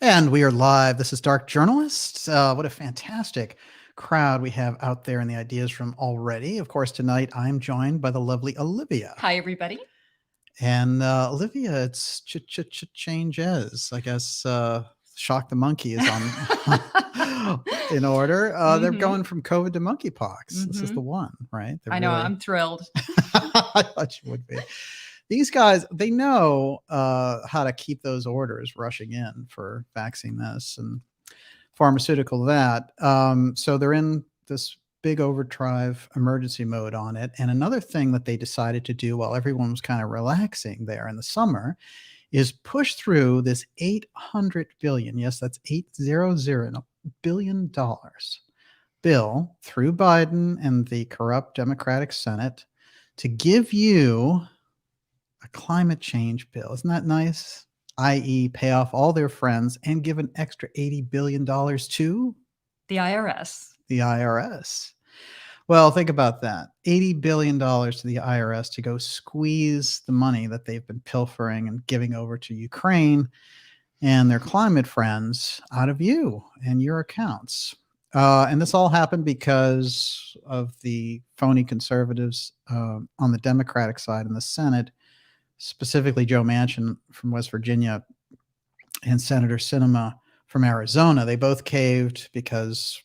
And we are live. This is Dark Journalist. What a fantastic crowd we have out there in the ideas room already. Of course, tonight I'm joined by the lovely Olivia. Hi, everybody. And Olivia, it's changes. I guess Shock the Monkey is on in order. They're going from COVID to monkeypox. This is the one, right? I know. I'm thrilled. I thought you would be. These guys, they know how to keep those orders rushing in for vaccine this and pharmaceutical that. So they're in this big overdrive emergency mode on it. And another thing that they decided to do while everyone was kind of relaxing there in the summer is push through this 800 billion. Yes, that's $800 billion bill through Biden and the corrupt Democratic Senate to give you a climate change bill. Isn't that nice? I.e., pay off all their friends and give an extra $80 billion to the IRS. The IRS. Well, think about that. $80 billion to the IRS to go squeeze the money that they've been pilfering and giving over to Ukraine and their climate friends out of you and your accounts. And this all happened because of the phony conservatives on the Democratic side in the Senate, specifically Joe Manchin from West Virginia and Senator Sinema from Arizona. They both caved because,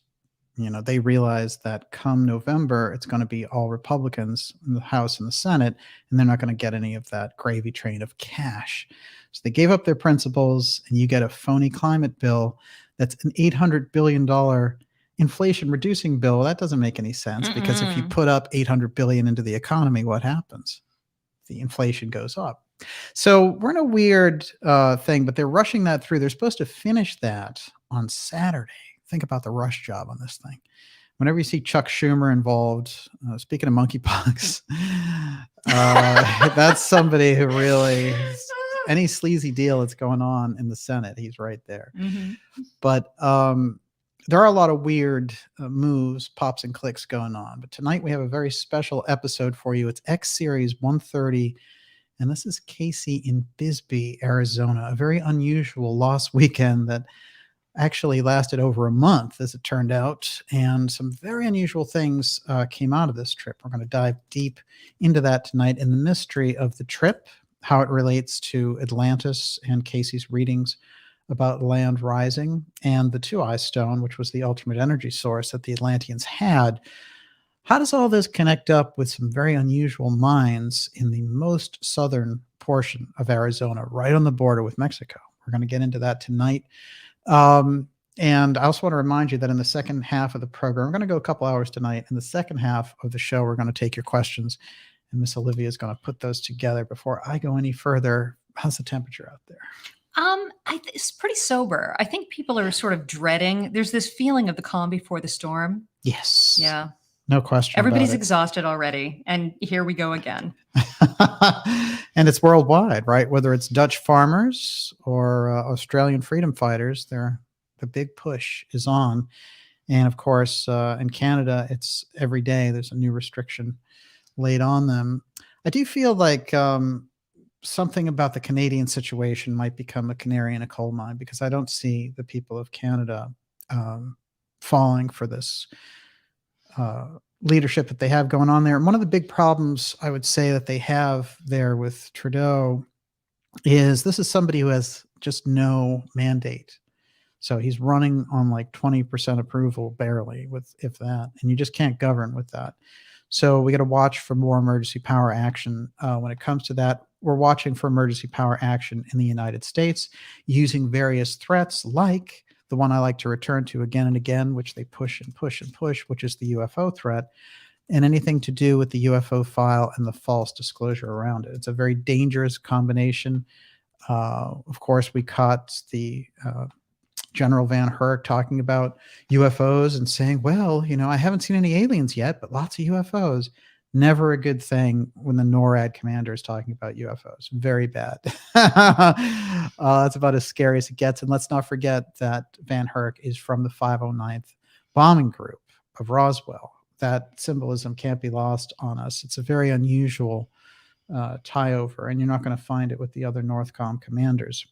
they realized that come November, it's going to be all Republicans in the House and the Senate, and they're not going to get any of that gravy train of cash. So they gave up their principles, and you get a phony climate bill that's an $800 billion inflation reducing bill. That doesn't make any sense because if you put up $800 billion into the economy, what happens? The inflation goes up. So we're in a weird thing, but they're rushing that through. They're supposed to finish that on Saturday. Think about the rush job on this thing. Whenever you see Chuck Schumer involved, speaking of monkeypox, that's somebody who really, any sleazy deal that's going on in the Senate, he's right there. But there are a lot of weird moves, pops and clicks going on. But tonight we have a very special episode for you. It's X Series 130. And this is Cayce in Bisbee, Arizona. A very unusual lost weekend that actually lasted over a month, as it turned out. And some very unusual things came out of this trip. We're going to dive deep into that tonight and the mystery of the trip, how it relates to Atlantis and Cayce's readings about land rising, and the Tuaoi Stone, which was the ultimate energy source that the Atlanteans had. How does all this connect up with some very unusual mines in the most southern portion of Arizona, right on the border with Mexico? We're going to get into that tonight. And I also want to remind you that in the second half of the program, we're going to go a couple hours tonight. In the second half of the show, we're going to take your questions, and Miss Olivia is going to put those together. Before I go any further, how's the temperature out there? It's pretty sober. I think people are sort of dreading. There's this feeling of the calm before the storm. Yes. Yeah. No question. Everybody's exhausted already. And here we go again. And it's worldwide, right? Whether it's Dutch farmers or Australian freedom fighters, the big push is on. And of course, in Canada, it's every day there's a new restriction laid on them. I do feel like something about the Canadian situation might become a canary in a coal mine, because I don't see the people of Canada falling for this leadership that they have going on there. And one of the big problems I would say that they have there with Trudeau is this is somebody who has just no mandate. So he's running on like 20% approval, barely, if that, and you just can't govern with that. So we got to watch for more emergency power action when it comes to that. We're watching for emergency power action in the United States using various threats like the one I like to return to again and again, which they push and push and push, which is the UFO threat, and anything to do with the UFO file and the false disclosure around it. It's a very dangerous combination. Of course, we caught the General Van Herk talking about UFOs and saying, well, I haven't seen any aliens yet, but lots of UFOs. Never a good thing when the NORAD commander is talking about UFOs. Very bad. That's about as scary as it gets. And let's not forget that Van Herk is from the 509th Bombing Group of Roswell. That symbolism can't be lost on us. It's a very unusual tie over, and you're not going to find it with the other NORTHCOM commanders.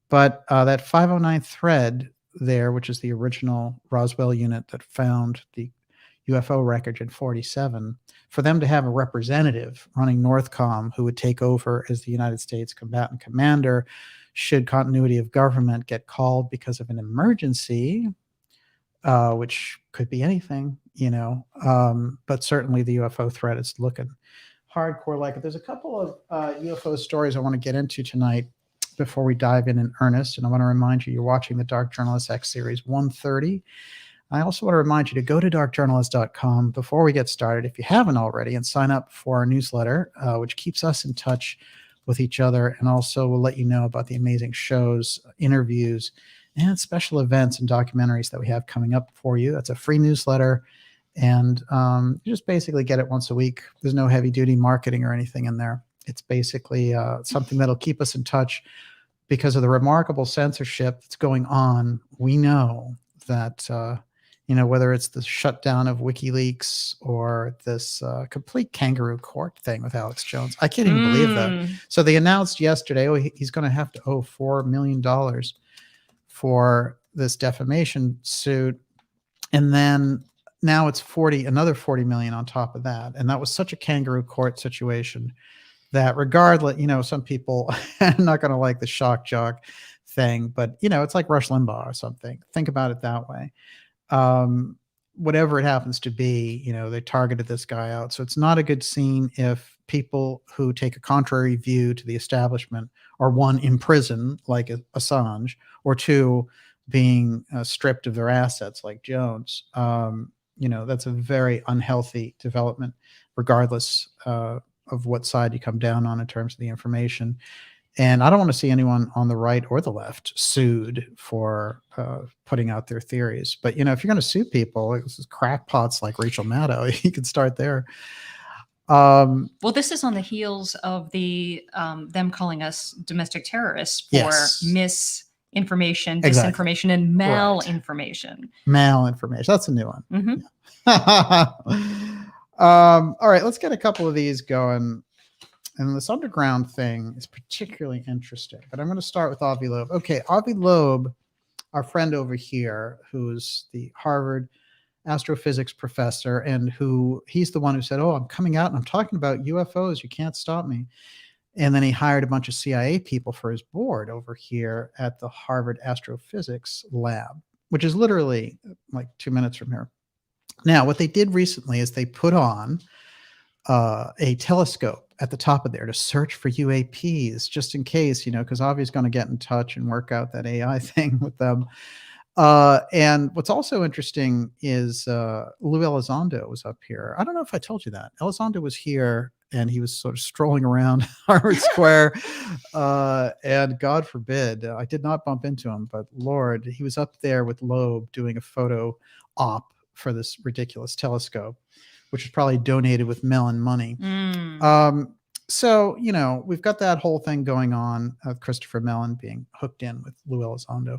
But that 509 thread there, which is the original Roswell unit that found the UFO wreckage in 47, for them to have a representative running Northcom who would take over as the United States combatant commander should continuity of government get called because of an emergency, which could be anything, but certainly the UFO threat is looking hardcore like it. There's a couple of UFO stories I want to get into tonight before we dive in earnest. And I want to remind you, you're watching the Dark Journalist X Series 130. I also want to remind you to go to darkjournalist.com before we get started, if you haven't already, and sign up for our newsletter, which keeps us in touch with each other, and also will let you know about the amazing shows, interviews, and special events and documentaries that we have coming up for you. That's a free newsletter, and you just basically get it once a week. There's no heavy-duty marketing or anything in there. It's basically something that'll keep us in touch because of the remarkable censorship that's going on. We know that whether it's the shutdown of WikiLeaks or this complete kangaroo court thing with Alex Jones. I can't even believe that. So they announced yesterday, he's going to have to owe $4 million for this defamation suit. And then now it's another 40 million on top of that. And that was such a kangaroo court situation that regardless, some people are not going to like the shock jock thing, but it's like Rush Limbaugh or something. Think about it that way. Whatever it happens to be, they targeted this guy out. So it's not a good scene if people who take a contrary view to the establishment are, one, in prison like Assange, or two, being stripped of their assets like Jones. That's a very unhealthy development, regardless of what side you come down on in terms of the information. And I don't want to see anyone on the right or the left sued for putting out their theories. But, if you're going to sue people, this is crackpots like Rachel Maddow, you can start there. Well, this is on the heels of them calling us domestic terrorists for misinformation, disinformation, and malinformation. Malinformation. That's a new one. Mm-hmm. Yeah. All right, let's get a couple of these going. And this underground thing is particularly interesting, but I'm going to start with Avi Loeb. Okay, Avi Loeb, our friend over here, who's the Harvard astrophysics professor, and he's the one who said, I'm coming out and I'm talking about UFOs. You can't stop me. And then he hired a bunch of CIA people for his board over here at the Harvard Astrophysics Lab, which is literally like 2 minutes from here. Now, what they did recently is they put on a telescope at the top of there to search for UAPs, just in case, because Avi's going to get in touch and work out that AI thing with them. And what's also interesting is Lou Elizondo was up here. I don't know if I told you that. Elizondo was here, and he was sort of strolling around Harvard Square. And God forbid, I did not bump into him, but Lord, he was up there with Loeb doing a photo op for this ridiculous telescope, which was probably donated with Mellon money. So, we've got that whole thing going on of Christopher Mellon being hooked in with Lou Elizondo.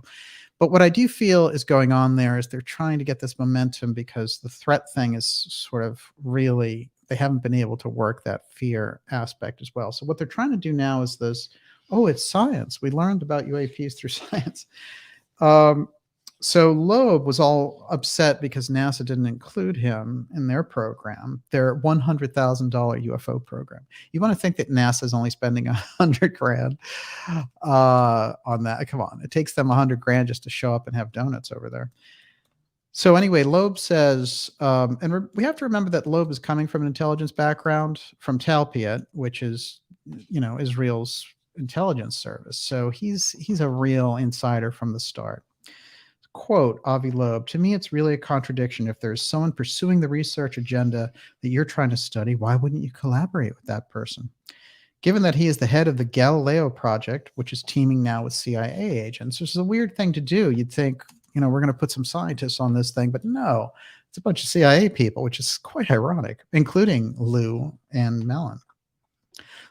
But what I do feel is going on there is they're trying to get this momentum because the threat thing is sort of really, they haven't been able to work that fear aspect as well. So what they're trying to do now is this, it's science. We learned about UAPs through science. So Loeb was all upset because NASA didn't include him in their program, their $100,000 UFO program. You want to think that NASA's only spending $100,000 on that? Come on, it takes them $100,000 just to show up and have donuts over there. So anyway, Loeb says, and we have to remember that Loeb is coming from an intelligence background from Talpiot, which is, Israel's intelligence service. So he's a real insider from the start. Quote, Avi Loeb, to me, it's really a contradiction. If there's someone pursuing the research agenda that you're trying to study, why wouldn't you collaborate with that person? Given that he is the head of the Galileo project, which is teaming now with CIA agents, which is a weird thing to do. You'd think, we're going to put some scientists on this thing, but no, it's a bunch of CIA people, which is quite ironic, including Lou and Mellon.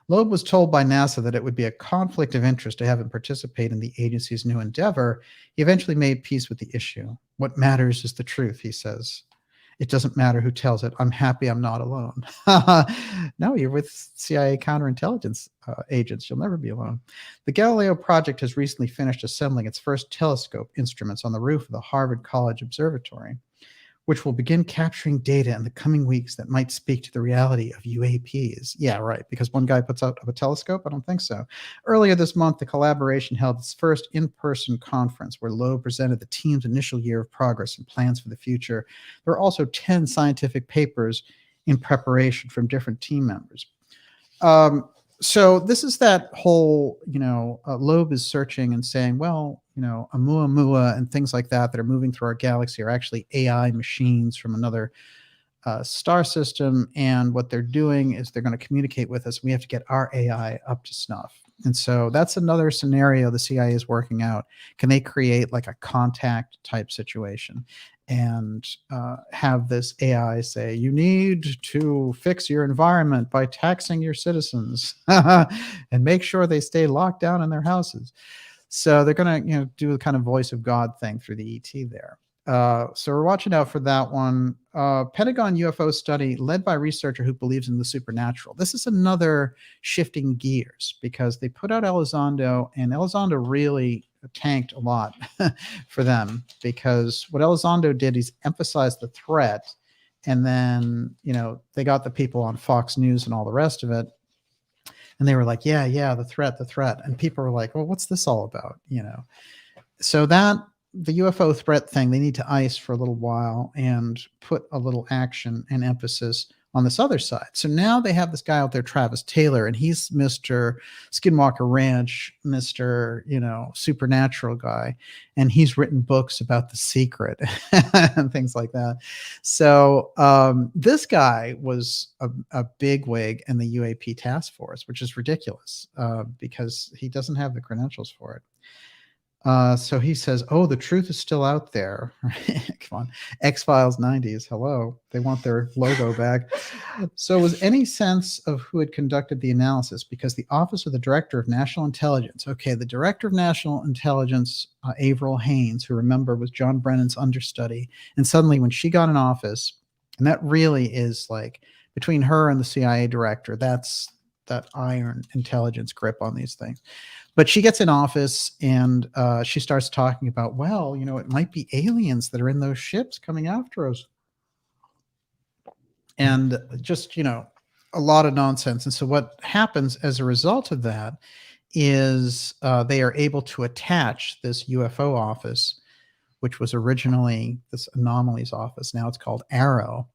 Loeb was told by NASA that it would be a conflict of interest to have him participate in the agency's new endeavor. He eventually made peace with the issue. What matters is the truth, he says. It doesn't matter who tells it. I'm happy I'm not alone. No, you're with CIA counterintelligence agents. You'll never be alone. The Galileo project has recently finished assembling its first telescope instruments on the roof of the Harvard College Observatory, which will begin capturing data in the coming weeks that might speak to the reality of UAPs. Yeah, right, because one guy puts out a telescope? I don't think so. Earlier this month, the collaboration held its first in-person conference where Loeb presented the team's initial year of progress and plans for the future. There are also 10 scientific papers in preparation from different team members. So this is that whole, Loeb is searching and saying, well, Oumuamua and things like that are moving through our galaxy are actually AI machines from another star system. And what they're doing is they're going to communicate with us. We have to get our AI up to snuff. And so that's another scenario the CIA is working out. Can they create like a contact type situation and have this AI say, you need to fix your environment by taxing your citizens and make sure they stay locked down in their houses. So they're going to, do a kind of voice of God thing through the ET there. So we're watching out for that one. Pentagon UFO study led by a researcher who believes in the supernatural. This is another shifting gears because they put out Elizondo, and Elizondo really tanked a lot for them because what Elizondo did is emphasize the threat, and then they got the people on Fox News and all the rest of it, and they were like, yeah, the threat, and people were like, well, what's this all about? So that the UFO threat thing they need to ice for a little while and put a little action and emphasis on this other side. So now they have this guy out there, Travis Taylor, and he's Mr. Skinwalker Ranch, Mr. Supernatural guy, and he's written books about The Secret and things like that. So this guy was a bigwig in the UAP task force, which is ridiculous because he doesn't have the credentials for it. So he says, oh, the truth is still out there. Come on. X-Files 90s. Hello. They want their logo back. So was any sense of who had conducted the analysis? Because the Office of the Director of National Intelligence. Okay, the Director of National Intelligence, Avril Haines, who remember was John Brennan's understudy. And suddenly when she got in office, and that really is like between her and the CIA director, that's that iron intelligence grip on these things. But she gets in office and she starts talking about, well, it might be aliens that are in those ships coming after us. And just, a lot of nonsense. And so what happens as a result of that is they are able to attach this UFO office, which was originally this anomalies office. Now it's called ARROW.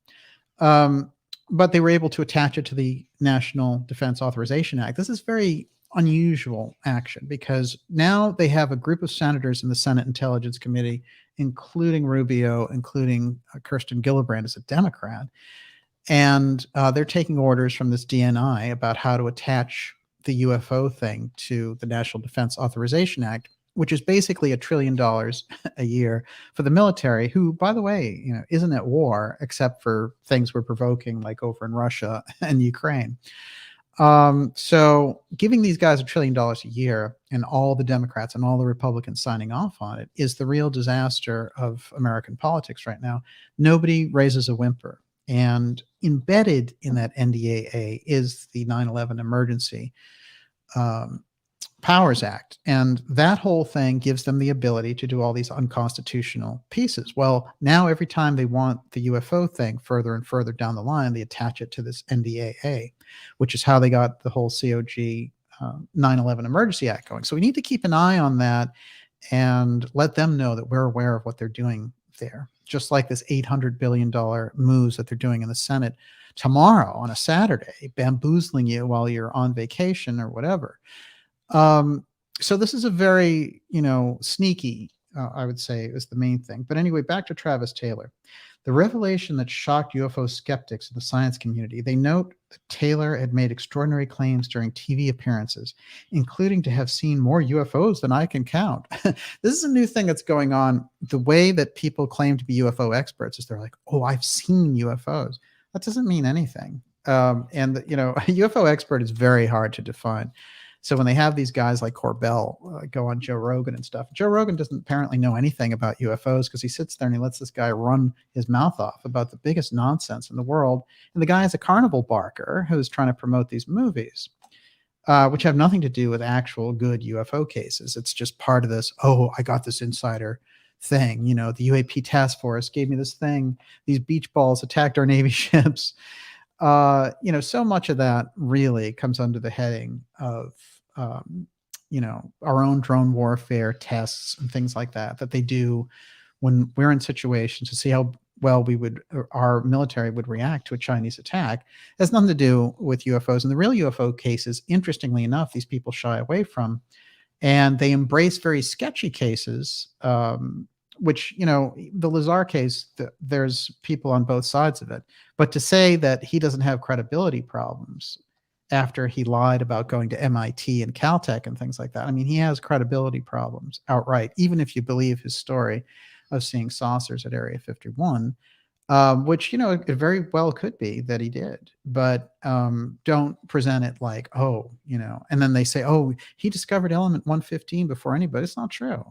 But they were able to attach it to the National Defense Authorization Act. This is very unusual action because now they have a group of senators in the Senate Intelligence Committee, including Rubio, including Kirsten Gillibrand as a Democrat. And they're taking orders from this DNI about how to attach the UFO thing to the National Defense Authorization Act, which is basically $1 trillion a year for the military, who, by the way, isn't at war except for things we're provoking, like over in Russia and Ukraine. So giving these guys $1 trillion a year and all the Democrats and all the Republicans signing off on it is the real disaster of American politics right now. Nobody raises a whimper. And embedded in that NDAA is the 9/11 Emergency Powers Act. And that whole thing gives them the ability to do all these unconstitutional pieces. Well, now every time they want the UFO thing further and further down the line, they attach it to this NDAA, which is how they got the whole COG 9/11 Emergency Act going. So we need to keep an eye on that and let them know that we're aware of what they're doing there. Just like this $800 billion moves that they're doing in the Senate tomorrow on a Saturday, bamboozling you while you're on vacation or whatever. So this is a very, sneaky, I would say is the main thing. But anyway, back to Travis Taylor. The revelation that shocked UFO skeptics in the science community. They note that Taylor had made extraordinary claims during TV appearances, including to have seen more UFOs than I can count. This is a new thing that's going on. The way that people claim to be UFO experts is they're like, oh, I've seen UFOs. That doesn't mean anything. And a UFO expert is very hard to define. So when they have these guys like Corbell go on Joe Rogan and stuff, Joe Rogan doesn't apparently know anything about UFOs because he sits there and he lets this guy run his mouth off about the biggest nonsense in the world. And the guy is a carnival barker who's trying to promote these movies, which have nothing to do with actual good UFO cases. It's just part of this, oh, I got this insider thing. You know, the UAP task force gave me this thing. These beach balls attacked our Navy ships. You know, so much of that really comes under the heading of, you know, our own drone warfare tests and things like that, that they do when we're in situations to see how well our military would react to a Chinese attack. It has nothing to do with UFOs. And the real UFO cases, interestingly enough, these people shy away from, and they embrace very sketchy cases, which, you know, the Lazar case, there's people on both sides of it. But to say that he doesn't have credibility problems after he lied about going to MIT and Caltech and things like that, I mean, he has credibility problems outright, even if you believe his story of seeing saucers at Area 51, which, you know, it very well could be that he did, but don't present it like, oh, you know, and then they say, oh, he discovered element 115 before anybody. It's not true.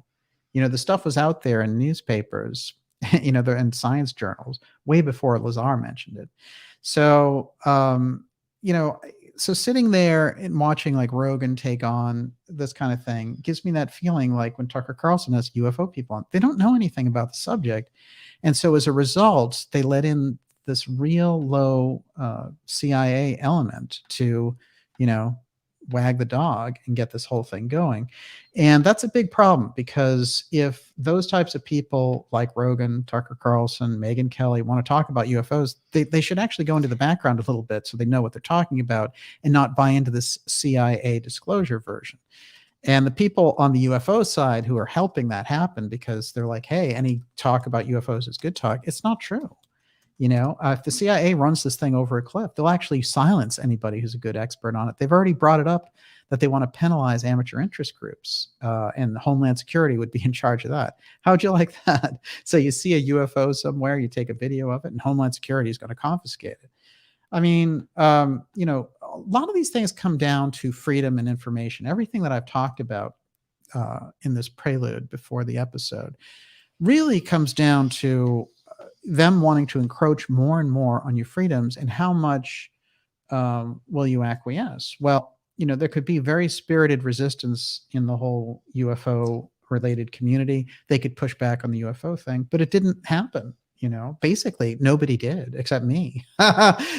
You know, the stuff was out there in newspapers, you know, they're in science journals way before Lazar mentioned it. So, you know, so sitting there and watching like Rogan take on this kind of thing gives me that feeling like when Tucker Carlson has UFO people on, they don't know anything about the subject. And so as a result, they let in this real low CIA element to, you know, wag the dog and get this whole thing going. And that's a big problem, because if those types of people like Rogan, Tucker Carlson, Megyn Kelly want to talk about UFOs, they should actually go into the background a little bit so they know what they're talking about and not buy into this CIA disclosure version. And the people on the UFO side who are helping that happen because they're like, hey, any talk about UFOs is good talk. It's not true. You know, if the CIA runs this thing over a cliff, they'll actually silence anybody who's a good expert on it. They've already brought it up that they want to penalize amateur interest groups, and Homeland Security would be in charge of that. How would you like that? So you see a UFO somewhere, you take a video of it, and Homeland Security is going to confiscate it. I mean, you know, a lot of these things come down to freedom and information. Everything that I've talked about in this prelude before the episode really comes down to them wanting to encroach more and more on your freedoms, and how much will you acquiesce? Well, you know, there could be very spirited resistance in the whole UFO related community. They could push back on the UFO thing, but it didn't happen. You know, basically nobody did except me.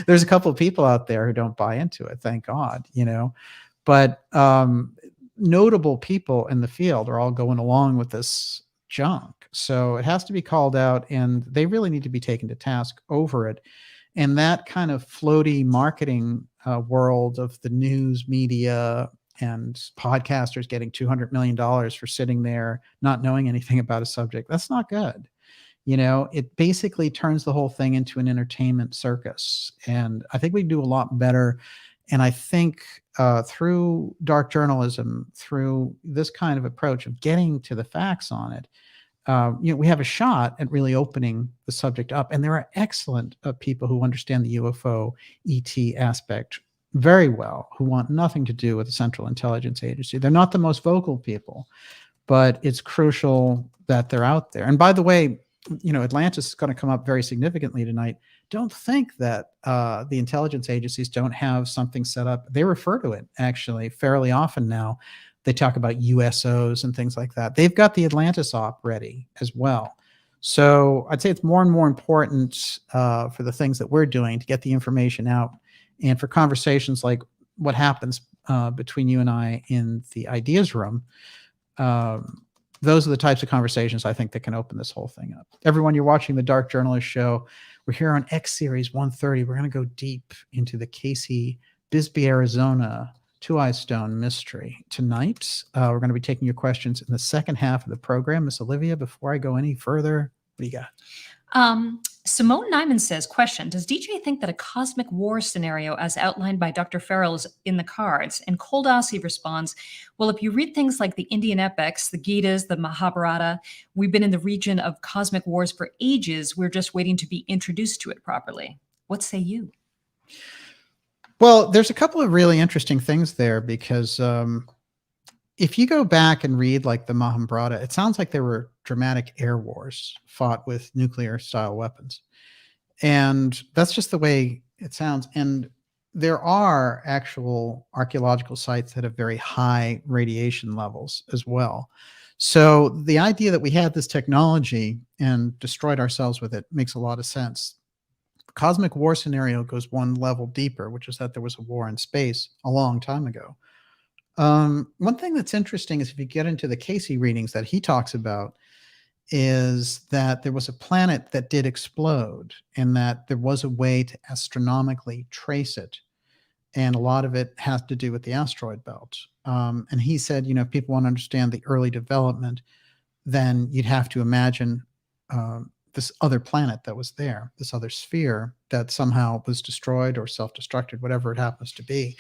There's a couple of people out there who don't buy into it, thank God, you know, but notable people in the field are all going along with this junk. So it has to be called out, and they really need to be taken to task over it. And that kind of floaty marketing world of the news media and podcasters getting $200 million for sitting there not knowing anything about a subject, that's not good. You know, it basically turns the whole thing into an entertainment circus. And I think we do a lot better. And I think through dark journalism, through this kind of approach of getting to the facts on it, you know, we have a shot at really opening the subject up. And there are excellent people who understand the UFO ET aspect very well, who want nothing to do with the Central Intelligence Agency. They're not the most vocal people, but it's crucial that they're out there. And by the way, you know, Atlantis is going to come up very significantly tonight. Don't think that the intelligence agencies don't have something set up. They refer to it actually fairly often now. They talk about USOs and things like that. They've got the Atlantis op ready as well. So I'd say it's more and more important for the things that we're doing to get the information out, and for conversations like what happens between you and I in the ideas room. Those are the types of conversations I think that can open this whole thing up. Everyone, you're watching the Dark Journalist Show. We're here on X Series 130. We're going to go deep into the Cayce, Bisbee, Arizona Tuaoi Stone mystery. Tonight, we're going to be taking your questions in the second half of the program. Miss Olivia, before I go any further, what do you got? Simone Nyman says, question, does DJ think that a cosmic war scenario as outlined by Dr. Farrell is in the cards? And Cold Aussie responds, well, if you read things like the Indian epics, the Gitas, the Mahabharata, we've been in the region of cosmic wars for ages. We're just waiting to be introduced to it properly. What say you? Well, there's a couple of really interesting things there because if you go back and read like the Mahabharata, it sounds like there were dramatic air wars fought with nuclear style weapons. And that's just the way it sounds. And there are actual archaeological sites that have very high radiation levels as well. So the idea that we had this technology and destroyed ourselves with it makes a lot of sense. The cosmic war scenario goes one level deeper, which is that there was a war in space a long time ago. One thing that's interesting is if you get into the Cayce readings that he talks about, is that there was a planet that did explode and that there was a way to astronomically trace it. And a lot of it has to do with the asteroid belt. And he said, you know, if people want to understand the early development, then you'd have to imagine this other planet that was there, this other sphere that somehow was destroyed or self-destructed, whatever it happens to be.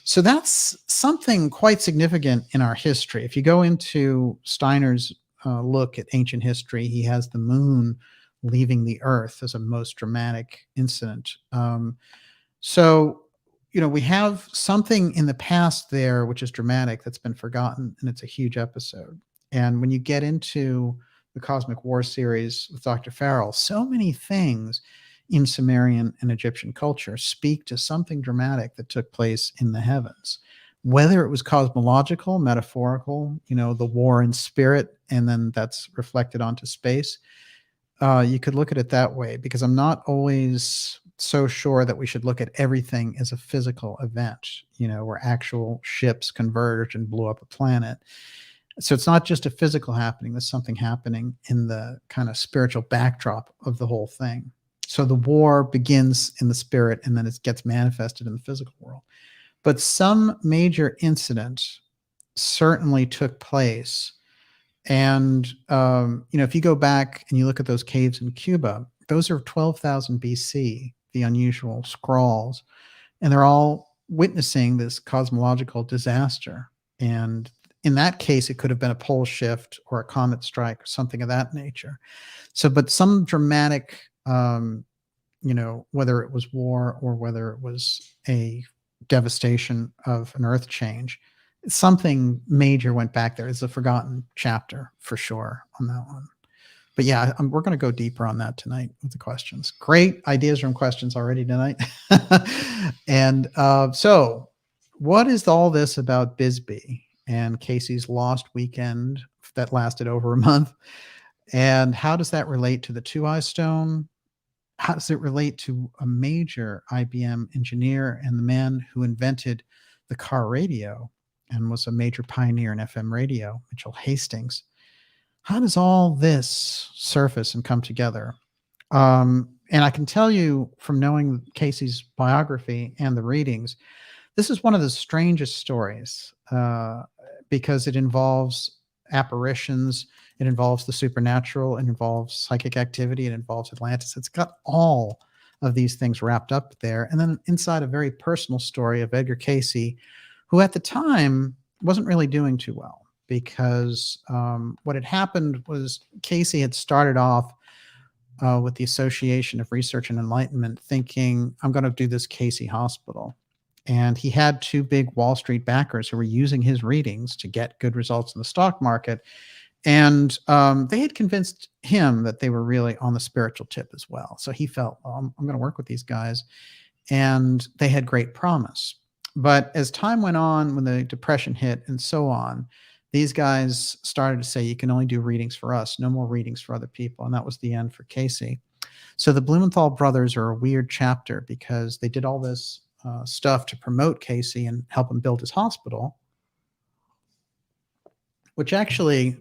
So that's something quite significant in our history. If you go into Steiner's look at ancient history, he has the moon leaving the earth as a most dramatic incident. So, you know, we have something in the past there which is dramatic that's been forgotten, and it's a huge episode. And when you get into the Cosmic War series with Dr. Farrell, so many things in Sumerian and Egyptian culture speak to something dramatic that took place in the heavens. Whether it was cosmological, metaphorical, you know, the war in spirit, and then that's reflected onto space, you could look at it that way, because I'm not always so sure that we should look at everything as a physical event, you know, where actual ships converged and blew up a planet. So it's not just a physical happening, there's something happening in the kind of spiritual backdrop of the whole thing. So the war begins in the spirit and then it gets manifested in the physical world. But some major incident certainly took place. And, you know, if you go back and you look at those caves in Cuba, those are 12,000 BC, the unusual scrawls, and they're all witnessing this cosmological disaster. And in that case, it could have been a pole shift or a comet strike or something of that nature. So, but some dramatic, you know, whether it was war or whether it was a devastation of an earth change, something major went back there. It's a forgotten chapter for sure on that one. But yeah, we're going to go deeper on that tonight with the questions. Great ideas from questions already tonight. And so what is all this about Bisbee and Cayce's lost weekend that lasted over a month? And how does that relate to the Tuaoi Stone? How does it relate to a major IBM engineer and the man who invented the car radio and was a major pioneer in FM radio, Mitchell Hastings? How does all this surface and come together? And I can tell you from knowing Cayce's biography and the readings, this is one of the strangest stories because it involves apparitions, it involves the supernatural, it involves psychic activity, it involves Atlantis. It's got all of these things wrapped up there. And then inside a very personal story of Edgar Cayce, who at the time wasn't really doing too well, because what had happened was Cayce had started off with the Association of Research and Enlightenment thinking, I'm going to do this Cayce Hospital. And he had two big Wall Street backers who were using his readings to get good results in the stock market. And they had convinced him that they were really on the spiritual tip as well. So he felt, well, I'm going to work with these guys. And they had great promise. But as time went on, when the Depression hit and so on, these guys started to say, you can only do readings for us, no more readings for other people. And that was the end for Cayce. So the Blumenthal brothers are a weird chapter because they did all this stuff to promote Cayce and help him build his hospital, which actually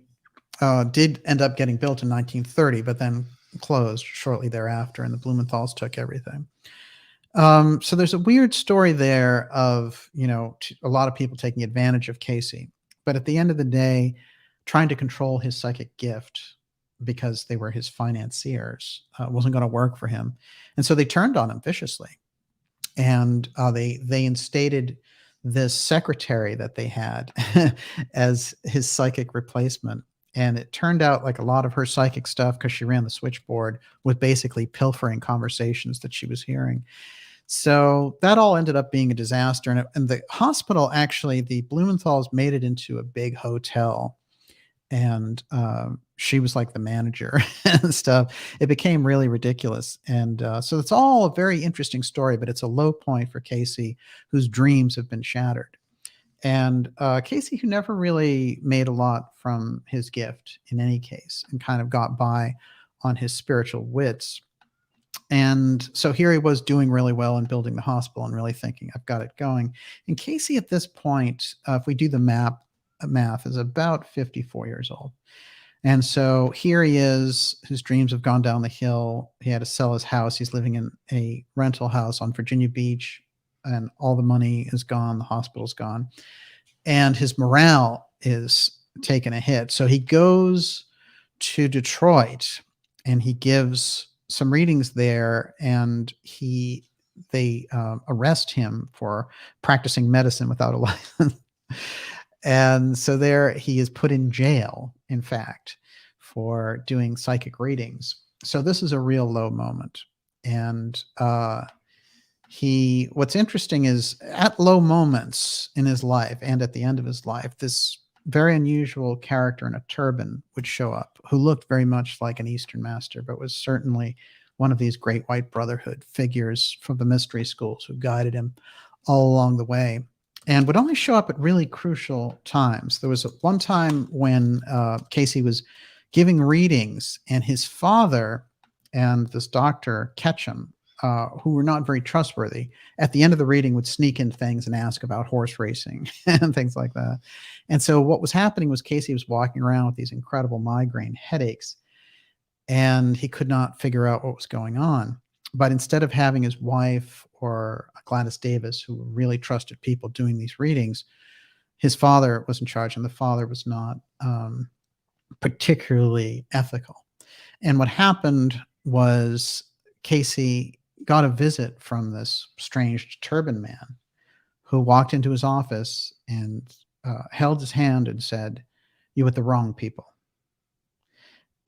did end up getting built in 1930, but then closed shortly thereafter, and the Blumenthals took everything. So there's a weird story there of, you know, a lot of people taking advantage of Cayce, but at the end of the day, trying to control his psychic gift because they were his financiers wasn't going to work for him. And so they turned on him viciously. And they instated this secretary that they had as his psychic replacement. And it turned out like a lot of her psychic stuff, because she ran the switchboard, was basically pilfering conversations that she was hearing. So that all ended up being a disaster. And the hospital, actually, the Blumenthals made it into a big hotel. And she was like the manager and stuff. It became really ridiculous. And so it's all a very interesting story, but it's a low point for Cayce, whose dreams have been shattered. And Cayce, who never really made a lot from his gift in any case, and kind of got by on his spiritual wits. And so here he was doing really well and building the hospital and really thinking, I've got it going. And Cayce at this point, if we do the math, is about 54 years old. And so here he is, his dreams have gone down the hill. He had to sell his house. He's living in a rental house on Virginia Beach, and all the money is gone. The hospital's gone. And his morale is taking a hit. So he goes to Detroit and he gives some readings there, and they arrest him for practicing medicine without a license. And so there he is put in jail, in fact, for doing psychic readings. So this is a real low moment. And what's interesting is, at low moments in his life and at the end of his life, this very unusual character in a turban would show up, who looked very much like an Eastern master, but was certainly one of these great white brotherhood figures from the mystery schools who guided him all along the way, and would only show up at really crucial times. There was one time when Cayce was giving readings, and his father and this doctor Ketchum, who were not very trustworthy, at the end of the reading would sneak in things and ask about horse racing and things like that. And so what was happening was Cayce was walking around with these incredible migraine headaches, and he could not figure out what was going on. But instead of having his wife or Gladys Davis, who were really trusted people, doing these readings, his father was in charge, and the father was not particularly ethical. And what happened was Cayce got a visit from this strange turban man who walked into his office and held his hand and said, "You're with the wrong people."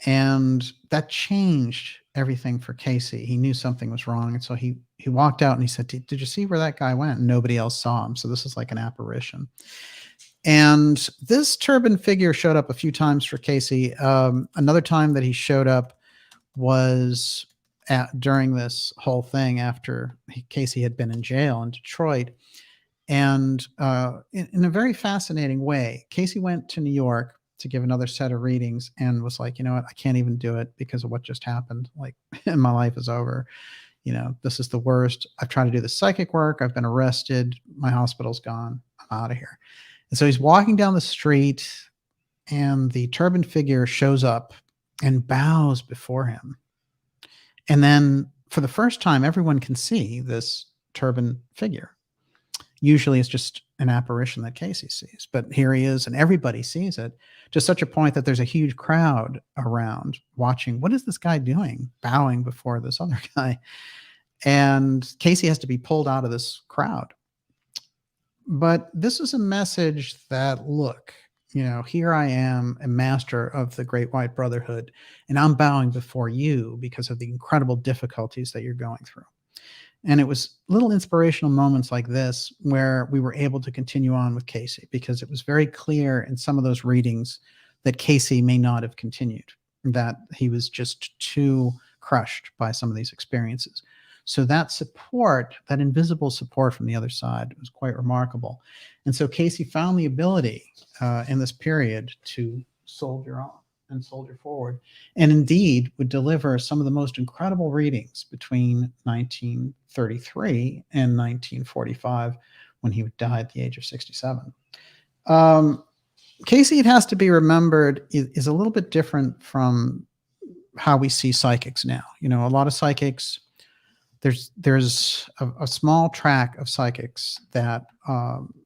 And that changed everything for Cayce. He knew something was wrong. And so he walked out and he said, did you see where that guy went? And nobody else saw him. So this is like an apparition. And this turban figure showed up a few times for Cayce. Another time that he showed up was during this whole thing, after Cayce had been in jail in Detroit. And in a very fascinating way, Cayce went to New York to give another set of readings and was like, you know what, I can't even do it because of what just happened. Like, my life is over. You know, this is the worst. I've tried to do the psychic work. I've been arrested. My hospital's gone. I'm out of here. And so he's walking down the street, and the turban figure shows up and bows before him. And then for the first time, everyone can see this turban figure. Usually it's just an apparition that Cayce sees, but here he is and everybody sees it, to such a point that there's a huge crowd around watching. What is this guy doing, bowing before this other guy? And Cayce has to be pulled out of this crowd. But this is a message that, look, you know, here I am, a master of the Great White Brotherhood, and I'm bowing before you because of the incredible difficulties that you're going through. And it was little inspirational moments like this where we were able to continue on with Cayce, because it was very clear in some of those readings that Cayce may not have continued, that he was just too crushed by some of these experiences. So that support, that invisible support from the other side, was quite remarkable. And so Cayce found the ability in this period to soldier on and soldier forward, and indeed would deliver some of the most incredible readings between 1933 and 1945, when he died at the age of 67. Cayce, it has to be remembered, is a little bit different from how we see psychics now. You know, a lot of psychics, there's a small track of psychics that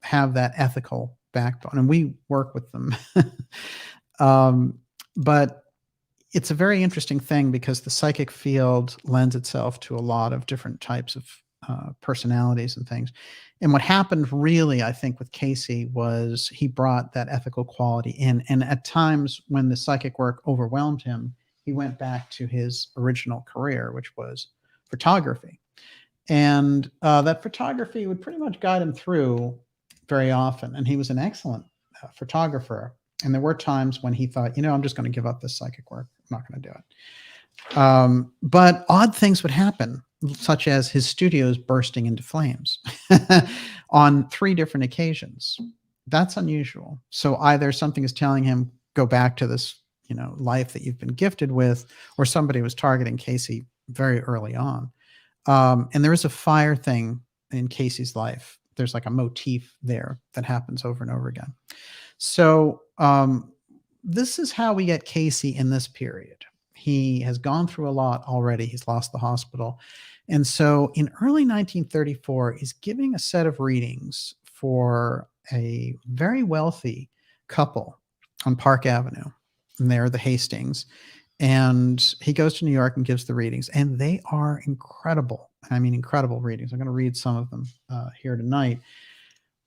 have that ethical backbone, and we work with them. But it's a very interesting thing, because the psychic field lends itself to a lot of different types of personalities and things. And what happened really, I think, with Cayce was he brought that ethical quality in. And at times when the psychic work overwhelmed him, he went back to his original career, which was photography. And that photography would pretty much guide him through very often. And he was an excellent photographer. And there were times when he thought, I'm just going to give up this psychic work. I'm not going to do it. But odd things would happen, such as his studios bursting into flames on 3 different occasions. That's unusual. So either something is telling him, go back to this, life that you've been gifted with, or somebody was targeting Cayce very early on. And there is a fire thing in Cayce's life. There's like a motif there that happens over and over again. So this is how we get Cayce in this period. He has gone through a lot already. He's lost the hospital. And so in early 1934, he's giving a set of readings for a very wealthy couple on Park Avenue. And they're the Hastings. And he goes to New York and gives the readings. And they are incredible. I mean, incredible readings. I'm going to read some of them here tonight.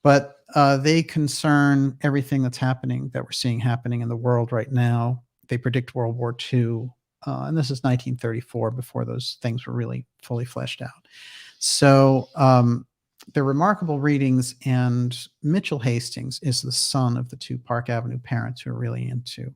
But they concern everything that's happening, that we're seeing happening in the world right now. They predict World War II. And this is 1934, before those things were really fully fleshed out. So they're remarkable readings. And Mitchell Hastings is the son of the 2 Park Avenue parents who are really into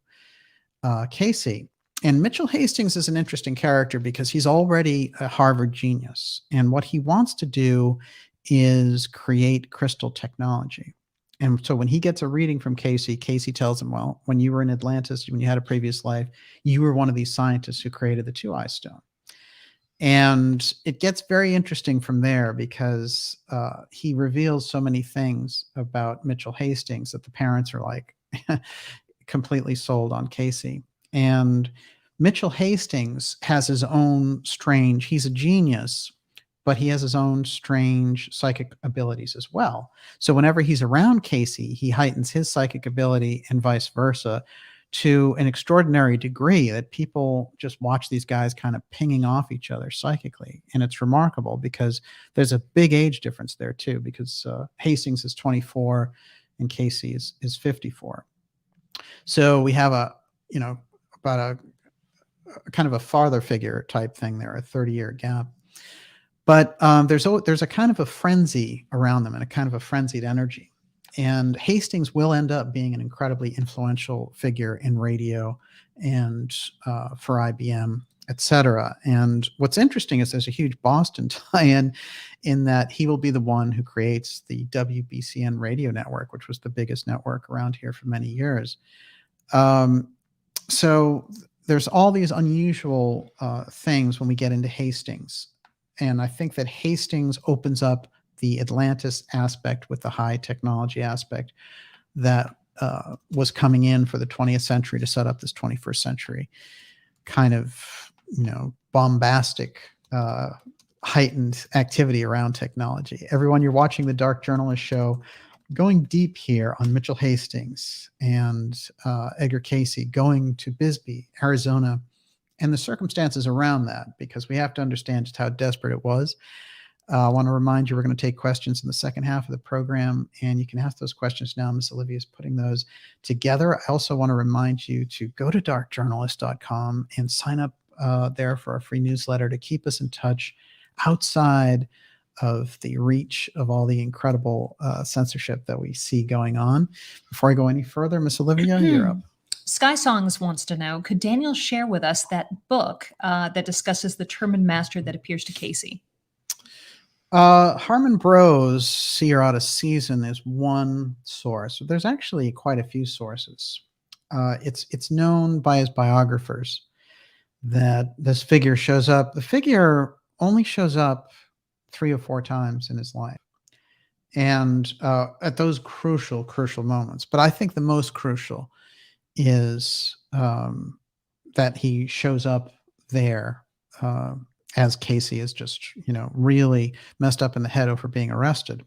Cayce. And Mitchell Hastings is an interesting character because he's already a Harvard genius. And what he wants to do is create crystal technology. And so when he gets a reading from Cayce, Cayce tells him, well, when you were in Atlantis, when you had a previous life, you were one of these scientists who created the Tuaoi Stone. And it gets very interesting from there because he reveals so many things about Mitchell Hastings that the parents are like completely sold on Cayce. And Mitchell Hastings has his own strange, he's a genius, but he has his own strange psychic abilities as well. So whenever he's around Cayce, he heightens his psychic ability and vice versa to an extraordinary degree that people just watch these guys kind of pinging off each other psychically. And it's remarkable because there's a big age difference there too, because Hastings is 24 and Cayce is 54. So we have about a kind of a father figure type thing there, a 30-year gap. But there's a kind of a frenzy around them and a kind of a frenzied energy. And Hastings will end up being an incredibly influential figure in radio and for IBM, et cetera. And what's interesting is there's a huge Boston tie-in in that he will be the one who creates the WBCN radio network, which was the biggest network around here for many years. So there's all these unusual things when we get into Hastings. And I think that Hastings opens up the Atlantis aspect with the high technology aspect that was coming in for the 20th century to set up this 21st century kind of, bombastic, heightened activity around technology. Everyone, you're watching the Dark Journalist show, going deep here on Mitchell Hastings and Edgar Cayce, going to Bisbee, Arizona, and the circumstances around that, because we have to understand just how desperate it was. I want to remind you, we're going to take questions in the second half of the program, and you can ask those questions now. Miss Olivia is putting those together. I also want to remind you to go to darkjournalist.com and sign up there for our free newsletter to keep us in touch outside of the reach of all the incredible censorship that we see going on. Before I go any further, Miss Olivia, you're up. Sky Songs wants to know, could Daniel share with us that book that discusses the Turban Master that appears to Cayce? Harmon Bro's See Her Out of Season is one source. There's actually quite a few sources. It's known by his biographers that this figure shows up. The figure only shows up 3 or 4 times in his life. And at those crucial moments. But I think the most crucial is that he shows up there as Cayce is just, really messed up in the head over being arrested.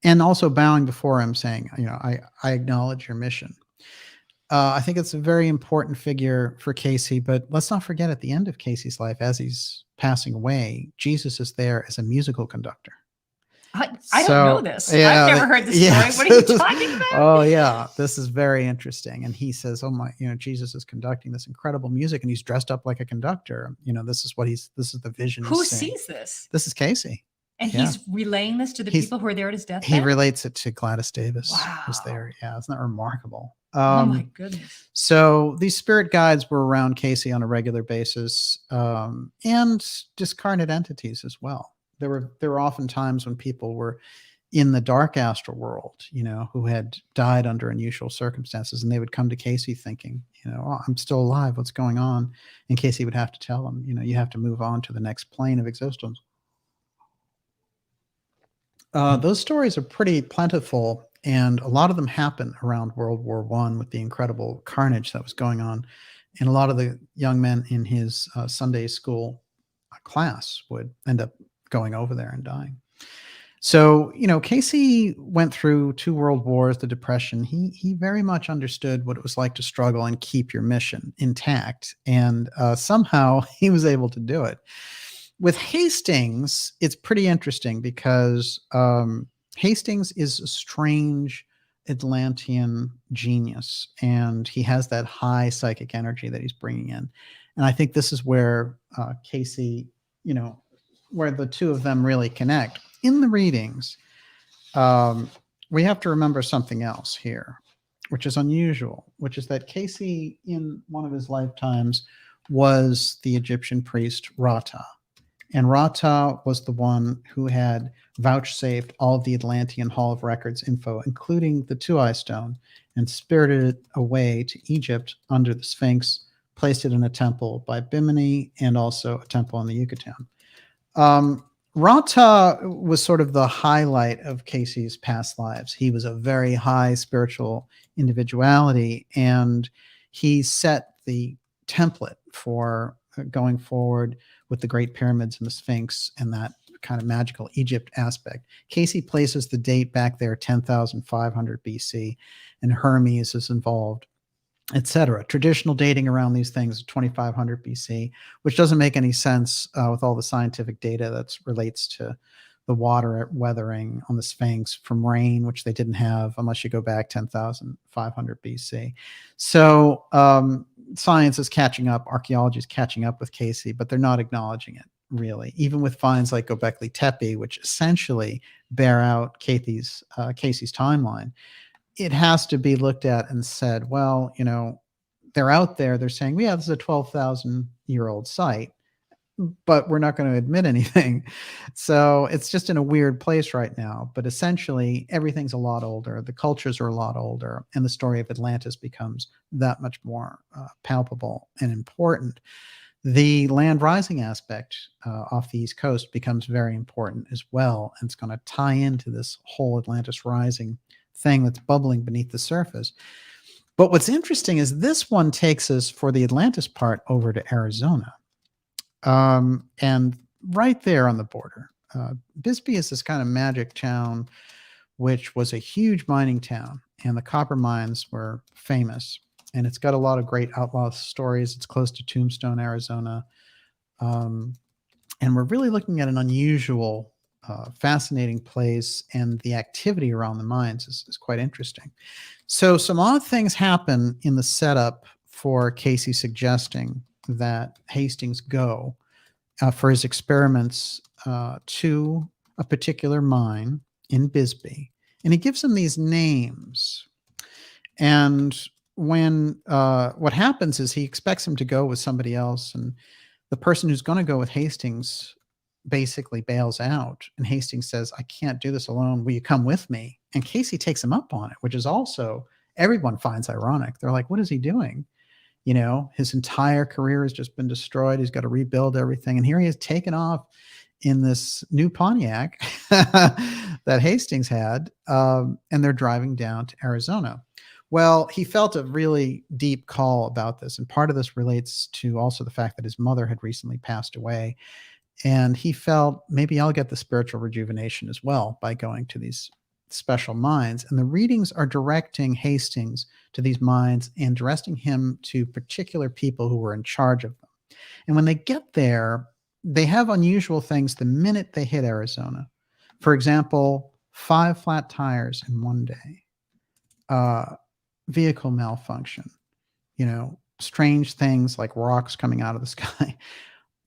And also bowing before him saying, I acknowledge your mission. I think it's a very important figure for Cayce, but let's not forget at the end of Cayce's life, as he's passing away, Jesus is there as a musical conductor. I don't know this. Yeah, I've never heard this story. yes. What are you talking about? Oh yeah, this is very interesting. And he says, "Oh my, Jesus is conducting this incredible music, and he's dressed up like a conductor. This is the vision. Who he's seeing." sees this? This is Cayce. And Yeah. he's relaying this to the people who are there at his deathbed? He relates it to Gladys Davis, who's Wow. there. Yeah, isn't that remarkable? Oh my goodness. So these spirit guides were around Cayce on a regular basis, and discarnate entities as well. There were often times when people were in the dark astral world, who had died under unusual circumstances, and they would come to Cayce thinking, "Oh, I'm still alive. What's going on?" And Cayce would have to tell them, you have to move on to the next plane of existence. Those stories are pretty plentiful, and a lot of them happen around World War I with the incredible carnage that was going on. And a lot of the young men in his Sunday school class would end up going over there and dying. So, Cayce went through 2 world wars, the Depression. He very much understood what it was like to struggle and keep your mission intact. And somehow he was able to do it. With Hastings, it's pretty interesting because Hastings is a strange Atlantean genius, and he has that high psychic energy that he's bringing in. And I think this is where Cayce, where the two of them really connect. In the readings, we have to remember something else here, which is unusual, which is that Cayce, in one of his lifetimes, was the Egyptian priest Rata. And Rata was the one who had vouchsafed all of the Atlantean Hall of Records info, including the Tuaoi Stone, and spirited it away to Egypt under the Sphinx, placed it in a temple by Bimini, and also a temple in the Yucatan. Rata was sort of the highlight of Cayce's past lives. He was a very high spiritual individuality, and he set the template for going forward with the Great Pyramids and the Sphinx and that kind of magical Egypt aspect. Cayce places the date back there, 10,500 BC, and Hermes is involved, etc. Traditional dating around these things, 2,500 BC, which doesn't make any sense with all the scientific data that relates to the water weathering on the Sphinx from rain, which they didn't have unless you go back 10,500 BC. So science is catching up, archaeology is catching up with Cayce, but they're not acknowledging it, really. Even with finds like Göbekli Tepe, which essentially bear out Cayce's timeline, it has to be looked at and said, well, they're out there, they're saying, yeah, this is a 12,000-year-old site, but we're not going to admit anything. So it's just in a weird place right now. But essentially, everything's a lot older. The cultures are a lot older. And the story of Atlantis becomes that much more palpable and important. The land rising aspect off the East Coast becomes very important as well. And it's going to tie into this whole Atlantis rising thing that's bubbling beneath the surface. But what's interesting is this one takes us, for the Atlantis part, over to Arizona. And right there on the border, Bisbee is this kind of magic town, which was a huge mining town, and the copper mines were famous. And it's got a lot of great outlaw stories. It's close to Tombstone, Arizona. And we're really looking at an unusual, fascinating place, and the activity around the mines is quite interesting. So some odd things happen in the setup for Cayce suggesting that Hastings go for his experiments to a particular mine in Bisbee. And he gives them these names. And when what happens is he expects him to go with somebody else, and the person who's going to go with Hastings basically bails out, and Hastings says, I can't do this alone. Will you come with me? And Cayce takes him up on it, which is also, everyone finds ironic. They're like, what is he doing? His entire career has just been destroyed. He's got to rebuild everything. And here he is taken off in this new Pontiac that Hastings had, and they're driving down to Arizona. Well, he felt a really deep call about this. And part of this relates to also the fact that his mother had recently passed away. And he felt, maybe I'll get the spiritual rejuvenation as well by going to these special mines. And the readings are directing Hastings to these mines and directing him to particular people who were in charge of them. And when they get there, they have unusual things the minute they hit Arizona. For example, 5 flat tires in one day, vehicle malfunction, strange things like rocks coming out of the sky,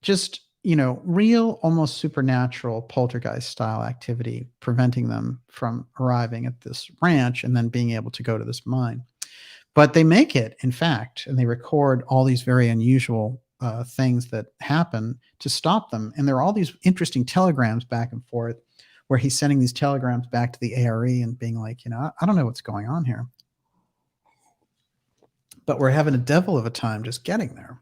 just, real, almost supernatural poltergeist style activity, preventing them from arriving at this ranch and then being able to go to this mine. But they make it, in fact, and they record all these very unusual things that happen to stop them. And there are all these interesting telegrams back and forth where he's sending these telegrams back to the ARE and being like, I don't know what's going on here, but we're having a devil of a time just getting there.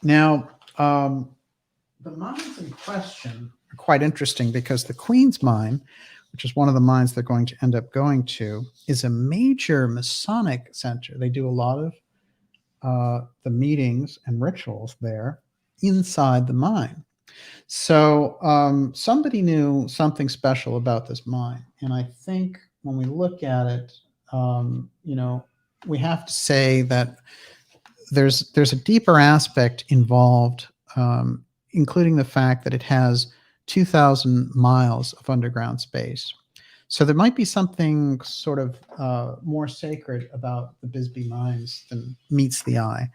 Now, the mines in question are quite interesting because the Queen's Mine, which is one of the mines they're going to end up going to, is a major Masonic center. They do a lot of the meetings and rituals there inside the mine. So somebody knew something special about this mine. And I think when we look at it, we have to say that there's a deeper aspect involved, including the fact that it has 2,000 miles of underground space. So there might be something sort of more sacred about the Bisbee mines than meets the eye.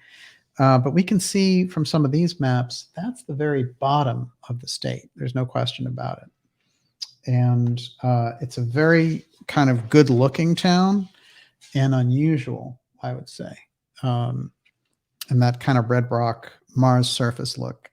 But we can see from some of these maps, that's the very bottom of the state. There's no question about it. And it's a very kind of good-looking town and unusual, I would say. And that kind of red rock Mars surface look.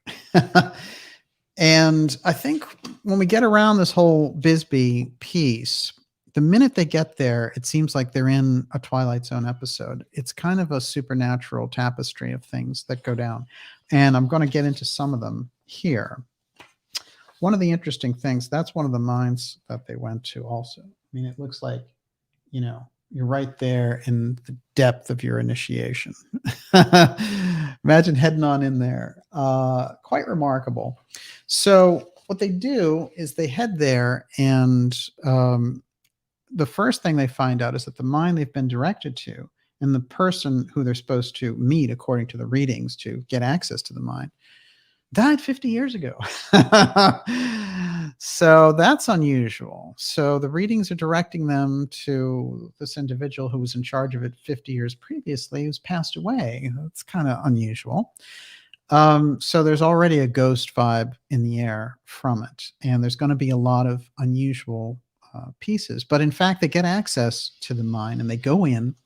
And I think when we get around this whole Bisbee piece, the minute they get there, it seems like they're in a Twilight Zone episode. It's kind of a supernatural tapestry of things that go down. And I'm going to get into some of them here. One of the interesting things, that's one of the mines that they went to also. I mean, it looks like, you're right there in the depth of your initiation. Imagine heading on in there. Quite remarkable. So what they do is they head there, and the first thing they find out is that the mine they've been directed to and the person who they're supposed to meet, according to the readings, to get access to the mine, died 50 years ago. So that's unusual. So the readings are directing them to this individual who was in charge of it 50 years previously, who's passed away. That's kind of unusual. So there's already a ghost vibe in the air from it. And there's going to be a lot of unusual pieces. But in fact, they get access to the mine and they go in.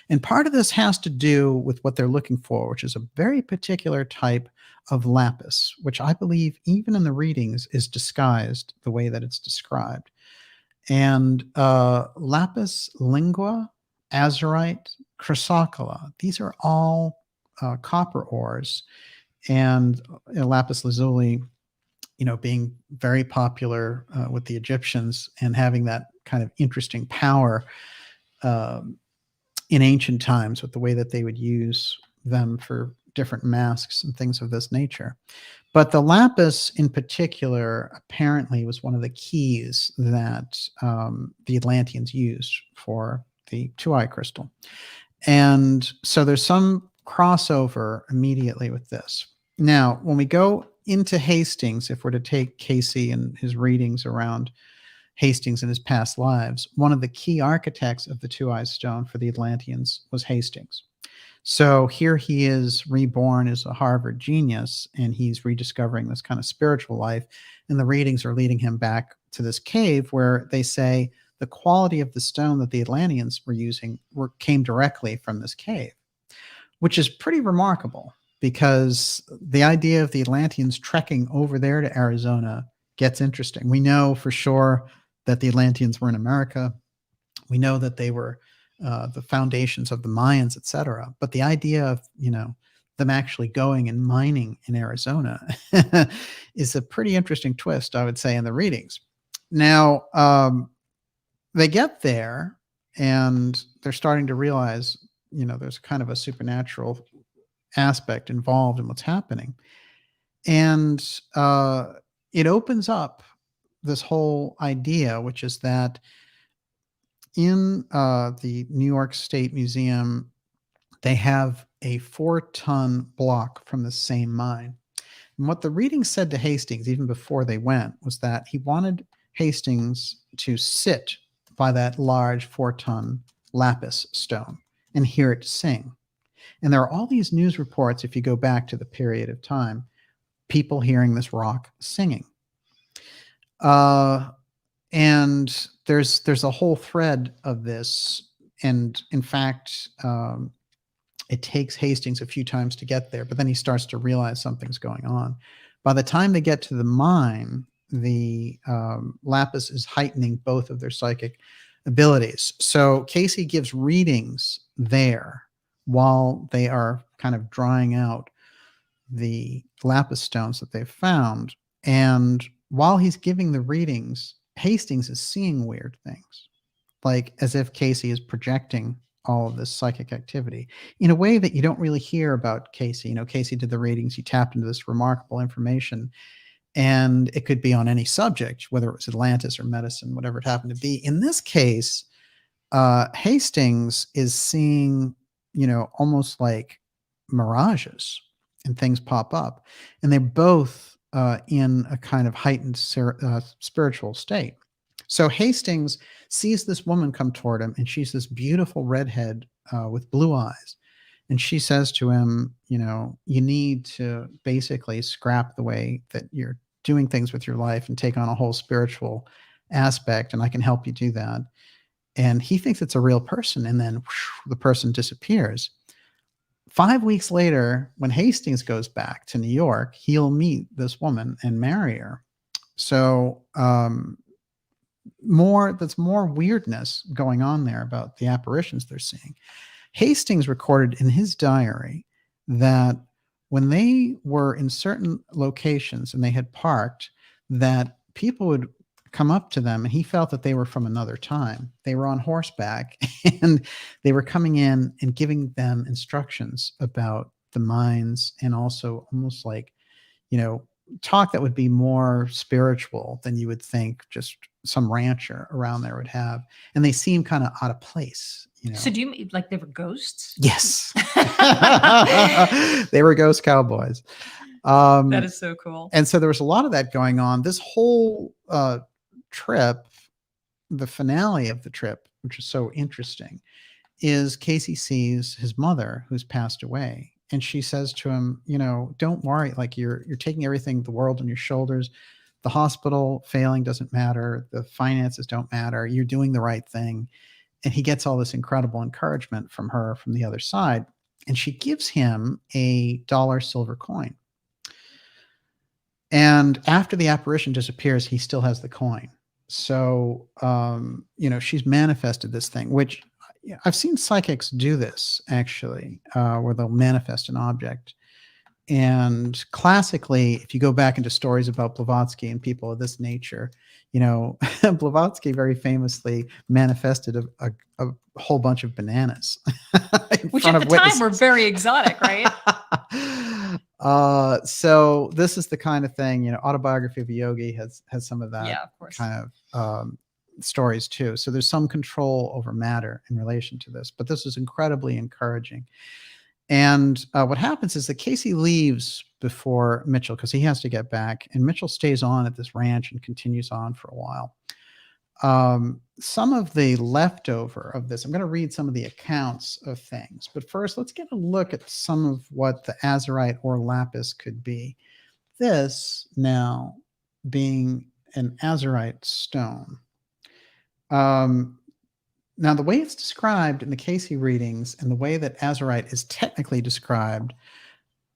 And part of this has to do with what they're looking for, which is a very particular type of lapis, which I believe even in the readings is disguised the way that it's described. And lapis lingua, azurite, chrysocolla, these are all copper ores. And lapis lazuli, being very popular with the Egyptians and having that kind of interesting power in ancient times with the way that they would use them for different masks and things of this nature. But the lapis in particular apparently was one of the keys that the Atlanteans used for the Tuaoi crystal. And so there's some crossover immediately with this. Now, when we go into Hastings, if we're to take Cayce and his readings around Hastings and his past lives, one of the key architects of the Tuaoi Stone for the Atlanteans was Hastings. So here he is reborn as a Harvard genius, and he's rediscovering this kind of spiritual life. And the readings are leading him back to this cave where they say the quality of the stone that the Atlanteans were using came directly from this cave, which is pretty remarkable because the idea of the Atlanteans trekking over there to Arizona gets interesting. We know for sure that the Atlanteans were in America. We know that they were the foundations of the Mayans, etc. But the idea of, them actually going and mining in Arizona is a pretty interesting twist, I would say, in the readings. Now, they get there and they're starting to realize, there's kind of a supernatural aspect involved in what's happening. And it opens up this whole idea, which is that in the New York State Museum, they have a 4-ton block from the same mine. And what the reading said to Hastings, even before they went, was that he wanted Hastings to sit by that large 4-ton lapis stone and hear it sing. And there are all these news reports, if you go back to the period of time, people hearing this rock singing. And there's a whole thread of this. And in fact, it takes Hastings a few times to get there, but then he starts to realize something's going on. By the time they get to the mine, the lapis is heightening both of their psychic abilities. So Cayce gives readings there while they are kind of drying out the lapis stones that they've found. And while he's giving the readings, Hastings is seeing weird things, like as if Cayce is projecting all of this psychic activity in a way that you don't really hear about Cayce. You know, Cayce did the readings, he tapped into this remarkable information, and it could be on any subject, whether it was Atlantis or medicine, whatever it happened to be. In this case, Hastings is seeing, you know, almost like mirages, and things pop up, and they're both in a kind of heightened spiritual state. So Hastings sees this woman come toward him, and she's this beautiful redhead with blue eyes. And she says to him, you know, you need to basically scrap the way that you're doing things with your life and take on a whole spiritual aspect, and I can help you do that. And he thinks it's a real person, and then whoosh, the person disappears. 5 weeks later, when Hastings goes back to New York, he'll meet this woman and marry her. So there's more weirdness going on there about the apparitions they're seeing. Hastings recorded in his diary that when they were in certain locations and they had parked, that people would come up to them, and he felt that they were from another time. They were on horseback, and they were coming in and giving them instructions about the mines, and also almost like, you know, talk that would be more spiritual than you would think just some rancher around there would have. And they seem kind of out of place, you know. So do you mean like they were ghosts? Yes. They were ghost cowboys. That is so cool. And so there was a lot of that going on. This whole trip, the finale of the trip, which is so interesting, is Cayce sees his mother who's passed away. And she says to him, you know, don't worry, like you're taking everything, the world on your shoulders. The hospital failing doesn't matter. The finances don't matter. You're doing the right thing. And he gets all this incredible encouragement from her from the other side. And she gives him a $1 silver coin. And after the apparition disappears, he still has the coin. So, you know, she's manifested this thing, which I've seen psychics do this actually, where they'll manifest an object. And classically, if you go back into stories about Blavatsky and people of this nature, you know, Blavatsky very famously manifested a whole bunch of bananas. Which at the time were very exotic, right? So this is the kind of thing, you know, Autobiography of a Yogi has some of that kind of stories too. So there's some control over matter in relation to this, but this is incredibly encouraging. And what happens is that Cayce leaves before Mitchell because he has to get back, and Mitchell stays on at this ranch and continues on for a while. Some of the leftover of this, I'm going to read some of the accounts of things, but first let's get a look at some of what the azurite or lapis could be. This now being an azurite stone. Now, the way it's described in the Cayce readings and the way that azurite is technically described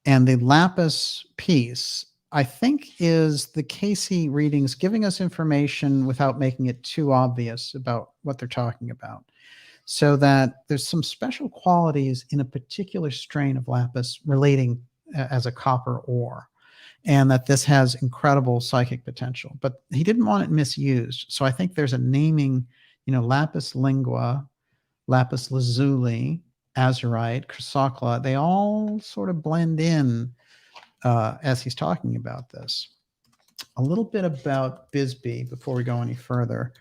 and the lapis piece, I think, is the Cayce readings giving us information without making it too obvious about what they're talking about, so that there's some special qualities in a particular strain of lapis relating as a copper ore, and that this has incredible psychic potential. But he didn't want it misused. So I think there's a naming, you know, lapis lingua, lapis lazuli, azurite, chrysocolla, they all sort of blend in as he's talking about this. A little bit about Bisbee before we go any further.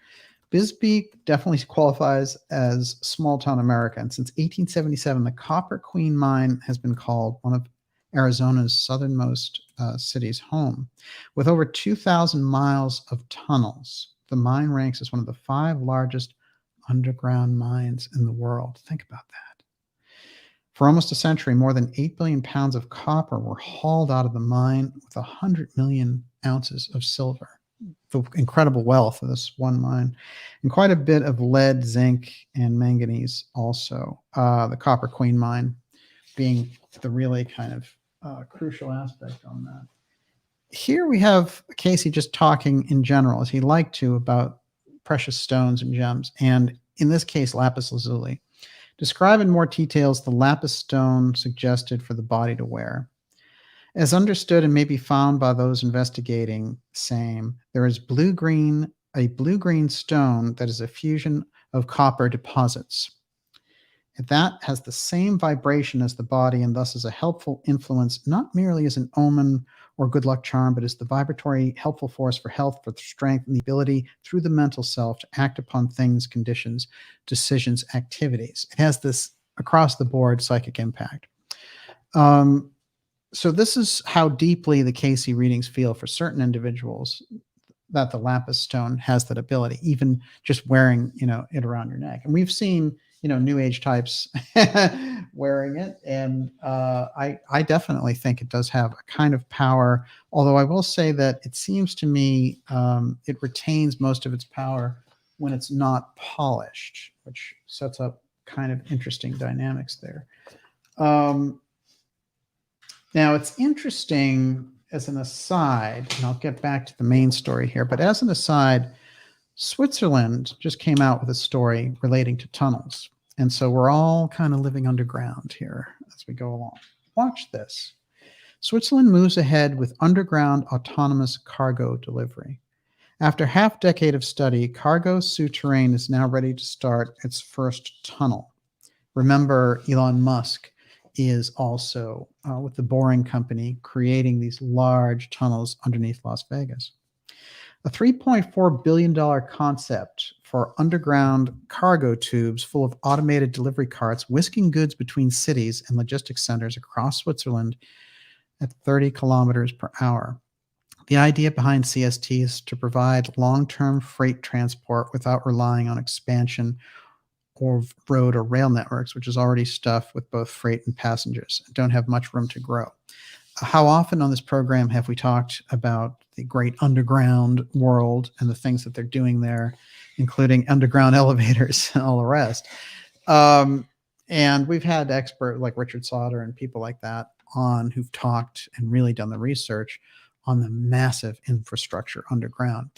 Bisbee definitely qualifies as small town America. And since 1877, the Copper Queen Mine has been called one of Arizona's southernmost cities' home, with over 2,000 miles of tunnels. The mine ranks as one of the 5 largest underground mines in the world. Think about that. For almost a century, more than 8 billion pounds of copper were hauled out of the mine with 100 million ounces of silver. The incredible wealth of this one mine, and quite a bit of lead, zinc, and manganese also. The Copper Queen mine being the really kind of crucial aspect on that. Here we have Cayce just talking in general, as he liked to, about precious stones and gems, and in this case, lapis lazuli. Describe in more details the lapis stone suggested for the body to wear. As understood and may be found by those investigating same, there is a blue-green stone that is a fusion of copper deposits. And that has the same vibration as the body and thus is a helpful influence, not merely as an omen or good luck charm, but as the vibratory helpful force for health, for strength, and the ability through the mental self to act upon things, conditions, decisions, activities. It has this across the board psychic impact. So this is how deeply the Cayce readings feel for certain individuals, that the lapis stone has that ability, even just wearing, it around your neck. And we've seen, new age types wearing it. And I definitely think it does have a kind of power, although I will say that it seems to me it retains most of its power when it's not polished, which sets up kind of interesting dynamics there. Now, it's interesting as an aside, and I'll get back to the main story here, but as an aside, Switzerland just came out with a story relating to tunnels. And so we're all kind of living underground here as we go along. Watch this. Switzerland moves ahead with underground autonomous cargo delivery. After half decade of study, Cargo Souterrain is now ready to start its first tunnel. Remember, Elon Musk is also with the Boring Company creating these large tunnels underneath Las Vegas. A $3.4 billion concept for underground cargo tubes full of automated delivery carts whisking goods between cities and logistics centers across Switzerland at 30 kilometers per hour. The idea behind CST is to provide long-term freight transport without relying on expansion or road or rail networks, which is already stuffed with both freight and passengers and don't have much room to grow. How often on this program have we talked about the great underground world and the things that they're doing there, including underground elevators and all the rest? And we've had experts like Richard Sauter and people like that on who've talked and really done the research on the massive infrastructure underground.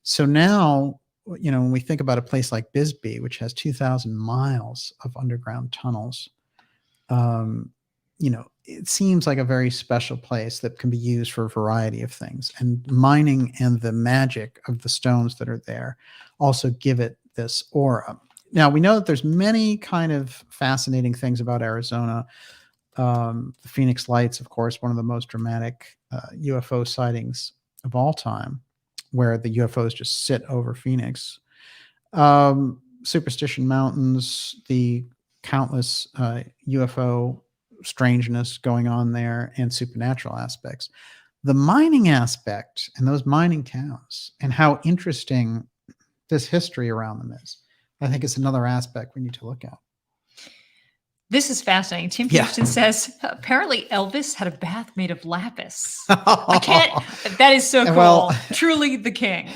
So now, when we think about a place like Bisbee, which has 2,000 miles of underground tunnels, it seems like a very special place that can be used for a variety of things. And mining and the magic of the stones that are there also give it this aura. Now, we know that there's many kind of fascinating things about Arizona. The Phoenix Lights, of course, one of the most dramatic UFO sightings of all time, where the UFOs just sit over Phoenix. Superstition Mountains, the countless UFO strangeness going on there, and supernatural aspects. The mining aspect and those mining towns and how interesting this history around them is, I think, is another aspect we need to look at. This is fascinating. Tim Houston says, apparently Elvis had a bath made of lapis. I can't, that is so cool. Well, truly the king.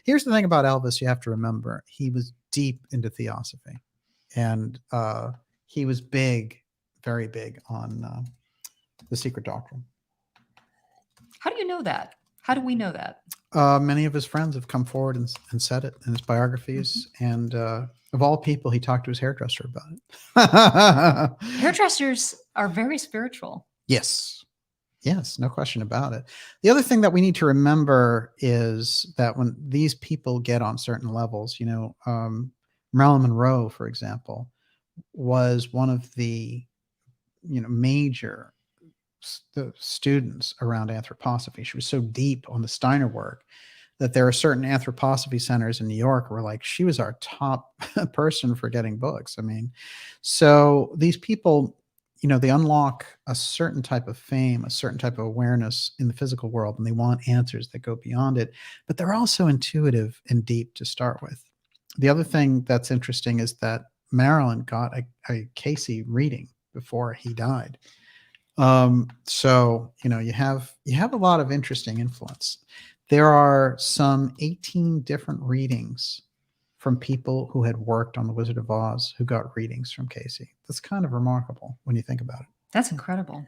Here's the thing about Elvis you have to remember. He was deep into theosophy. And he was big, very big on the secret doctrine. How do you know that? How do we know that? Many of his friends have come forward and said it in his biographies. Mm-hmm. And of all people, he talked to his hairdresser about it. Hairdressers are very spiritual. Yes. Yes, no question about it. The other thing that we need to remember is that when these people get on certain levels, Marilyn Monroe, for example, was one of the, major students around anthroposophy. She was so deep on the Steiner work that there are certain anthroposophy centers in New York where, like, she was our top person for getting books. I mean, so these people, they unlock a certain type of fame, a certain type of awareness in the physical world, and they want answers that go beyond it. But they're also intuitive and deep to start with. The other thing that's interesting is that Marilyn got a Cayce reading before he died. So you have a lot of interesting influence. There are some 18 different readings from people who had worked on The Wizard of Oz who got readings from Cayce. That's kind of remarkable when you think about it. That's incredible.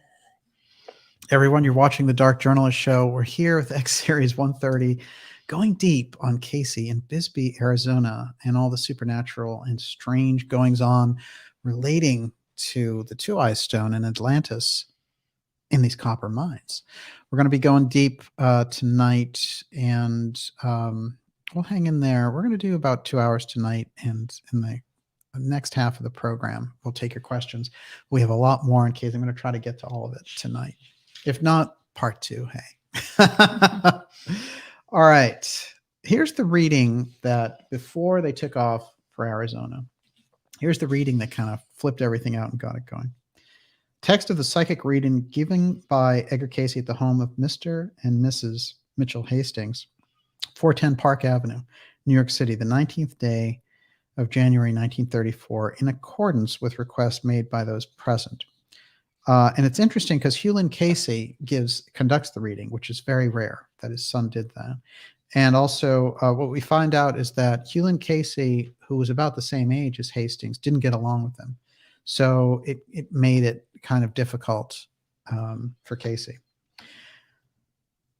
Everyone, you're watching the Dark Journalist Show. We're here with X-Series 130, going deep on Cayce in Bisbee, Arizona, and all the supernatural and strange goings-on relating to the Tuaoi Stone in Atlantis in these copper mines. We're going to be going deep tonight, and we'll hang in there. We're going to do about 2 hours tonight, and in the next half of the program, we'll take your questions. We have a lot more in Cayce. I'm going to try to get to all of it tonight. If not, part 2, hey. All right. Here's the reading that before they took off for Arizona. Here's the reading that kind of flipped everything out and got it going. Text of the psychic reading given by Edgar Cayce at the home of Mr. and Mrs. Mitchell Hastings, 410 Park Avenue, New York City, the 19th day of January 1934, in accordance with requests made by those present. And it's interesting because Hewlin Cayce conducts the reading, which is very rare that his son did that. And also what we find out is that Hewlin Cayce, who was about the same age as Hastings, didn't get along with him. So it made it kind of difficult for Cayce.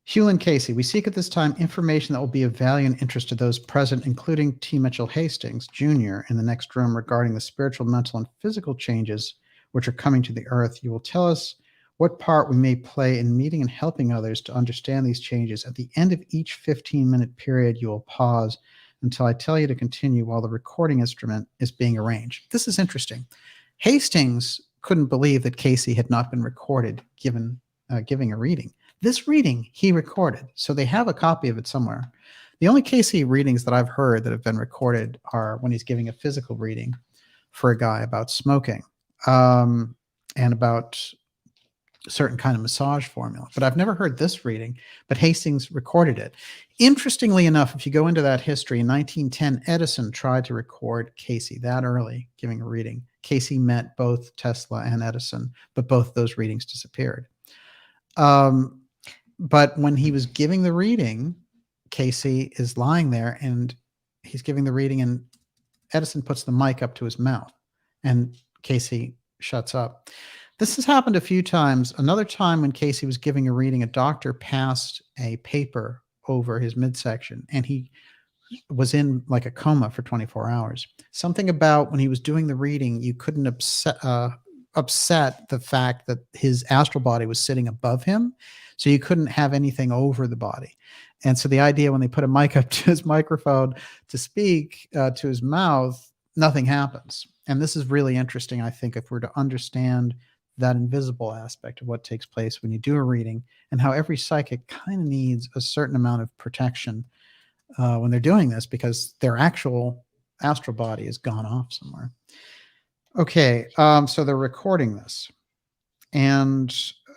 Hewlin Cayce, we seek at this time information that will be of value and interest to those present, including T. Mitchell Hastings, Jr. in the next room, regarding the spiritual, mental, and physical changes which are coming to the earth. You will tell us what part we may play in meeting and helping others to understand these changes. At the end of each 15-minute period, you will pause until I tell you to continue while the recording instrument is being arranged. This is interesting. Hastings couldn't believe that Cayce had not been recorded giving a reading. This reading he recorded, so they have a copy of it somewhere. The only Cayce readings that I've heard that have been recorded are when he's giving a physical reading for a guy about smoking and about a certain kind of massage formula. But I've never heard this reading, but Hastings recorded it. Interestingly enough, if you go into that history, in 1910, Edison tried to record Cayce that early, giving a reading. Cayce met both Tesla and Edison, but both those readings disappeared. But when he was giving the reading, Cayce is lying there and he's giving the reading, and Edison puts the mic up to his mouth and Cayce shuts up. This has happened a few times. Another time when Cayce was giving a reading, a doctor passed a paper over his midsection and he was in like a coma for 24 hours. Something about when he was doing the reading, you couldn't upset the fact that his astral body was sitting above him. So you couldn't have anything over the body. And so the idea when they put a mic up to his microphone to speak to his mouth, nothing happens. And this is really interesting, I think, if we're to understand that invisible aspect of what takes place when you do a reading and how every psychic kind of needs a certain amount of protection when they're doing this because their actual astral body has gone off somewhere. Okay, so they're recording this. And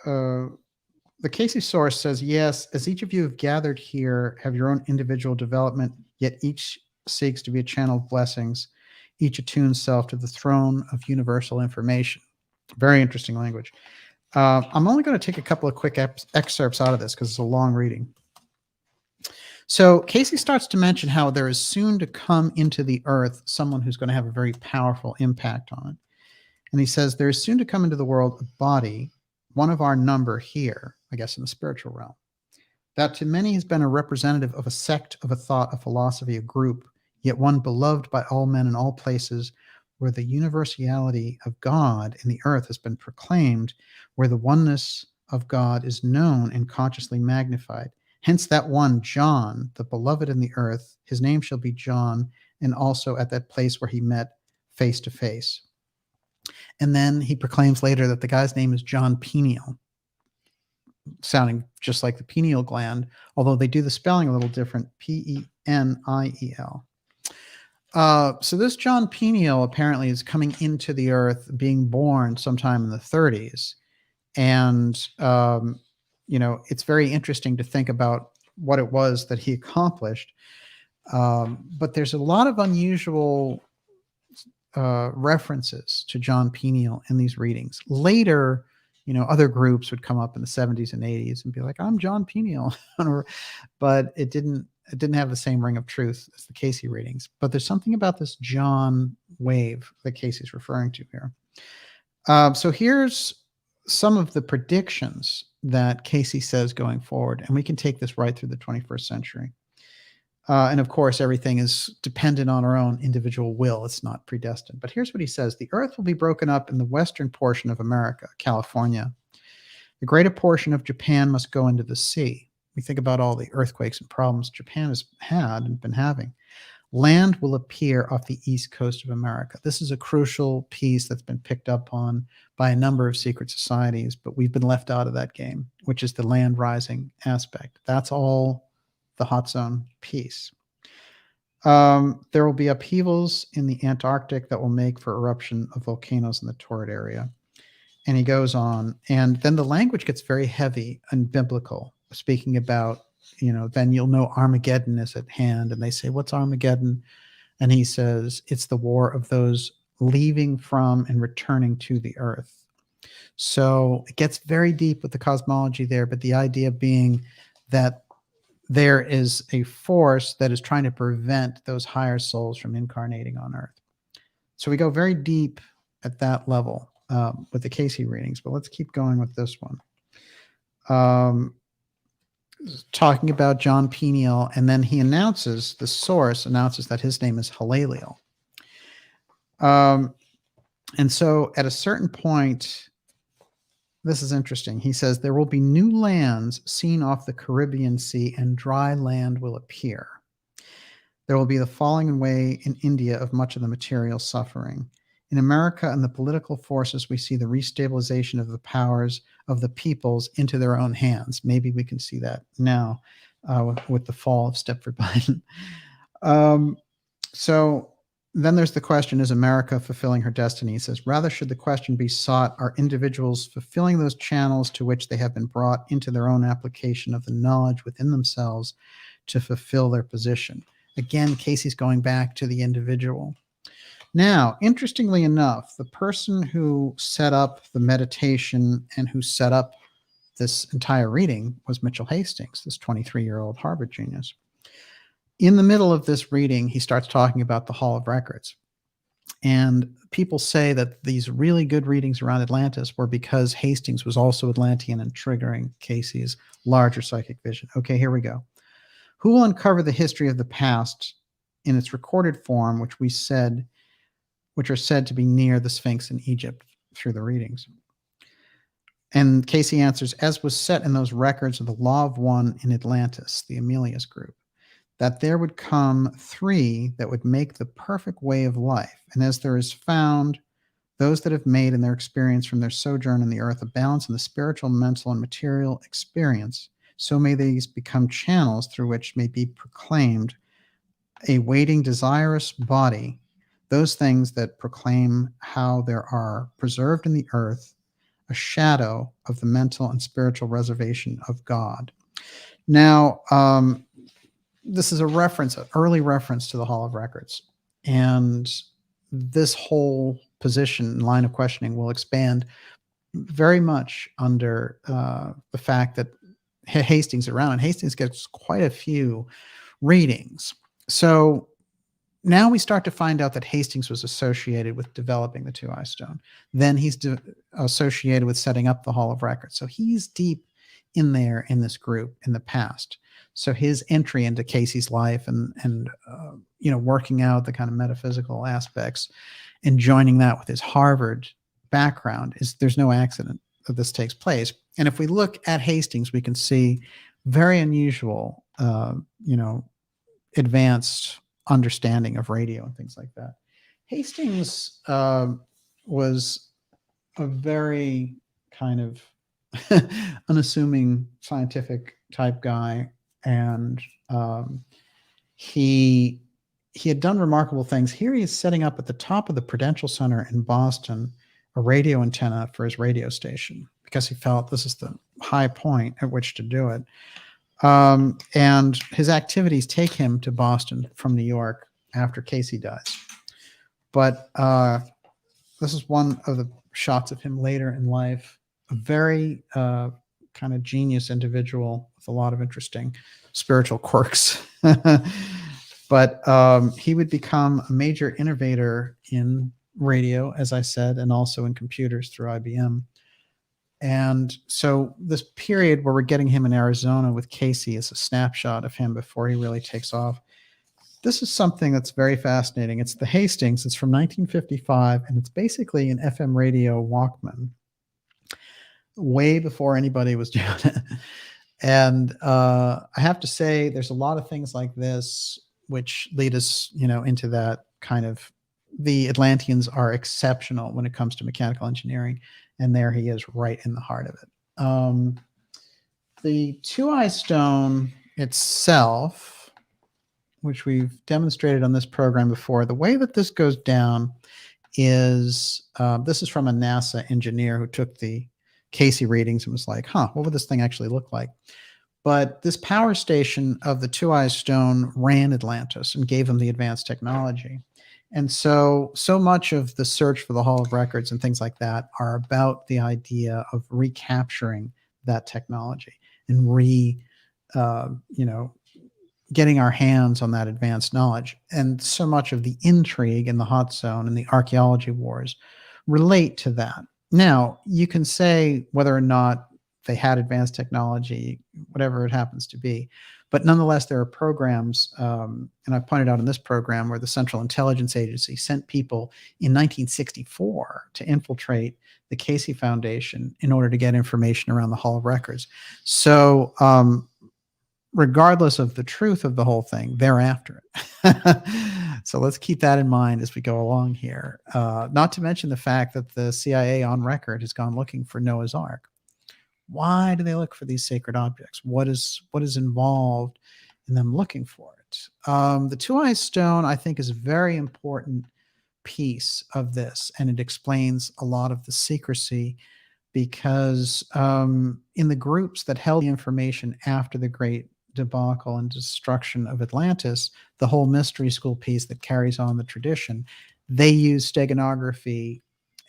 the Cayce source says, yes, as each of you have gathered here, have your own individual development, yet each seeks to be a channel of blessings, each attunes self to the throne of universal information. Very interesting language. I'm only going to take a couple of quick excerpts out of this because it's a long reading. So Cayce starts to mention how there is soon to come into the earth someone who's going to have a very powerful impact on it. And he says, there is soon to come into the world a body, one of our number here, I guess in the spiritual realm, that to many has been a representative of a sect, of a thought, a philosophy, a group, yet one beloved by all men in all places, where the universality of God in the earth has been proclaimed, where the oneness of God is known and consciously magnified. Hence that one, John, the beloved in the earth, his name shall be John, and also at that place where he met face to face. And then he proclaims later that the guy's name is John Peniel, sounding just like the pineal gland, although they do the spelling a little different, P-E-N-I-E-L. So this John Peniel apparently is coming into the Earth, being born sometime in the 30s. And, it's very interesting to think about what it was that he accomplished. But there's a lot of unusual references to John Peniel in these readings. Later, other groups would come up in the 70s and 80s and be like, I'm John Peniel. But it didn't have the same ring of truth as the Cayce readings. But there's something about this John wave that Cayce's referring to here. So here's some of the predictions that Cayce says going forward, and we can take this right through the 21st century. And of course, everything is dependent on our own individual will. It's not predestined. But here's what he says. The earth will be broken up in the western portion of America, California. The greater portion of Japan must go into the sea. We think about all the earthquakes and problems Japan has had and been having. Land will appear off the east coast of America. This is a crucial piece that's been picked up on by a number of secret societies, but we've been left out of that game, which is the land rising aspect. That's all the hot zone piece. There will be upheavals in the Antarctic that will make for eruption of volcanoes in the torrid area. And he goes on, and then the language gets very heavy and biblical, speaking about, then you'll know Armageddon is at hand. And they say, what's Armageddon? And he says, it's the war of those leaving from and returning to the earth. So it gets very deep with the cosmology there, but the idea being that there is a force that is trying to prevent those higher souls from incarnating on earth. So we go very deep at that level with the Cayce readings, but let's keep going with this one. Talking about John Peniel, and then he announces, the source announces that his name is Halaliel. And so at a certain point, this is interesting. He says, there will be new lands seen off the Caribbean Sea, and dry land will appear. There will be the falling away in India of much of the material suffering. In America and the political forces, we see the restabilization of the powers of the peoples into their own hands. Maybe we can see that now with the fall of Stepford Biden. So then there's the question, is America fulfilling her destiny? He says, rather should the question be sought, are individuals fulfilling those channels to which they have been brought into their own application of the knowledge within themselves to fulfill their position? Again, Cayce's going back to the individual. Now, interestingly enough, the person who set up the meditation and who set up this entire reading was Mitchell Hastings, this 23-year-old Harvard genius. In the middle of this reading, he starts talking about the Hall of Records. And people say that these really good readings around Atlantis were because Hastings was also Atlantean and triggering Cayce's larger psychic vision. Okay, here we go. Who will uncover the history of the past in its recorded form, which are said to be near the Sphinx in Egypt through the readings? And Cayce answers, as was set in those records of the Law of One in Atlantis, the Amelius group, that there would come three that would make the perfect way of life. And as there is found, those that have made in their experience from their sojourn in the earth a balance in the spiritual, mental, and material experience, so may these become channels through which may be proclaimed a waiting, desirous body, those things that proclaim how there are preserved in the earth a shadow of the mental and spiritual reservation of God. Now, this is a reference, an early reference to the Hall of Records. And this whole position, line of questioning, will expand very much under the fact that Hastings around, and Hastings gets quite a few readings. So now we start to find out that Hastings was associated with developing the Tuaoi Stone. Then he's associated with setting up the Hall of Records. So he's deep in there in this group in the past. So his entry into Cayce's life and working out the kind of metaphysical aspects and joining that with his Harvard background, there's no accident that this takes place. And if we look at Hastings, we can see very unusual, advanced understanding of radio and things like that. Hastings was a very kind of unassuming scientific type guy, and he he had done remarkable things. Here he is setting up at the top of the Prudential Center in Boston a radio antenna for his radio station because he felt this is the high point at which to do it. And his activities take him to Boston from New York after Cayce dies. But this is one of the shots of him later in life. A very kind of genius individual with a lot of interesting spiritual quirks. But he would become a major innovator in radio, as I said, and also in computers through IBM. And so this period where we're getting him in Arizona with Cayce is a snapshot of him before he really takes off. This is something that's very fascinating. It's the Hastings. It's from 1955, and it's basically an FM radio Walkman, way before anybody was doing it. And I have to say, there's a lot of things like this which lead us, into that kind of, the Atlanteans are exceptional when it comes to mechanical engineering, and there he is right in the heart of it. The Tuaoi Stone itself, which we've demonstrated on this program before, the way that this goes down is, this is from a NASA engineer who took the Cayce readings and was like, what would this thing actually look like? But this power station of the Tuaoi Stone ran Atlantis and gave them the advanced technology. And so much of the search for the Hall of Records and things like that are about the idea of recapturing that technology and getting our hands on that advanced knowledge. And so much of the intrigue in the hot zone and the archaeology wars relate to that. Now, you can say whether or not they had advanced technology, whatever it happens to be. But nonetheless, there are programs, and I pointed out in this program, where the Central Intelligence Agency sent people in 1964 to infiltrate the Cayce Foundation in order to get information around the Hall of Records. So regardless of the truth of the whole thing, they're after it. So let's keep that in mind as we go along here. Not to mention the fact that the CIA on record has gone looking for Noah's Ark. Why do they look for these sacred objects? What is involved in them looking for it? The Tuaoi Stone, I think, is a very important piece of this, and it explains a lot of the secrecy because in the groups that held the information after the great debacle and destruction of Atlantis, the whole mystery school piece that carries on the tradition, they use steganography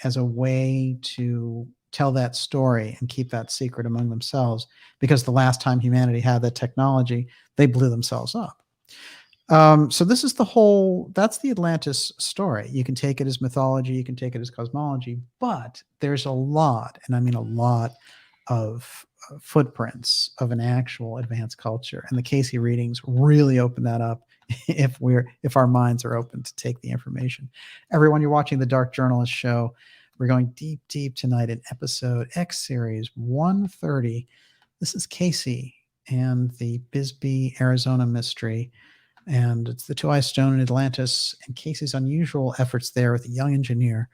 as a way to tell that story and keep that secret among themselves, because the last time humanity had that technology, they blew themselves up. So this is that's the Atlantis story. You can take it as mythology, you can take it as cosmology, but there's a lot, and I mean a lot, of footprints of an actual advanced culture. And the Cayce readings really open that up if our minds are open to take the information. Everyone, you're watching the Dark Journalist Show. We're going deep, deep tonight in episode X series 130. This is Cayce and the Bisbee, Arizona mystery. And it's the Tuaoi Stone in Atlantis and Cayce's unusual efforts there with a young engineer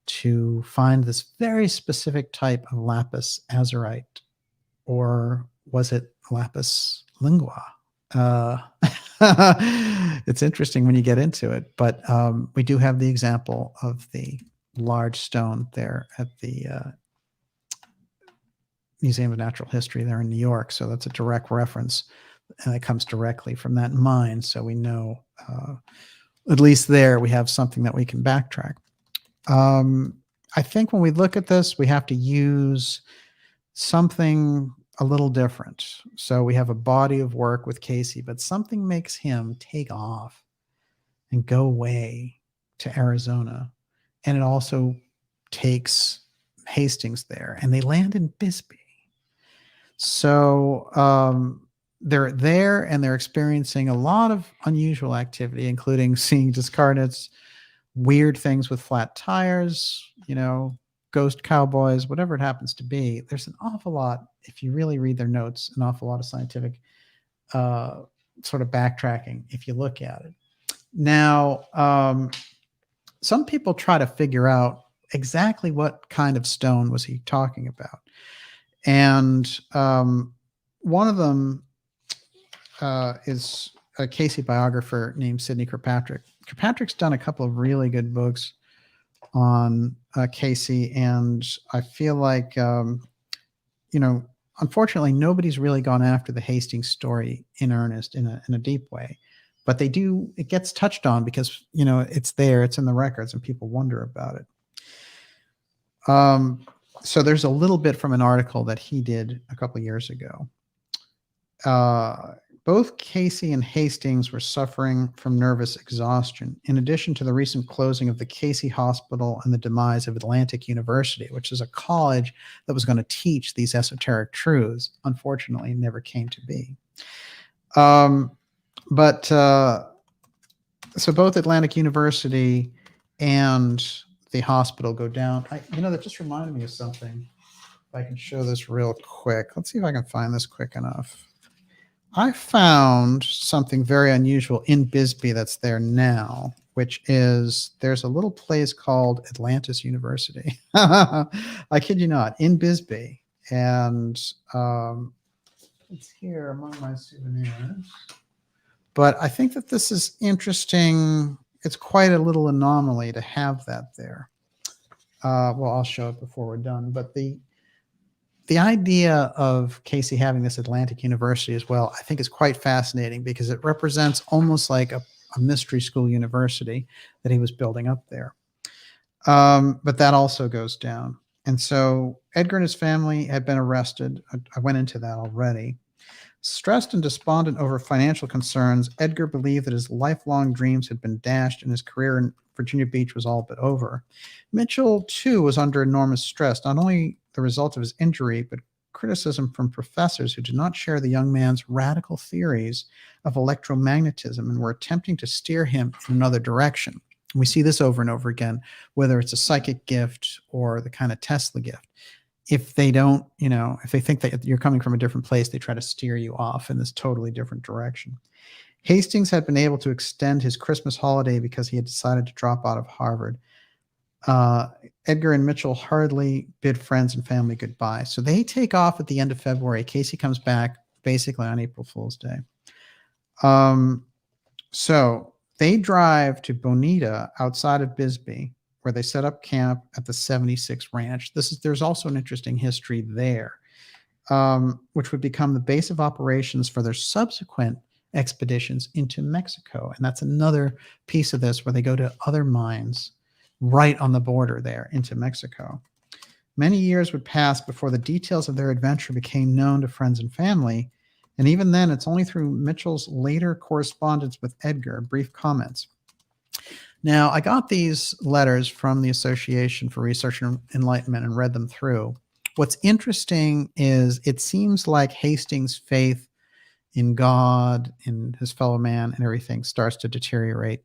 to find this very specific type of lapis azurite. Or was it lapis lingua? It's interesting when you get into it. But we do have the example of the large stone there at the Museum of Natural History there in New York. So that's a direct reference, and it comes directly from that mine. So we know, at least there, we have something that we can backtrack. I think when we look at this, we have to use something a little different. So we have a body of work with Cayce, but something makes him take off and go away to Arizona. And it also takes Hastings there, and they land in Bisbee. So they're there, and they're experiencing a lot of unusual activity, including seeing discarnates, weird things with flat tires, ghost cowboys, whatever it happens to be. There's an awful lot, if you really read their notes, an awful lot of scientific sort of backtracking if you look at it. Now, some people try to figure out exactly what kind of stone was he talking about. And one of them is a Cayce biographer named Sidney Kirkpatrick. Kirkpatrick's done a couple of really good books on Cayce, and I feel like, unfortunately, nobody's really gone after the Hastings story in earnest, in a deep way. But they do, it gets touched on because, it's there, it's in the records, and people wonder about it. So there's a little bit from an article that he did a couple of years ago. Both Cayce and Hastings were suffering from nervous exhaustion, in addition to the recent closing of the Cayce Hospital and the demise of Atlantic University, which is a college that was going to teach these esoteric truths. Unfortunately, it never came to be. So both Atlantic University and the hospital go down. That just reminded me of something. If I can show this real quick. Let's see if I can find this quick enough. I found something very unusual in Bisbee that's there now, which is there's a little place called Atlantis University. I kid you not, in Bisbee. And it's here among my souvenirs. But I think that this is interesting. It's quite a little anomaly to have that there. Well, I'll show it before we're done. But the idea of Cayce having this Atlantic University as well, I think is quite fascinating because it represents almost like a mystery school university that he was building up there. But that also goes down. And so Edgar and his family had been arrested. I went into that already. Stressed and despondent over financial concerns, Edgar believed that his lifelong dreams had been dashed and his career in Virginia Beach was all but over. Mitchell, too, was under enormous stress, not only the result of his injury, but criticism from professors who did not share the young man's radical theories of electromagnetism and were attempting to steer him in another direction. We see this over and over again, whether it's a psychic gift or the kind of Tesla gift. If they don't, if they think that you're coming from a different place, they try to steer you off in this totally different direction. Hastings had been able to extend his Christmas holiday because he had decided to drop out of Harvard. Edgar and Mitchell hardly bid friends and family goodbye. So they take off at the end of February. Cayce comes back basically on April Fool's Day. So they drive to Bonita outside of Bisbee, where they set up camp at the 76 Ranch. There's also an interesting history there, which would become the base of operations for their subsequent expeditions into Mexico. And that's another piece of this where they go to other mines right on the border there into Mexico. Many years would pass before the details of their adventure became known to friends and family. And even then, it's only through Mitchell's later correspondence with Edgar, brief comments. Now, I got these letters from the Association for Research and Enlightenment and read them through. What's interesting is it seems like Hastings' faith in God, in his fellow man, and everything starts to deteriorate.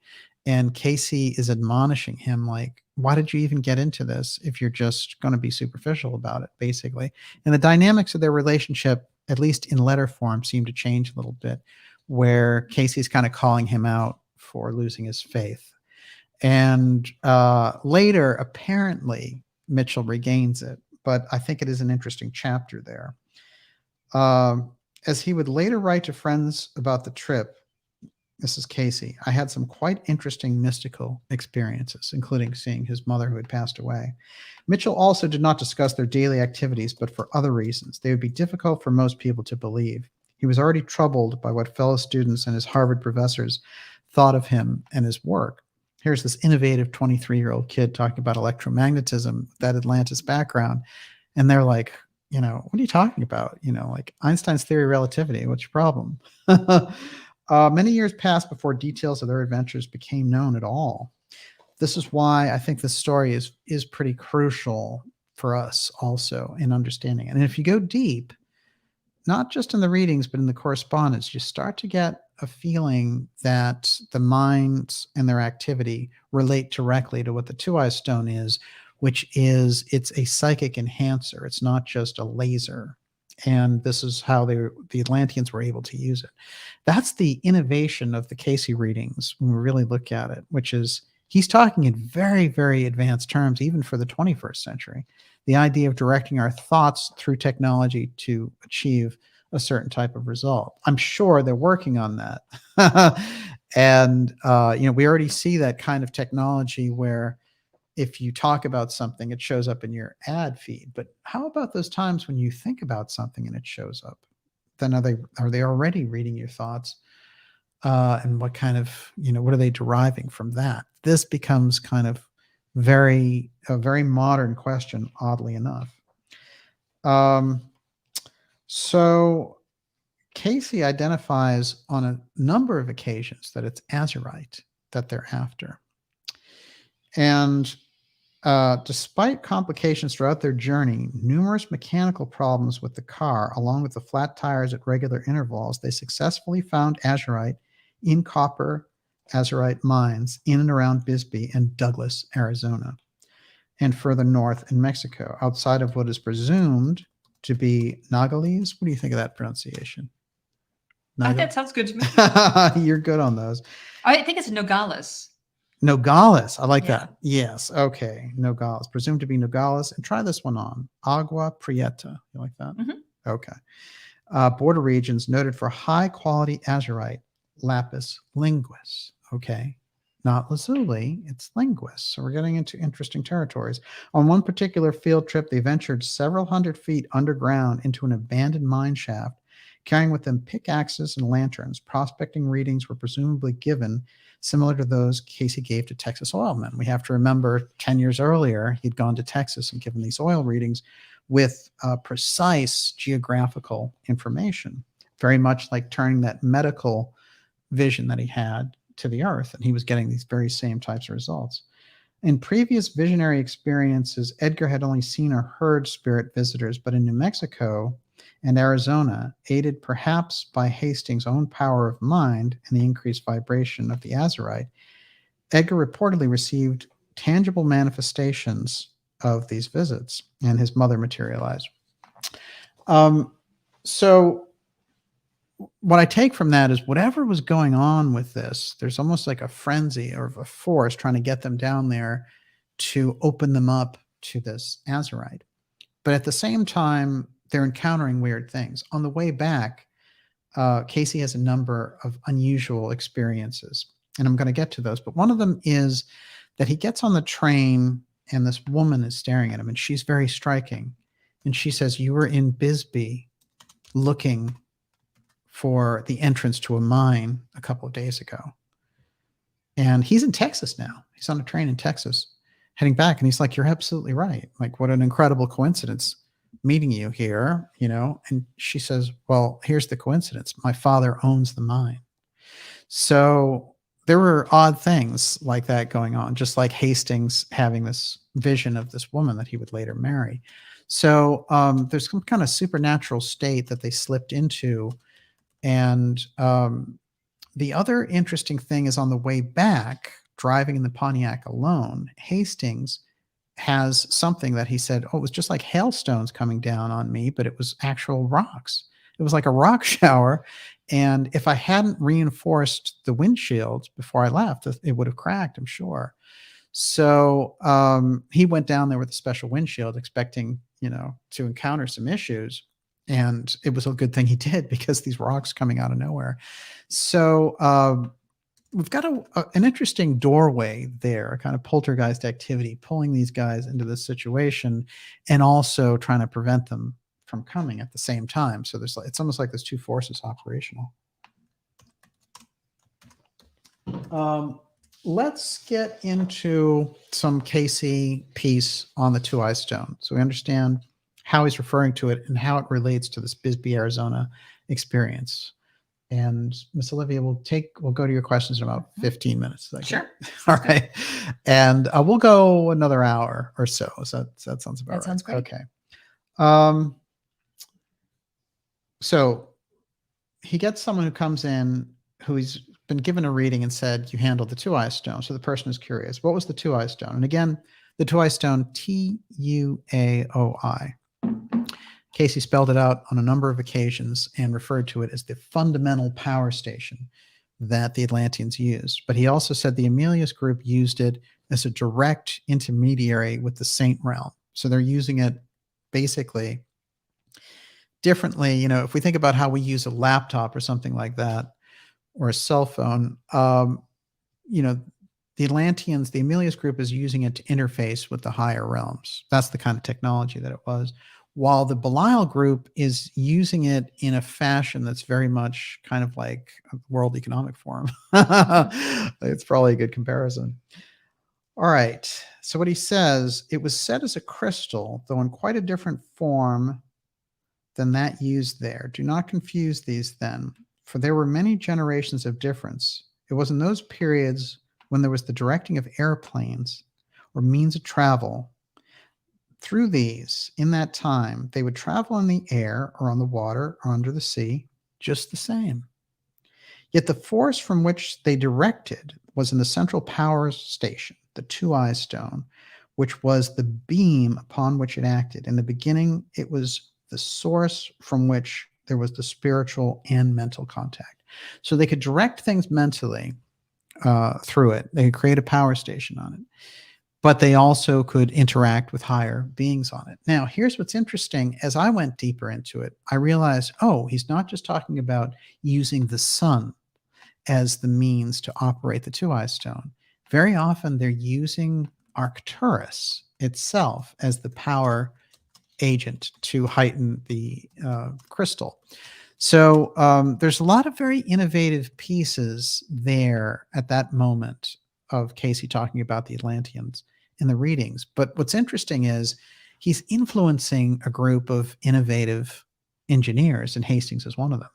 And Cayce is admonishing him, like, why did you even get into this if you're just going to be superficial about it, basically? And the dynamics of their relationship, at least in letter form, seem to change a little bit, where Casey's kind of calling him out for losing his faith. And later, apparently, Mitchell regains it. But I think it is an interesting chapter there. As he would later write to friends about the trip, this is Cayce, I had some quite interesting mystical experiences, including seeing his mother who had passed away. Mitchell also did not discuss their daily activities, but for other reasons. They would be difficult for most people to believe. He was already troubled by what fellow students and his Harvard professors thought of him and his work. Here's this innovative 23-year-old kid talking about electromagnetism, that Atlantis background. And they're like, what are you talking about? Like Einstein's theory of relativity. What's your problem? Many years passed before details of their adventures became known at all. This is why I think this story is pretty crucial for us also in understanding it. And if you go deep, not just in the readings, but in the correspondence, you start to get a feeling that the minds and their activity relate directly to what the Tuaoi Stone is, which is it's a psychic enhancer. It's not just a laser. And this is how the Atlanteans were able to use it. That's the innovation of the Cayce readings when we really look at it, which is he's talking in very, very advanced terms, even for the 21st century. The idea of directing our thoughts through technology to achieve a certain type of result. I'm sure they're working on that. And, we already see that kind of technology where if you talk about something, it shows up in your ad feed. But how about those times when you think about something and it shows up? Then are they already reading your thoughts? And what kind of, what are they deriving from that? This becomes kind of a very modern question, oddly enough. So Cayce identifies on a number of occasions that it's Azurite that they're after. And despite complications throughout their journey, numerous mechanical problems with the car, along with the flat tires at regular intervals, they successfully found Azurite in copper Azurite mines in and around Bisbee and Douglas, Arizona, and further north in Mexico, outside of what is presumed to be Nogales. What do you think of that pronunciation? That sounds good to me. You're good on those. I think it's Nogales. Nogales. I like that. Yes. Okay. Nogales. Presumed to be Nogales. And try this one on. Agua Prieta. You like that? Mm-hmm. Okay. Border regions noted for high quality Azurite, lapis linguis. Okay. Not lazuli, it's linguis. So we're getting into interesting territories. On one particular field trip, they ventured several hundred feet underground into an abandoned mine shaft, carrying with them pickaxes and lanterns. Prospecting readings were presumably given similar to those Cayce gave to Texas oilmen. We have to remember 10 years earlier, he'd gone to Texas and given these oil readings with precise geographical information, very much like turning that medical vision that he had to the earth, and he was getting these very same types of results. In previous visionary experiences, Edgar had only seen or heard spirit visitors, but in New Mexico and Arizona, aided perhaps by Hastings' own power of mind and the increased vibration of the Azurite, Edgar reportedly received tangible manifestations of these visits, and his mother materialized. So what I take from that is whatever was going on with this, there's almost like a frenzy or a force trying to get them down there to open them up to this Azurite. But at the same time, they're encountering weird things. On the way back, Cayce has a number of unusual experiences, and I'm going to get to those. But one of them is that he gets on the train, and this woman is staring at him, and she's very striking. And she says, "You were in Bisbee looking for the entrance to a mine a couple of days ago." And he's in Texas now. He's on a train in Texas heading back. And he's like, "You're absolutely right. Like, what an incredible coincidence meeting you here, And she says, "Well, here's the coincidence. My father owns the mine." So there were odd things like that going on, just like Hastings having this vision of this woman that he would later marry. So there's some kind of supernatural state that they slipped into. And the other interesting thing is on the way back, driving in the Pontiac alone, Hastings has something that he said, "Oh, it was just like hailstones coming down on me, but it was actual rocks. It was like a rock shower. And if I hadn't reinforced the windshield before I left, it would have cracked, I'm sure." So he went down there with a special windshield expecting, to encounter some issues. And it was a good thing he did, because these rocks coming out of nowhere. So we've got an interesting doorway there, a kind of poltergeist activity, pulling these guys into this situation and also trying to prevent them from coming at the same time. So it's almost like there's two forces operational. Let's get into some Cayce piece on the Tuaoi Stone, so we understand how he's referring to it and how it relates to this Bisbee, Arizona experience. And Miss Olivia, we'll go to your questions in about 15 minutes. Sure. All right. And we'll go another hour or so. So that sounds about right. That sounds great. Okay. So he gets someone who comes in who's been given a reading and said, "You handled the Tuaoi Stone." So the person is curious, what was the Tuaoi Stone? And again, the Tuaoi Stone, Tuaoi. Cayce spelled it out on a number of occasions and referred to it as the fundamental power station that the Atlanteans used. But he also said the Emilius group used it as a direct intermediary with the Saint realm. So they're using it basically differently. You know, if we think about how we use a laptop or something like that, or a cell phone, you know, the Atlanteans, the Amelius group is using it to interface with the higher realms. That's the kind of technology that it was. While the Belial group is using it in a fashion that's very much kind of like a World Economic Forum. It's probably a good comparison. All right. So what he says, it was set as a crystal, though in quite a different form than that used there. Do not confuse these then, for there were many generations of difference. It was in those periods when there was the directing of airplanes or means of travel. Through these, in that time, they would travel in the air or on the water or under the sea, just the same. Yet the force from which they directed was in the central power station, the Tuaoi Stone, which was the beam upon which it acted. In the beginning, it was the source from which there was the spiritual and mental contact. So they could direct things mentally through it. They could create a power station on it, but they also could interact with higher beings on it. Now, here's what's interesting. As I went deeper into it, I realized, oh, he's not just talking about using the sun as the means to operate the Tuaoi Stone. Very often they're using Arcturus itself as the power agent to heighten the crystal. So there's a lot of very innovative pieces there at that moment of Cayce talking about the Atlanteans in the readings. But what's interesting is he's influencing a group of innovative engineers, and Hastings is one of them.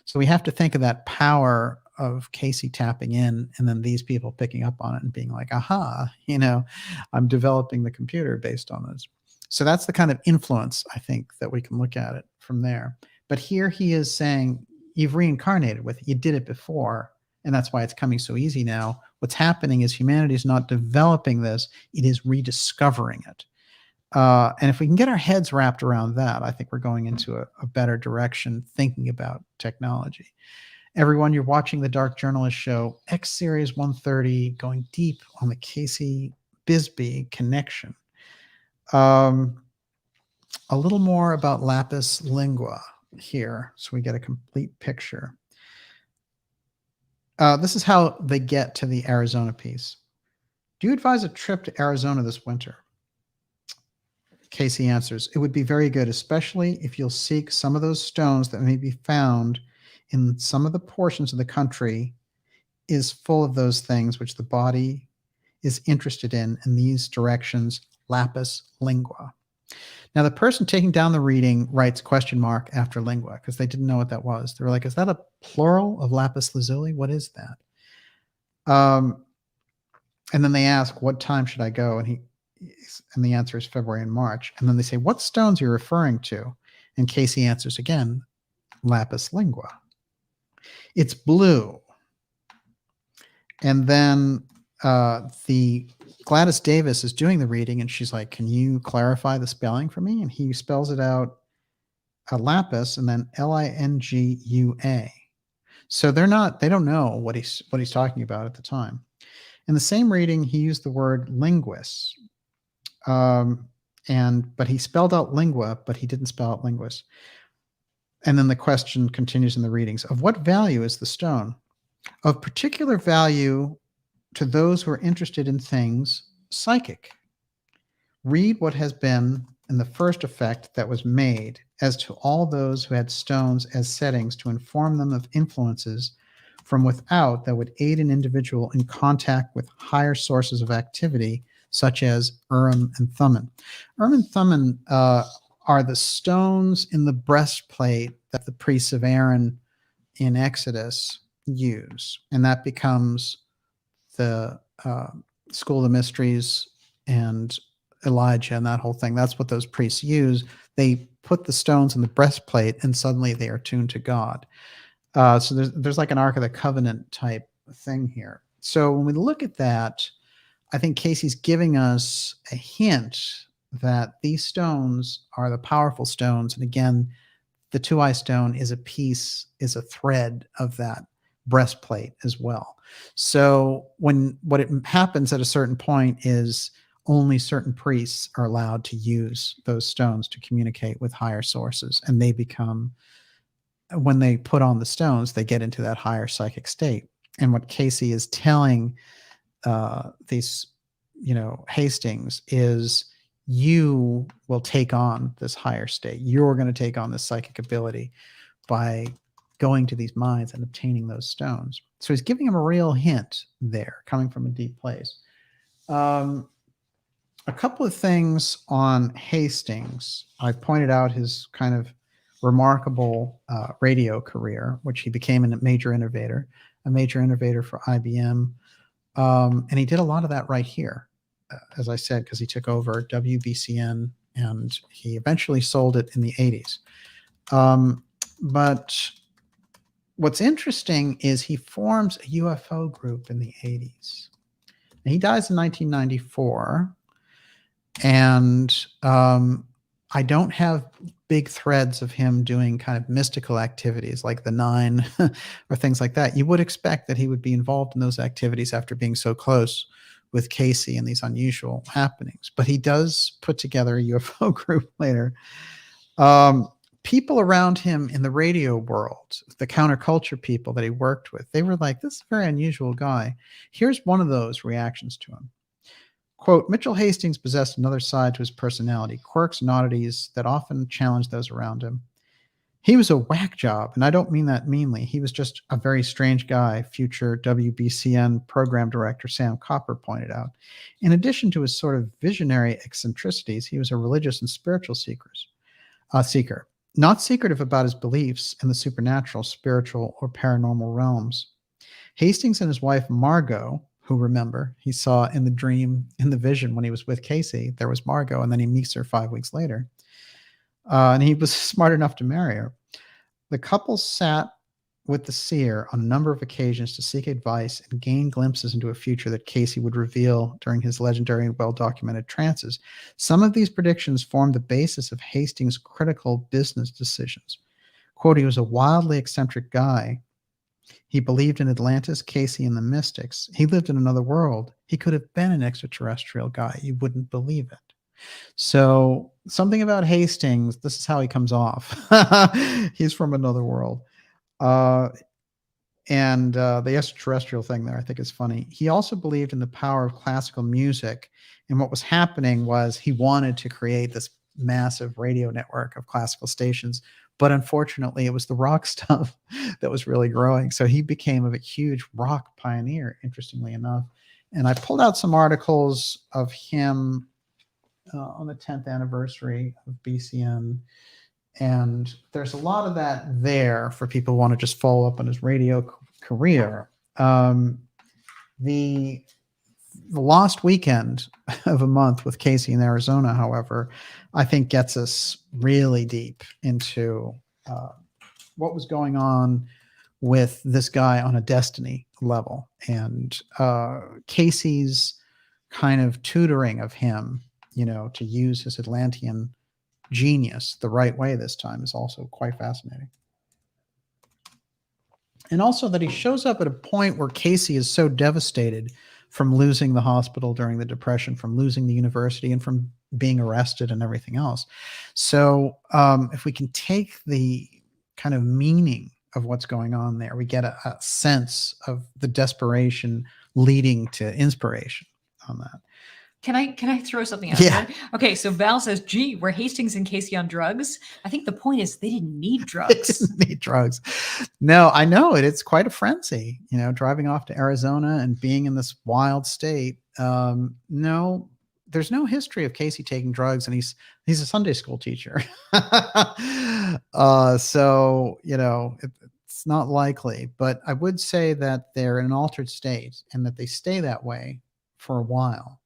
So we have to think of that power of Cayce tapping in and then these people picking up on it and being like, aha, you know, I'm developing the computer based on this. So that's the kind of influence, I think, that we can look at it from there. But here he is saying, you've reincarnated with it. You did it before, and that's why it's coming so easy now. What's happening is humanity is not developing this. It is rediscovering it. And if we can get our heads wrapped around that, I think we're going into a better direction thinking about technology. Everyone, you're watching the Dark Journalist Show, X Series 130, going deep on the Cayce-Bisbee connection. A little more about lapis lingua here, so we get a complete picture. This is how they get to the Arizona piece. Do you advise a trip to Arizona this winter? Cayce answers, it would be very good, especially if you'll seek some of those stones that may be found in some of the portions of the country is full of those things which the body is interested in these directions, lapis lingua. Now, the person taking down the reading writes question mark after lingua because they didn't know what that was. They were like, is that a plural of lapis lazuli? What is that? And then they ask, what time should I go? And the answer is February and March. And then they say, what stones are you referring to? And Cayce answers again, lapis lingua. It's blue. And then the Gladys Davis is doing the reading, and she's like, can you clarify the spelling for me? And he spells it out, lapis, and then Lingua. So they don't know what he's talking about at the time. In the same reading, he used the word linguist, but he spelled out lingua, but he didn't spell out linguist. And then the question continues in the readings. Of what value is the stone? Of particular value to those who are interested in things psychic. Read what has been in the first effect that was made as to all those who had stones as settings to inform them of influences from without that would aid an individual in contact with higher sources of activity, such as Urim and Thummim. Urim and Thummim are the stones in the breastplate that the priests of Aaron in Exodus use, and that becomes the School of the Mysteries and Elijah and that whole thing. That's what those priests use. They put the stones in the breastplate, and suddenly they are tuned to God. So there's like an Ark of the Covenant type thing here. So when we look at that, I think Cayce's giving us a hint that these stones are the powerful stones. And again, the Tuaoi Stone is a thread of that breastplate as well. So what happens at a certain point is only certain priests are allowed to use those stones to communicate with higher sources, and they become, when they put on the stones, they get into that higher psychic state. And what Cayce is telling these, Hastings is, you will take on this higher state. You're going to take on this psychic ability by going to these mines and obtaining those stones. So he's giving him a real hint there, coming from a deep place. A couple of things on Hastings. I pointed out his kind of remarkable radio career, which he became a major innovator for IBM. And he did a lot of that right here, as I said, because he took over WBCN and he eventually sold it in the 80s. But what's interesting is he forms a UFO group in the 80s. And he dies in 1994. And I don't have big threads of him doing kind of mystical activities like the Nine or things like that. You would expect that he would be involved in those activities after being so close with Cayce and these unusual happenings. But he does put together a UFO group later. People around him in the radio world, the counterculture people that he worked with, they were like, this is a very unusual guy. Here's one of those reactions to him. Quote, Mitchell Hastings possessed another side to his personality, quirks and oddities that often challenged those around him. He was a whack job, and I don't mean that meanly. He was just a very strange guy, future WBCN program director Sam Copper pointed out. In addition to his sort of visionary eccentricities, he was a religious and spiritual seeker, not secretive about his beliefs in the supernatural, spiritual, or paranormal realms. Hastings and his wife, Margot, who, remember, he saw in the dream, in the vision when he was with Cayce, there was Margot, and then he meets her 5 weeks later. And he was smart enough to marry her. The couple sat with the seer on a number of occasions to seek advice and gain glimpses into a future that Cayce would reveal during his legendary and well-documented trances. Some of these predictions formed the basis of Hastings' critical business decisions. Quote, he was a wildly eccentric guy. He believed in Atlantis, Cayce, and the mystics. He lived in another world. He could have been an extraterrestrial guy. You wouldn't believe it. So something about Hastings, this is how he comes off. He's from another world. And the extraterrestrial thing there, I think, is funny. He also believed in the power of classical music. And what was happening was he wanted to create this massive radio network of classical stations. But unfortunately, it was the rock stuff that was really growing. So he became a huge rock pioneer, interestingly enough. And I pulled out some articles of him on the 10th anniversary of BCN. And there's a lot of that there for people who want to just follow up on his radio career. The Lost Weekend of a month with Cayce in Arizona, however, I think gets us really deep into what was going on with this guy on a destiny level. And Cayce's kind of tutoring of him, to use his Atlantean genius the right way this time is also quite fascinating. And also that he shows up at a point where Cayce is so devastated from losing the hospital during the Depression, from losing the university, and from being arrested and everything else. So if we can take the kind of meaning of what's going on there, we get a sense of the desperation leading to inspiration on that. Can I throw something out Yeah. there? Okay, so Val says, gee, were Hastings and Cayce on drugs? I think the point is they didn't need drugs. They didn't need drugs. No, I know it. It's quite a frenzy, driving off to Arizona and being in this wild state. No, there's no history of Cayce taking drugs, and he's a Sunday school teacher. So, it's not likely. But I would say that they're in an altered state and that they stay that way for a while.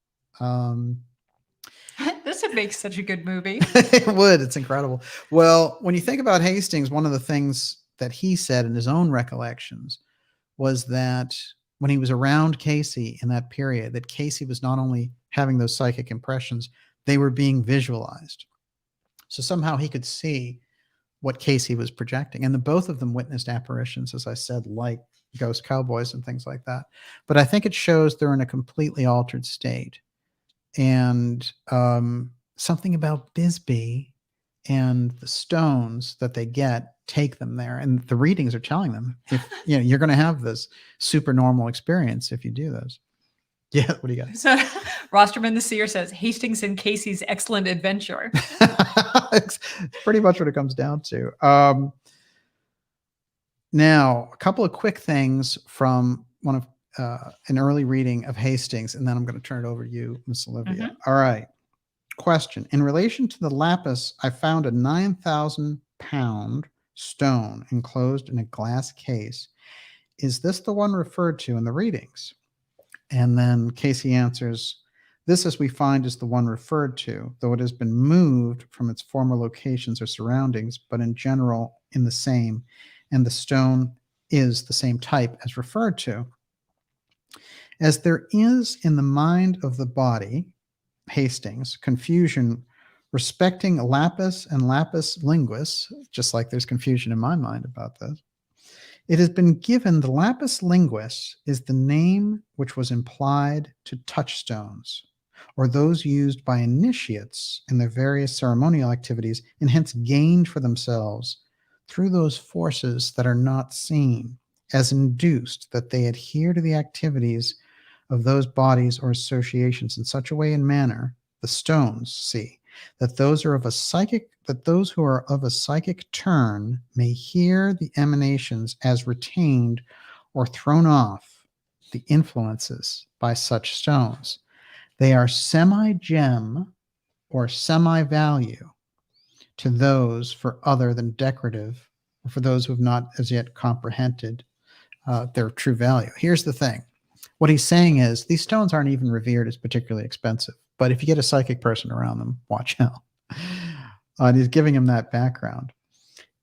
This would make such a good movie. It would. It's incredible. Well, when you think about Hastings, one of the things that he said in his own recollections was that when he was around Cayce in that period, that Cayce was not only having those psychic impressions, they were being visualized. So somehow he could see what Cayce was projecting. And the both of them witnessed apparitions, as I said, like ghost cowboys and things like that. But I think it shows they're in a completely altered state. and something about Bisbee and the stones that they get take them there. And the readings are telling them, if you're going to have this super normal experience if you do this. Yeah, what do you got? So Rosterman the Seer says Hastings and Casey's excellent adventure. It's pretty much what it comes down to. Now, a couple of quick things from one of an early reading of Hastings, and then I'm going to turn it over to you, Miss Olivia. Mhm. All right. Question. In relation to the lapis, I found a 9,000-pound stone enclosed in a glass case. Is this the one referred to in the readings? And then Cayce answers, this, as we find, is the one referred to, though it has been moved from its former locations or surroundings, but in general in the same, and the stone is the same type as referred to. As there is in the mind of the body, Hastings, confusion respecting lapis and lapis linguis, just like there's confusion in my mind about this, it has been given the lapis linguis is the name which was implied to touchstones, or those used by initiates in their various ceremonial activities, and hence gained for themselves through those forces that are not seen, as induced that they adhere to the activities of those bodies or associations in such a way and manner, the stones see, that those who are of a psychic turn may hear the emanations as retained or thrown off the influences by such stones. They are semi-gem or semi-value to those for other than decorative, or for those who have not as yet comprehended their true value. Here's the thing. What he's saying is these stones aren't even revered as particularly expensive, but if you get a psychic person around them, watch out. And he's giving him that background.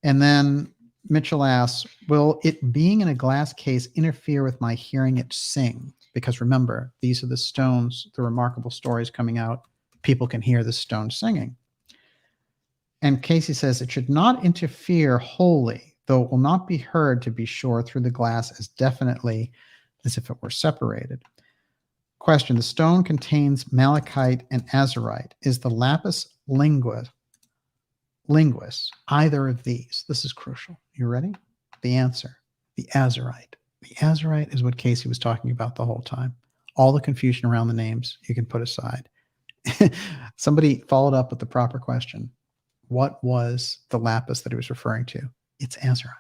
And then Mitchell asks, will it being in a glass case interfere with my hearing it sing? Because remember, these are the stones, the remarkable stories coming out. People can hear the stone singing. And Cayce says it should not interfere wholly, though it will not be heard, to be sure, through the glass as definitely as if it were separated. Question. The stone contains malachite and azurite. Is the lapis linguis either of these? This is crucial. You ready? The answer. The azurite. The azurite is what Cayce was talking about the whole time. All the confusion around the names you can put aside. Somebody followed up with the proper question. What was the lapis that he was referring to? It's azurite.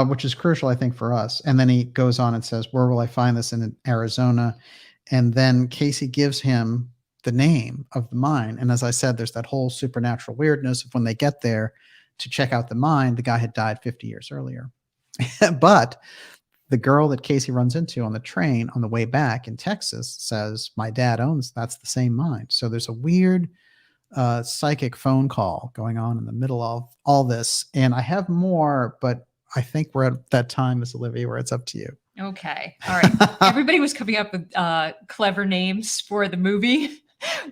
Which is crucial, I think, for us. And then he goes on and says, where will I find this? In Arizona. And then Cayce gives him the name of the mine. And as I said, there's that whole supernatural weirdness of when they get there to check out the mine, the guy had died 50 years earlier. But the girl that Cayce runs into on the train on the way back in Texas says, my dad owns, that's the same mine. So there's a weird psychic phone call going on in the middle of all this. And I have more, but I think we're at that time, Miss Olivia, where it's up to you. Okay. All right. Everybody was coming up with clever names for the movie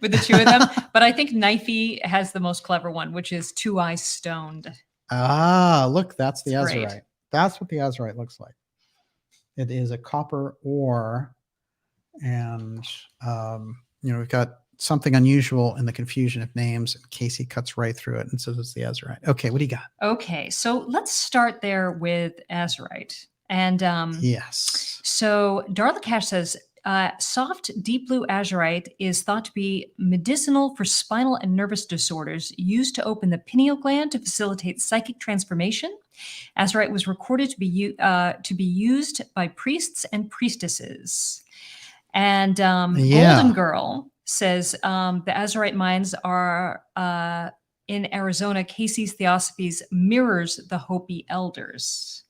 with the two of them. But I think Knifey has the most clever one, which is Tuaoi Stone. Ah, look, that's the It's Azurite. great. That's what the Azurite looks like. It is a copper ore. And, we've got something unusual in the confusion of names, and Cayce cuts right through it and says it's the Azurite. Okay, what do you got? Okay, so let's start there with Azurite. And Yes. so Darla Cash says, soft deep blue azurite is thought to be medicinal for spinal and nervous disorders, used to open the pineal gland to facilitate psychic transformation. Azurite was recorded to be used by priests and priestesses. And Golden Girl says the Azurite mines are in Arizona. Cayce's Theosophies mirrors the Hopi elders.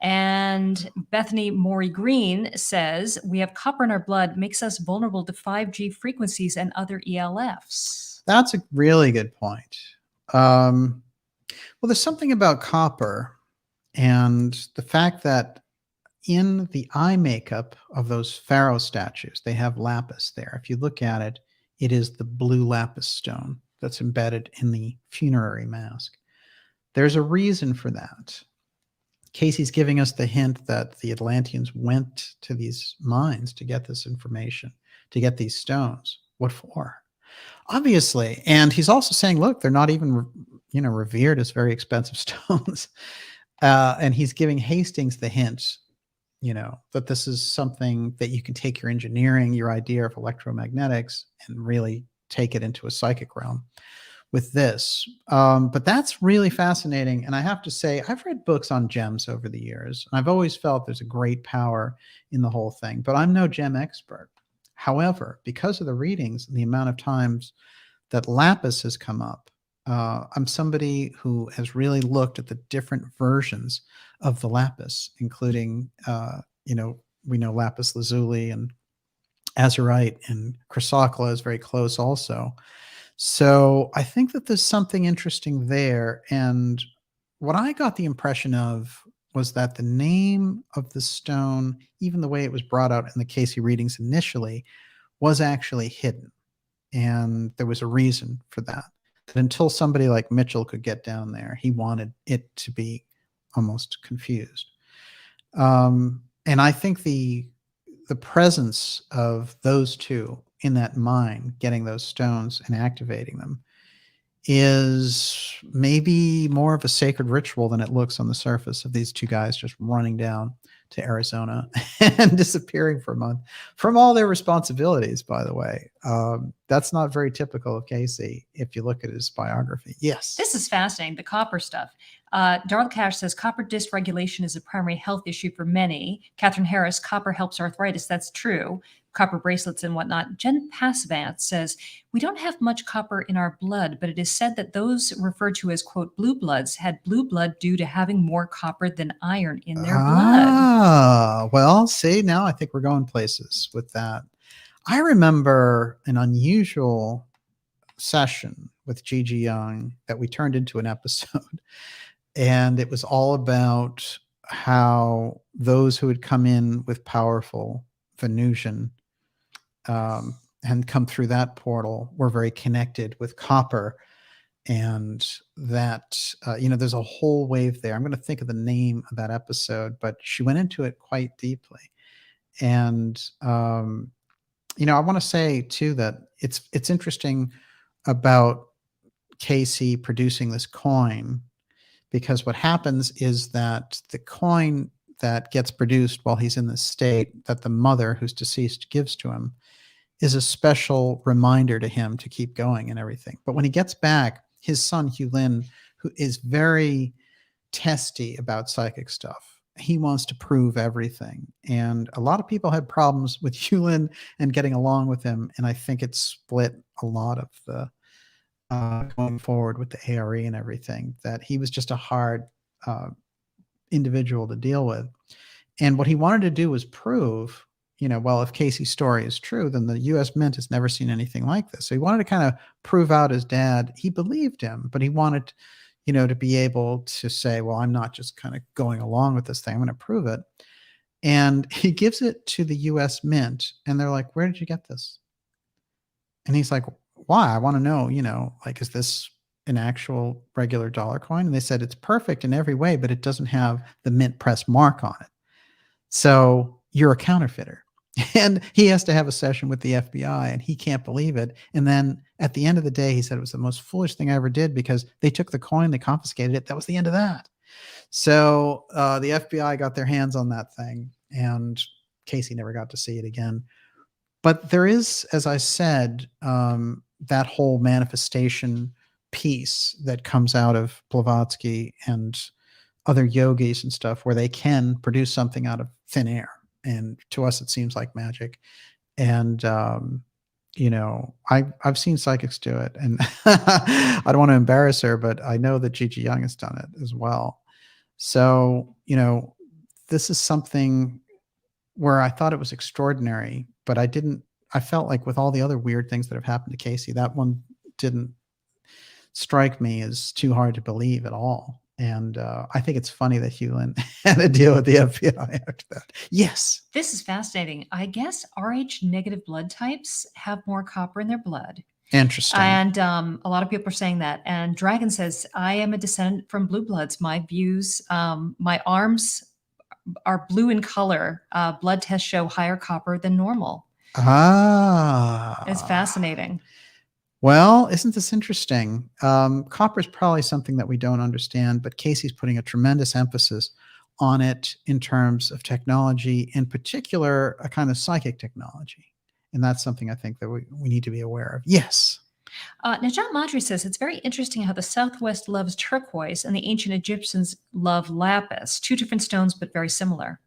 And Bethany Maury Green says, we have copper in our blood, makes us vulnerable to 5G frequencies and other ELFs. That's a really good point. Well, there's something about copper and the fact that in the eye makeup of those pharaoh statues, they have lapis there. If you look at it, it is the blue lapis stone that's embedded in the funerary mask. There's a reason for that. Cayce's giving us the hint that the Atlanteans went to these mines to get this information, to get these stones. What for? Obviously. And he's also saying, look, they're not even, revered as very expensive stones. And he's giving Hastings the hint, that this is something that you can take your engineering, your idea of electromagnetics, and really take it into a psychic realm with this. But that's really fascinating. And I have to say, I've read books on gems over the years, and I've always felt there's a great power in the whole thing, but I'm no gem expert. However, because of the readings and the amount of times that lapis has come up, I'm somebody who has really looked at the different versions of the lapis, including, we know lapis lazuli and azurite, and chrysocolla is very close also. So I think that there's something interesting there. And what I got the impression of was that the name of the stone, even the way it was brought out in the Cayce readings initially, was actually hidden. And there was a reason for that. That until somebody like Mitchell could get down there, he wanted it to be almost confused. And I think the presence of those two in that mine, getting those stones and activating them, is maybe more of a sacred ritual than it looks on the surface, of these two guys just running down to Arizona and disappearing for a month from all their responsibilities, by the way. That's not very typical of Cayce if you look at his biography. Yes. This is fascinating, the copper stuff. Darl Cash says copper dysregulation is a primary health issue for many. Catherine Harris, copper helps arthritis. That's true. Copper bracelets and whatnot. Jen Passavant says, we don't have much copper in our blood, but it is said that those referred to as, quote, blue bloods had blue blood due to having more copper than iron in their blood. Well, see, now I think we're going places with that. I remember an unusual session with Gigi Young that we turned into an episode. And it was all about how those who had come in with powerful Venusian and come through that portal were very connected with copper. And that, there's a whole wave there. I'm going to think of the name of that episode, but she went into it quite deeply. And, I want to say too, that it's interesting about Cayce producing this coin, because what happens is that the coin that gets produced while he's in this state, that the mother who's deceased gives to him, is a special reminder to him to keep going and everything. But when he gets back, his son, Hugh Lin, who is very testy about psychic stuff, he wants to prove everything. And a lot of people had problems with Hugh Lin and getting along with him. And I think it split a lot of the going forward with the ARE and everything, that he was just a hard individual to deal with. And what he wanted to do was prove, well, if Cayce's story is true, then the U.S. Mint has never seen anything like this. So he wanted to kind of prove out his dad. He believed him, but he wanted, to be able to say, well, I'm not just kind of going along with this thing. I'm going to prove it. And he gives it to the U.S. Mint, and they're like, where did you get this? And he's like, why? I want to know, is this an actual regular dollar coin? And they said, it's perfect in every way, but it doesn't have the mint press mark on it. So you're a counterfeiter. And he has to have a session with the FBI, and he can't believe it. And then at the end of the day, he said it was the most foolish thing I ever did, because they took the coin, they confiscated it. That was the end of that. So the FBI got their hands on that thing, and Cayce never got to see it again. But there is, as I said, that whole manifestation piece that comes out of Blavatsky and other yogis and stuff, where they can produce something out of thin air. And to us, it seems like magic. And, I've seen psychics do it. And I don't want to embarrass her, but I know that Gigi Young has done it as well. So, this is something where I thought it was extraordinary, but I felt like with all the other weird things that have happened to Cayce, that one didn't strike me as too hard to believe at all. And I think it's funny that Hugh Lin had to deal with the FBI after that. Yes. This is fascinating. I guess Rh negative blood types have more copper in their blood. Interesting. And a lot of people are saying that. And Dragon says, I am a descendant from blue bloods. My views, my arms are blue in color. Blood tests show higher copper than normal. It's Ah. fascinating. Well, isn't this interesting? Copper is probably something that we don't understand, but Casey's putting a tremendous emphasis on it in terms of technology, in particular, a kind of psychic technology. And that's something I think that we need to be aware of. Yes. Najat Madri says it's very interesting how the Southwest loves turquoise and the ancient Egyptians love lapis. Two different stones, but very similar.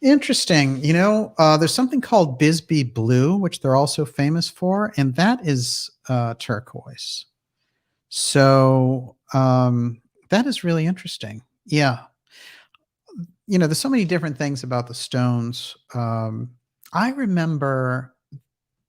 Interesting. There's something called Bisbee blue, which they're also famous for, and that is turquoise. So that is really interesting. Yeah. There's so many different things about the stones. I remember,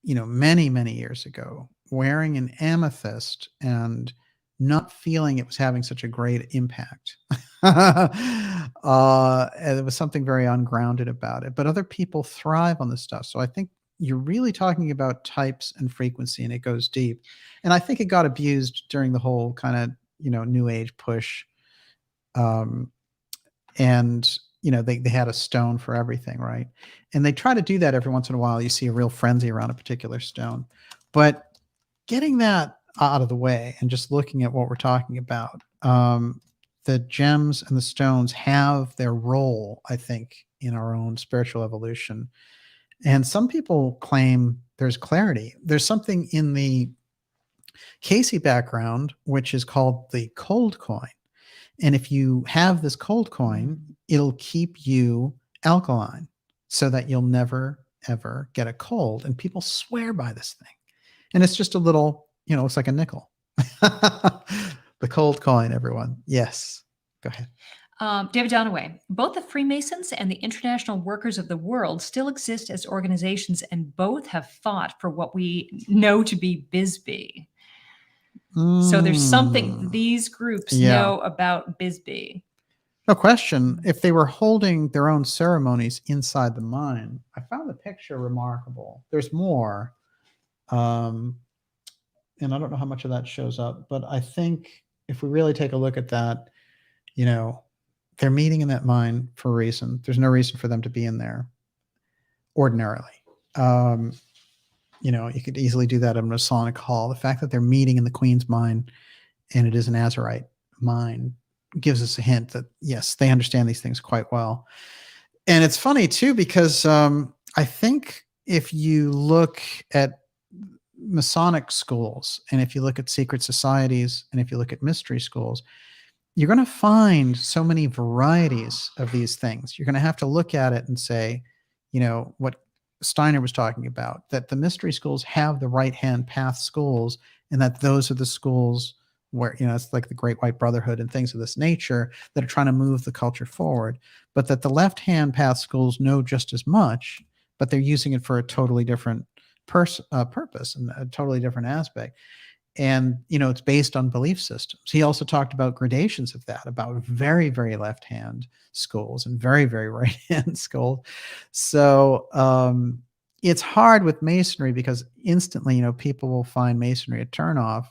many, many years ago, wearing an amethyst and not feeling it was having such a great impact. And there was something very ungrounded about it, but other people thrive on this stuff. So I think you're really talking about types and frequency, and it goes deep. And I think it got abused during the whole kind of, new age push. And they had a stone for everything, right? And they try to do that every once in a while. You see a real frenzy around a particular stone, but getting that out of the way and just looking at what we're talking about, the gems and the stones have their role, I think, in our own spiritual evolution. And some people claim there's clarity. There's something in the Cayce background, which is called the cold coin. And if you have this cold coin, it'll keep you alkaline so that you'll never, ever get a cold. And people swear by this thing. And it's just a little, it's like a nickel. The cold coin, everyone. Yes. Go ahead. David Donaway, both the Freemasons and the International Workers of the World still exist as organizations, and both have fought for what we know to be Bisbee. So there's something these groups know about Bisbee. No question. If they were holding their own ceremonies inside the mine, I found the picture remarkable. There's more. And I don't know how much of that shows up, but I think if we really take a look at that, they're meeting in that mine for a reason. There's no reason for them to be in there ordinarily. You could easily do that in a Masonic hall. The fact that they're meeting in the Queen's mine and it is an Azurite mine gives us a hint that, yes, they understand these things quite well. And it's funny, too, because I think if you look at Masonic schools, and if you look at secret societies, and if you look at mystery schools, you're going to find so many varieties of these things. You're going to have to look at it and say, what Steiner was talking about, that the mystery schools have the right-hand path schools, and that those are the schools where, it's like the Great White Brotherhood and things of this nature that are trying to move the culture forward, but that the left-hand path schools know just as much, but they're using it for a totally different purpose and a totally different aspect. And, it's based on belief systems. He also talked about gradations of that, about very, very left-hand schools and very, very right-hand schools. So it's hard with Masonry because instantly, people will find Masonry a turnoff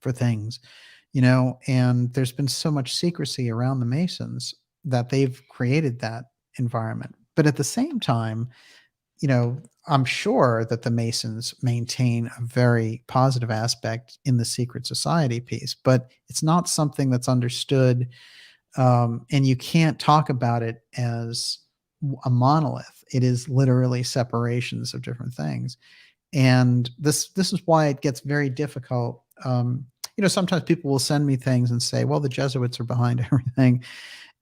for things, and there's been so much secrecy around the Masons that they've created that environment. But at the same time, I'm sure that the Masons maintain a very positive aspect in the secret society piece, but it's not something that's understood. And you can't talk about it as a monolith. It is literally separations of different things. And this is why it gets very difficult. Sometimes people will send me things and say, well, the Jesuits are behind everything.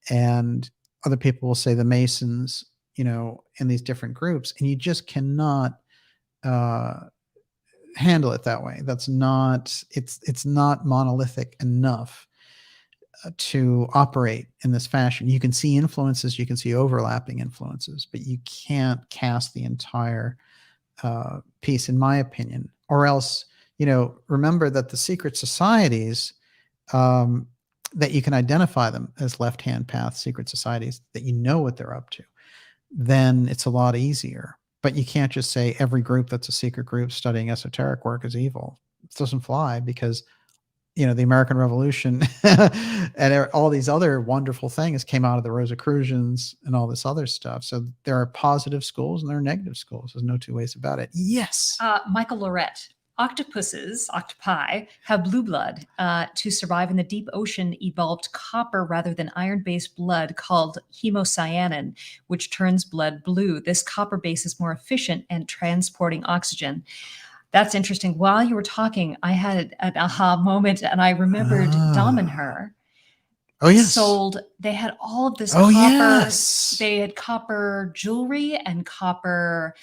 And other people will say the Masons, in these different groups, and you just cannot handle it that way. That's not, it's not monolithic enough to operate in this fashion. You can see influences, you can see overlapping influences, but you can't cast the entire piece, in my opinion. Or else, remember that the secret societies, that you can identify them as left-hand path secret societies, that you know what they're up to, then it's a lot easier. But you can't just say every group that's a secret group studying esoteric work is evil. It doesn't fly, because the American Revolution and all these other wonderful things came out of the Rosicrucians and all this other stuff. So there are positive schools and there are negative schools. There's no two ways about it. Yes. Michael Lorette. Octopi, have blue blood. To survive in the deep ocean, evolved copper rather than iron-based blood called hemocyanin, which turns blood blue. This copper base is more efficient at transporting oxygen. That's interesting. While you were talking, I had an aha moment, and I remembered Dom and Her. Oh, yes. They had all of this copper. Yes. They had copper jewelry and copper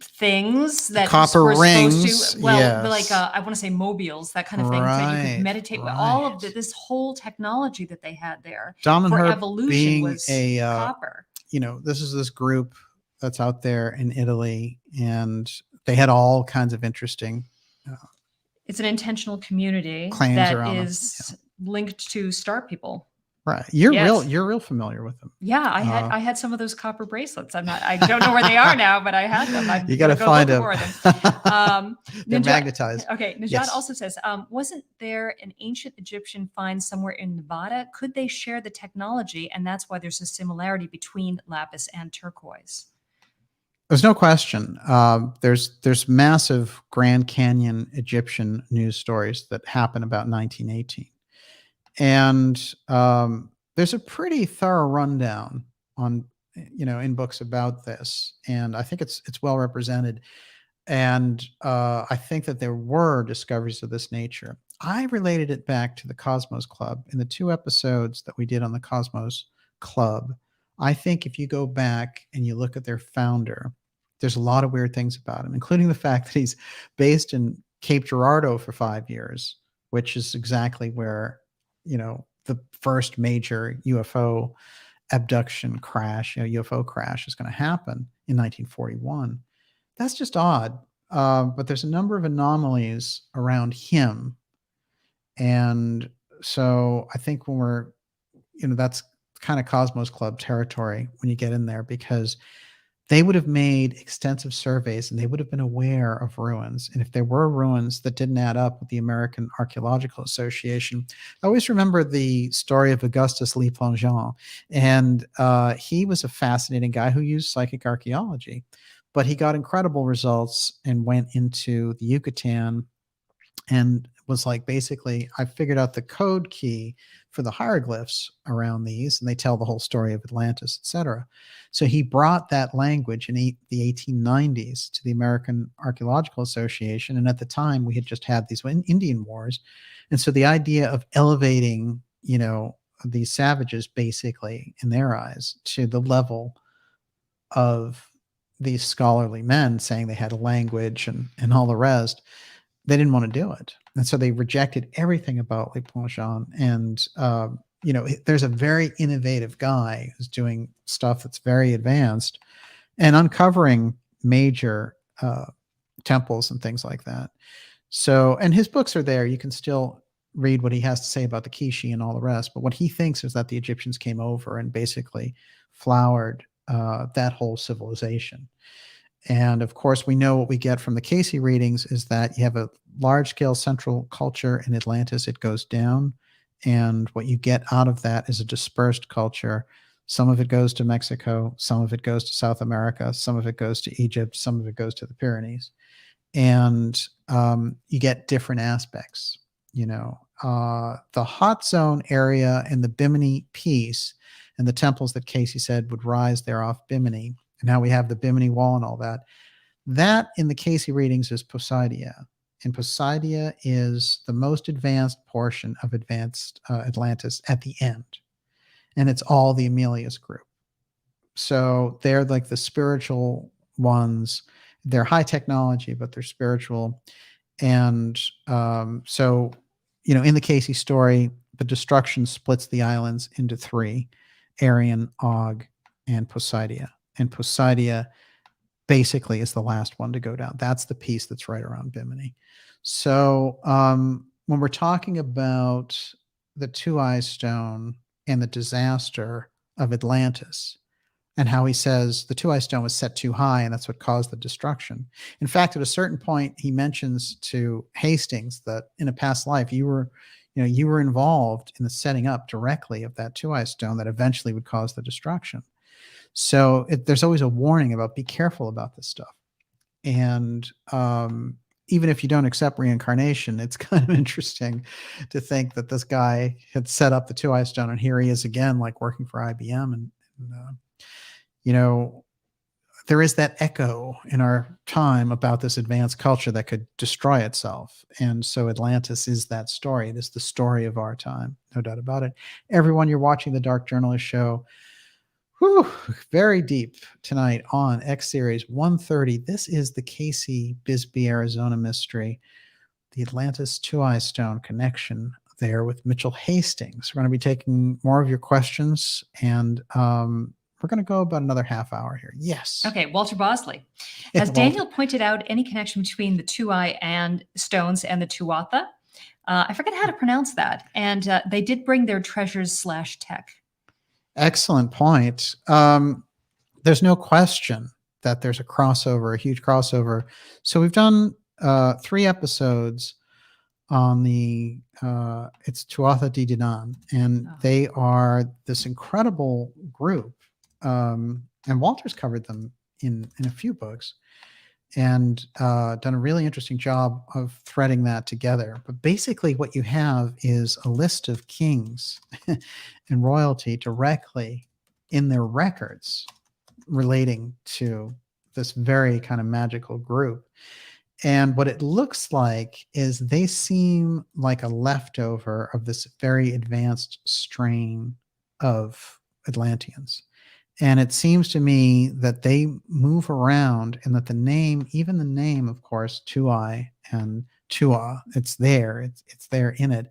things that copper were rings, supposed to, like I want to say mobiles, that kind of thing, that you could meditate with. All of this whole technology that they had there Dom and for Her evolution was copper. This is this group that's out there in Italy, and they had all kinds of interesting. It's an intentional community that is linked to star people. Right. You're real familiar with them. Yeah, I had some of those copper bracelets. I don't know where they are now, but I had them. You got to find them. They're Najat, magnetized. Okay. Najat also says, wasn't there an ancient Egyptian find somewhere in Nevada? Could they share the technology? And that's why there's a similarity between lapis and turquoise. There's no question. There's massive Grand Canyon Egyptian news stories that happen about 1918. And there's a pretty thorough rundown on, in books about this. And I think it's well represented. And I think that there were discoveries of this nature. I related it back to the Cosmos Club in the 2 episodes that we did on the Cosmos Club. I think if you go back and you look at their founder, there's a lot of weird things about him, including the fact that he's based in Cape Girardeau for 5 years, which is exactly where the first major UFO abduction crash, UFO crash is going to happen in 1941. That's just odd. But there's a number of anomalies around him. And so I think when we're, that's kind of Cosmos Club territory when you get in there, because they would have made extensive surveys and they would have been aware of ruins. And if there were ruins that didn't add up with the American Archaeological Association, I always remember the story of Augustus Le Plongeon. And he was a fascinating guy who used psychic archaeology, but he got incredible results and went into the Yucatan and was like, basically, I figured out the code key for the hieroglyphs around these, and they tell the whole story of Atlantis, etc. So he brought that language in the 1890s to the American Archaeological Association. And at the time, we had just had these Indian wars. And so the idea of elevating, these savages, basically, in their eyes, to the level of these scholarly men saying they had a language and all the rest, they didn't want to do it. And so they rejected everything about Le Plongeon. And, there's a very innovative guy who's doing stuff that's very advanced and uncovering major temples and things like that. So, and his books are there. You can still read what he has to say about the Quiche and all the rest. But what he thinks is that the Egyptians came over and basically flowered that whole civilization. And of course, we know what we get from the Cayce readings is that you have a large-scale central culture in Atlantis. It goes down. And what you get out of that is a dispersed culture. Some of it goes to Mexico. Some of it goes to South America. Some of it goes to Egypt. Some of it goes to the Pyrenees. And you get different aspects. The hot zone area and the Bimini piece and the temples that Cayce said would rise there off Bimini. And now we have the Bimini Wall and all that. That in the Cayce readings is Poseidia. And Poseidia is the most advanced portion of advanced Atlantis at the end. And it's all the Amelius group. So they're like the spiritual ones. They're high technology, but they're spiritual. And so, in the Cayce story, the destruction splits the islands into 3, Arion, Og, and Poseidia. And Poseidia basically is the last one to go down. That's the piece that's right around Bimini. So when we're talking about the Tuaoi Stone and the disaster of Atlantis, and how he says the Tuaoi Stone was set too high, and that's what caused the destruction. In fact, at a certain point, he mentions to Hastings that in a past life, you were involved in the setting up directly of that Tuaoi Stone that eventually would cause the destruction. So there's always a warning about be careful about this stuff. And even if you don't accept reincarnation, it's kind of interesting to think that this guy had set up the Tuaoi Stone, and here he is again, like working for IBM. And there is that echo in our time about this advanced culture that could destroy itself. And so Atlantis is that story. It is the story of our time, no doubt about it. Everyone, you're watching the Dark Journalist Show. Whew, very deep tonight on X Series 130. This is the Cayce Bisbee, Arizona mystery, the Atlantis Tuaoi Stone connection there with Mitchell Hastings. We're going to be taking more of your questions, and we're going to go about another half hour here. Yes. Okay, Walter Bosley. As Daniel pointed out, any connection between the Tuaoi and stones and the Tuatha? I forget how to pronounce that. And they did bring their treasures / tech. Excellent point. There's no question that there's a crossover, a huge crossover. So we've done 3 episodes on the it's Tuatha De Danann, and they are this incredible group. And Walter's covered them in a few books, and done a really interesting job of threading that together. But basically what you have is a list of kings and royalty directly in their records relating to this very kind of magical group. And what it looks like is they seem like a leftover of this very advanced strain of Atlanteans. And it seems to me that they move around, and that the name, even the name, of course, Tuaoi and Tua, it's there. It's there in it.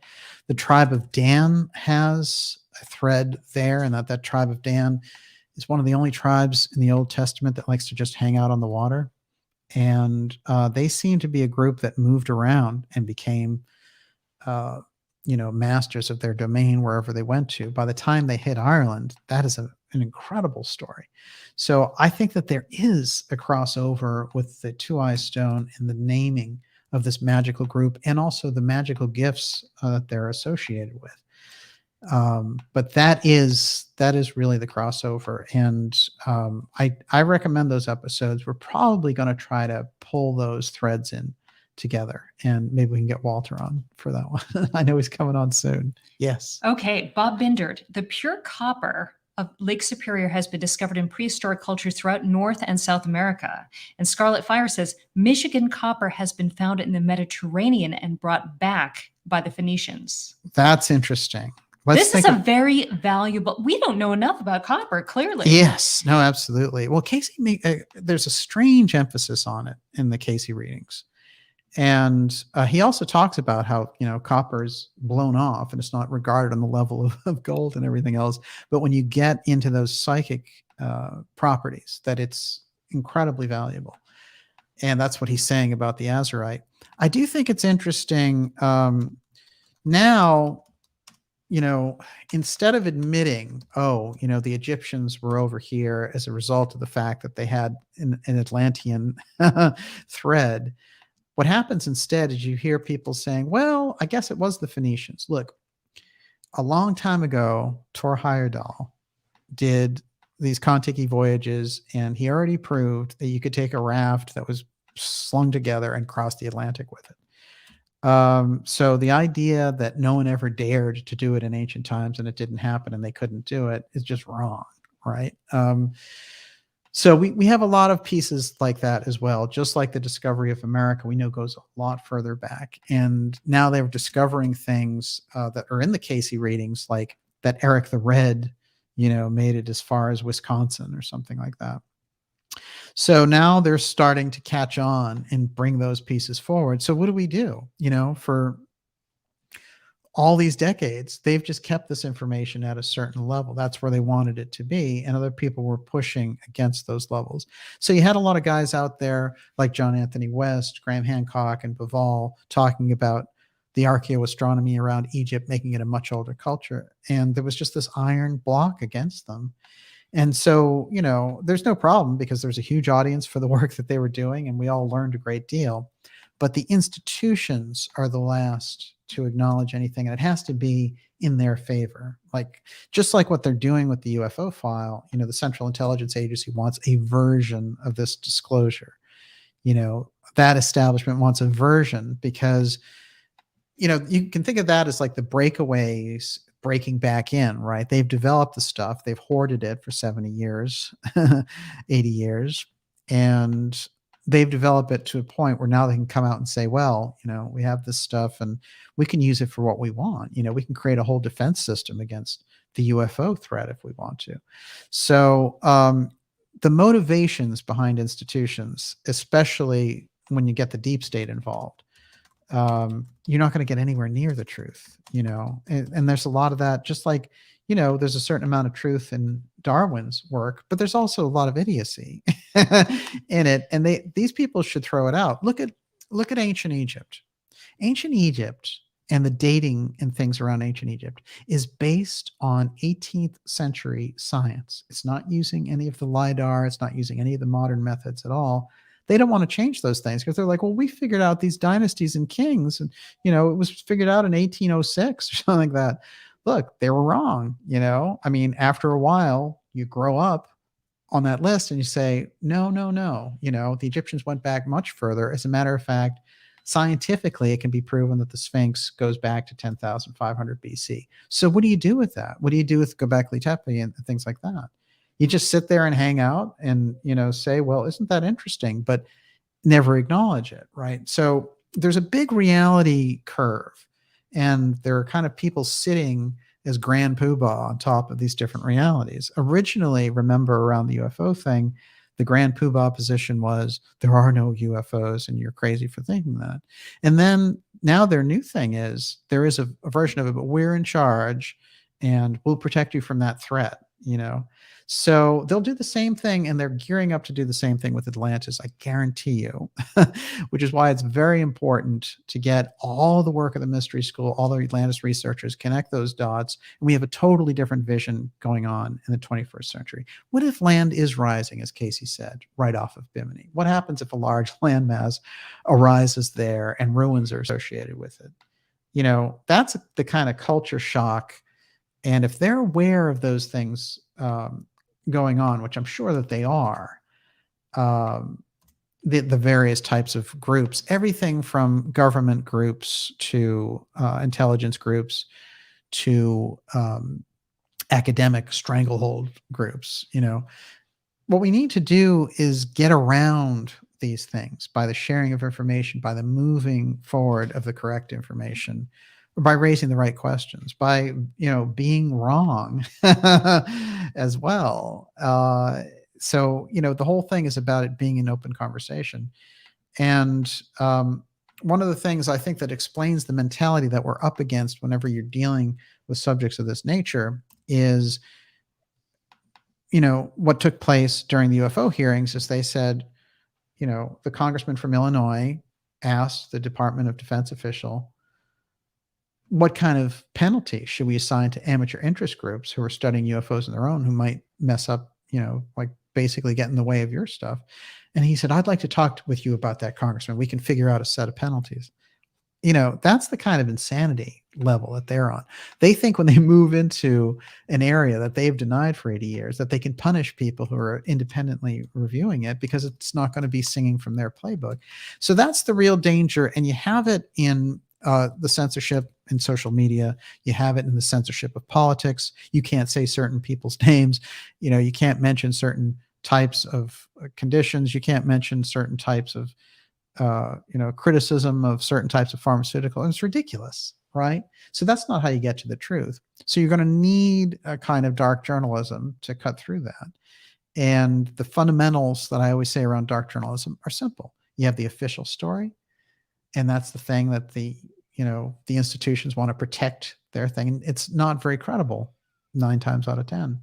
The tribe of Dan has a thread there, and that tribe of Dan is one of the only tribes in the Old Testament that likes to just hang out on the water. And they seem to be a group that moved around and became masters of their domain wherever they went to. By the time they hit Ireland, that is an incredible story. So I think that there is a crossover with the Tuaoi Stone and the naming of this magical group, and also the magical gifts that they're associated with. But that is really the crossover. And I recommend those episodes. We're probably going to try to pull those threads in together, and maybe we can get Walter on for that one. I know he's coming on soon. Yes. Okay, Bob Bindert. The pure copper of Lake Superior has been discovered in prehistoric cultures throughout North and South America. And Scarlet Fire says Michigan copper has been found in the Mediterranean and brought back by the Phoenicians. That's interesting. This is a very valuable. We don't know enough about copper, clearly. Yes, no, absolutely. Well, Cayce, there's a strange emphasis on it in the Cayce readings. And he also talks about how, copper is blown off and it's not regarded on the level of gold and everything else. But when you get into those psychic properties, that it's incredibly valuable. And that's what he's saying about the Azurite. I do think it's interesting now, instead of admitting, the Egyptians were over here as a result of the fact that they had an Atlantean thread. What happens instead is you hear people saying, well, I guess it was the Phoenicians. Look, a long time ago, Thor Heyerdahl did these Kon-Tiki voyages, and he already proved that you could take a raft that was slung together and cross the Atlantic with it. So the idea that no one ever dared to do it in ancient times and it didn't happen and they couldn't do it is just wrong, right? So we have a lot of pieces like that as well, just like the discovery of America, we know goes a lot further back. And now they're discovering things that are in the Cayce readings, like that Eric the Red, made it as far as Wisconsin or something like that. So now they're starting to catch on and bring those pieces forward. So what do we do? For all these decades, they've just kept this information at a certain level. That's where they wanted it to be. And other people were pushing against those levels. So you had a lot of guys out there like John Anthony West, Graham Hancock, and Bavall talking about the archaeoastronomy around Egypt, making it a much older culture. And there was just this iron block against them. And so, there's no problem because there's a huge audience for the work that they were doing, and we all learned a great deal. But the institutions are the last to acknowledge anything, and it has to be in their favor. Just like what they're doing with the UFO file, the Central Intelligence Agency wants a version of this disclosure. That establishment wants a version because, you can think of that as like the breakaways breaking back in, right? They've developed the stuff, they've hoarded it for 70 years, 80 years, and they've developed it to a point where now they can come out and say, well, we have this stuff and we can use it for what we want. We can create a whole defense system against the UFO threat if we want to. So the motivations behind institutions, especially when you get the deep state involved, you're not going to get anywhere near the truth, and there's a lot of that, just like, there's a certain amount of truth in Darwin's work, but there's also a lot of idiocy in it. And these people should throw it out. Look at ancient Egypt. Ancient Egypt and the dating and things around ancient Egypt is based on 18th century science. It's not using any of the LIDAR. It's not using any of the modern methods at all. They don't want to change those things because they're like, well, we figured out these dynasties and kings, and it was figured out in 1806 or something like that. Look, they were wrong. After a while, you grow up on that list and you say, no. The Egyptians went back much further. As a matter of fact, scientifically, it can be proven that the Sphinx goes back to 10,500 BC. So what do you do with that? What do you do with Göbekli Tepe and things like that? You just sit there and hang out and, say, well, isn't that interesting? But never acknowledge it, right? So there's a big reality curve, and there are kind of people sitting as grand poobah on top of these different realities. Originally, remember, around the UFO thing, the grand poobah position was there are no UFOs and you're crazy for thinking that. And then now their new thing is there is a version of it, but we're in charge and we'll protect you from that threat, So they'll do the same thing, and they're gearing up to do the same thing with Atlantis, I guarantee you, which is why it's very important to get all the work of the Mystery School, all the Atlantis researchers, connect those dots, and we have a totally different vision going on in the 21st century. What if land is rising, as Cayce said, right off of Bimini? What happens if a large landmass arises there and ruins are associated with it? That's the kind of culture shock. And if they're aware of those things going on, which I'm sure that they are, the various types of groups, everything from government groups to intelligence groups to academic stranglehold groups, what we need to do is get around these things by the sharing of information, by the moving forward of the correct information, or by raising the right questions, by being wrong as well. So the whole thing is about it being an open conversation. And one of the things I think that explains the mentality that we're up against whenever you're dealing with subjects of this nature is, what took place during the UFO hearings is they said, the congressman from Illinois asked the Department of Defense official, what kind of penalty should we assign to amateur interest groups who are studying UFOs on their own, who might mess up, basically get in the way of your stuff? And he said, I'd like to talk with you about that, Congressman. We can figure out a set of penalties. That's the kind of insanity level that they're on. They think when they move into an area that they've denied for 80 years, that they can punish people who are independently reviewing it because it's not going to be singing from their playbook. So that's the real danger. And you have it in the censorship in social media. You have it in the censorship of politics. You can't say certain people's names. You can't mention certain types of conditions. You can't mention certain types of, criticism of certain types of pharmaceutical. It's ridiculous, right? So that's not how you get to the truth. So you're going to need a kind of dark journalism to cut through that. And the fundamentals that I always say around dark journalism are simple. You have the official story, and that's the thing that the institutions want to protect their thing. And it's not very credible 9 times out of 10.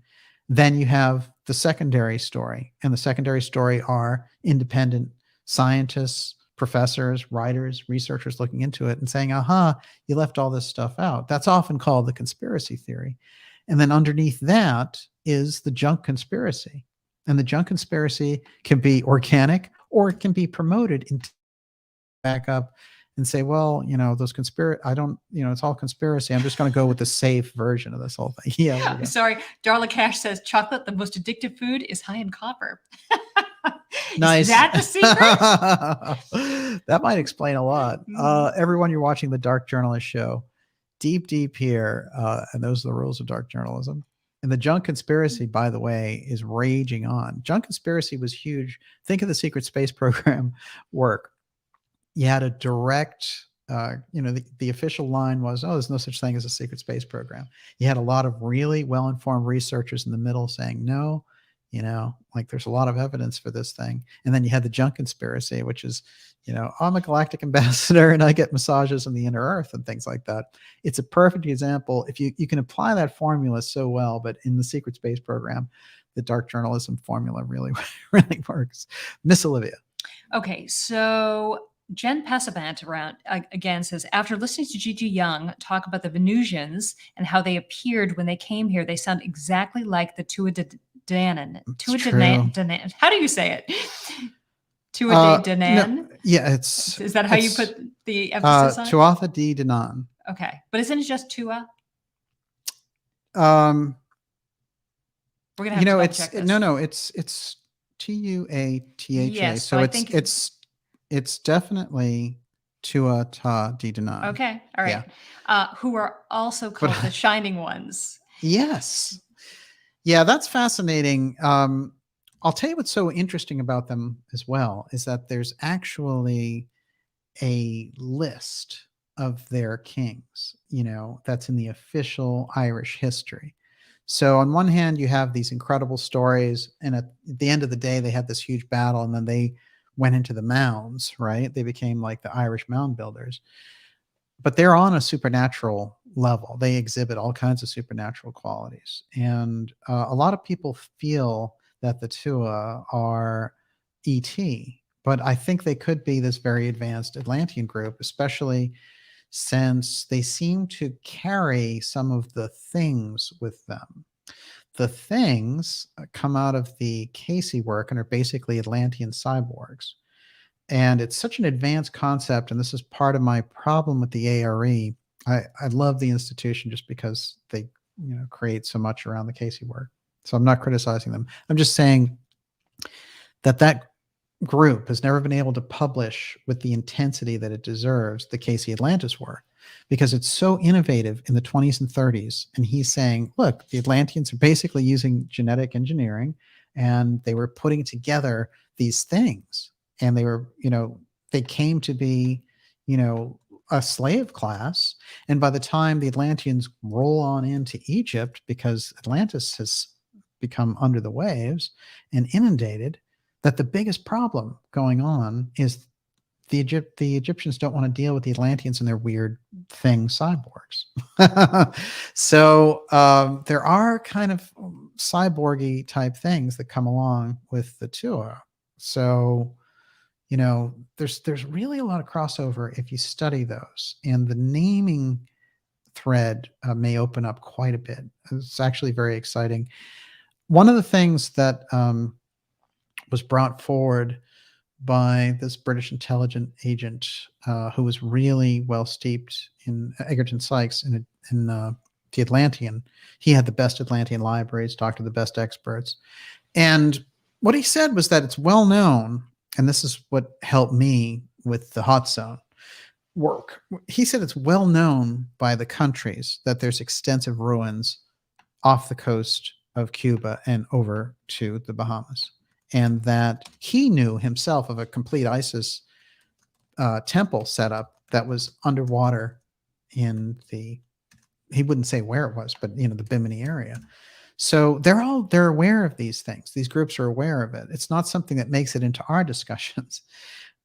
Then you have the secondary story, and the secondary story are independent scientists, professors, writers, researchers looking into it and saying, aha, you left all this stuff out. That's often called the conspiracy theory. And then underneath that is the junk conspiracy. And the junk conspiracy can be organic or it can be promoted into back up and say, well, those I don't, it's all conspiracy. I'm just going to go with the safe version of this whole thing. Yeah. Sorry. Darla Cash says chocolate, the most addictive food, is high in copper. Nice. Is that the secret? That might explain a lot. Everyone, you're watching the Dark Journalist show. Deep here. And those are the rules of dark journalism. And the junk conspiracy, by the way, is raging on. Junk conspiracy was huge. Think of the secret space program work. You had a direct, the official line was, oh, there's no such thing as a secret space program. You had a lot of really well-informed researchers in the middle saying, no, there's a lot of evidence for this thing. And then you had the junk conspiracy, which is, I'm a galactic ambassador and I get massages in the inner earth and things like that. It's a perfect example. If you can apply that formula so well, but in the secret space program, the dark journalism formula really, really works. Miss Olivia. Okay, so Jen Passavant again says, after listening to Gigi Young talk about the Venusians and how they appeared when they came here, they sound exactly like the Tuaoi Danan. How do you say it? Tuaoi Danan? No, yeah, is that how you put the emphasis on it? Tuatha Danan. Okay, but isn't it just Tua? We're gonna have to check this. No, it's Tuatha. Yes, so it's definitely Tuatha Danan. Okay, all right. Yeah. Who are also called the Shining Ones. Yes. Yeah, that's fascinating. I'll tell you what's so interesting about them as well is that there's actually a list of their kings, that's in the official Irish history. So on one hand, you have these incredible stories, and at the end of the day, they had this huge battle, and then they went into the mounds, right? They became like the Irish mound builders. But they're on a supernatural level. They exhibit all kinds of supernatural qualities. And a lot of people feel that the Tua are ET, but I think they could be this very advanced Atlantean group, especially since they seem to carry some of the things with them. The things come out of the Cayce work and are basically Atlantean cyborgs. And it's such an advanced concept, and this is part of my problem with the ARE. I love the institution just because they create so much around the Cayce work. So I'm not criticizing them. I'm just saying that group has never been able to publish with the intensity that it deserves the Cayce Atlantis work, because it's so innovative in the 20s and 30s. And he's saying, look, the Atlanteans are basically using genetic engineering, and they were putting together these things. And they were, they came to be, a slave class. And by the time the Atlanteans roll on into Egypt, because Atlantis has become under the waves and inundated, that the biggest problem going on is the Egyptians don't want to deal with the Atlanteans and their weird thing cyborgs. So there are kind of cyborgy type things that come along with the Tua. So there's really a lot of crossover if you study those, and the naming thread may open up quite a bit. It's actually very exciting. One of the things that was brought forward by this British intelligence agent who was really well steeped in Egerton Sykes in the Atlantean. He had the best Atlantean libraries, talked to the best experts. And what he said was that it's well known, and this is what helped me with the hot zone work. He said it's well known by the countries that there's extensive ruins off the coast of Cuba and over to the Bahamas. And that he knew himself of a complete ISIS temple setup that was underwater in he wouldn't say where it was, but the Bimini area. So they're aware of these things. These groups are aware of it. It's not something that makes it into our discussions,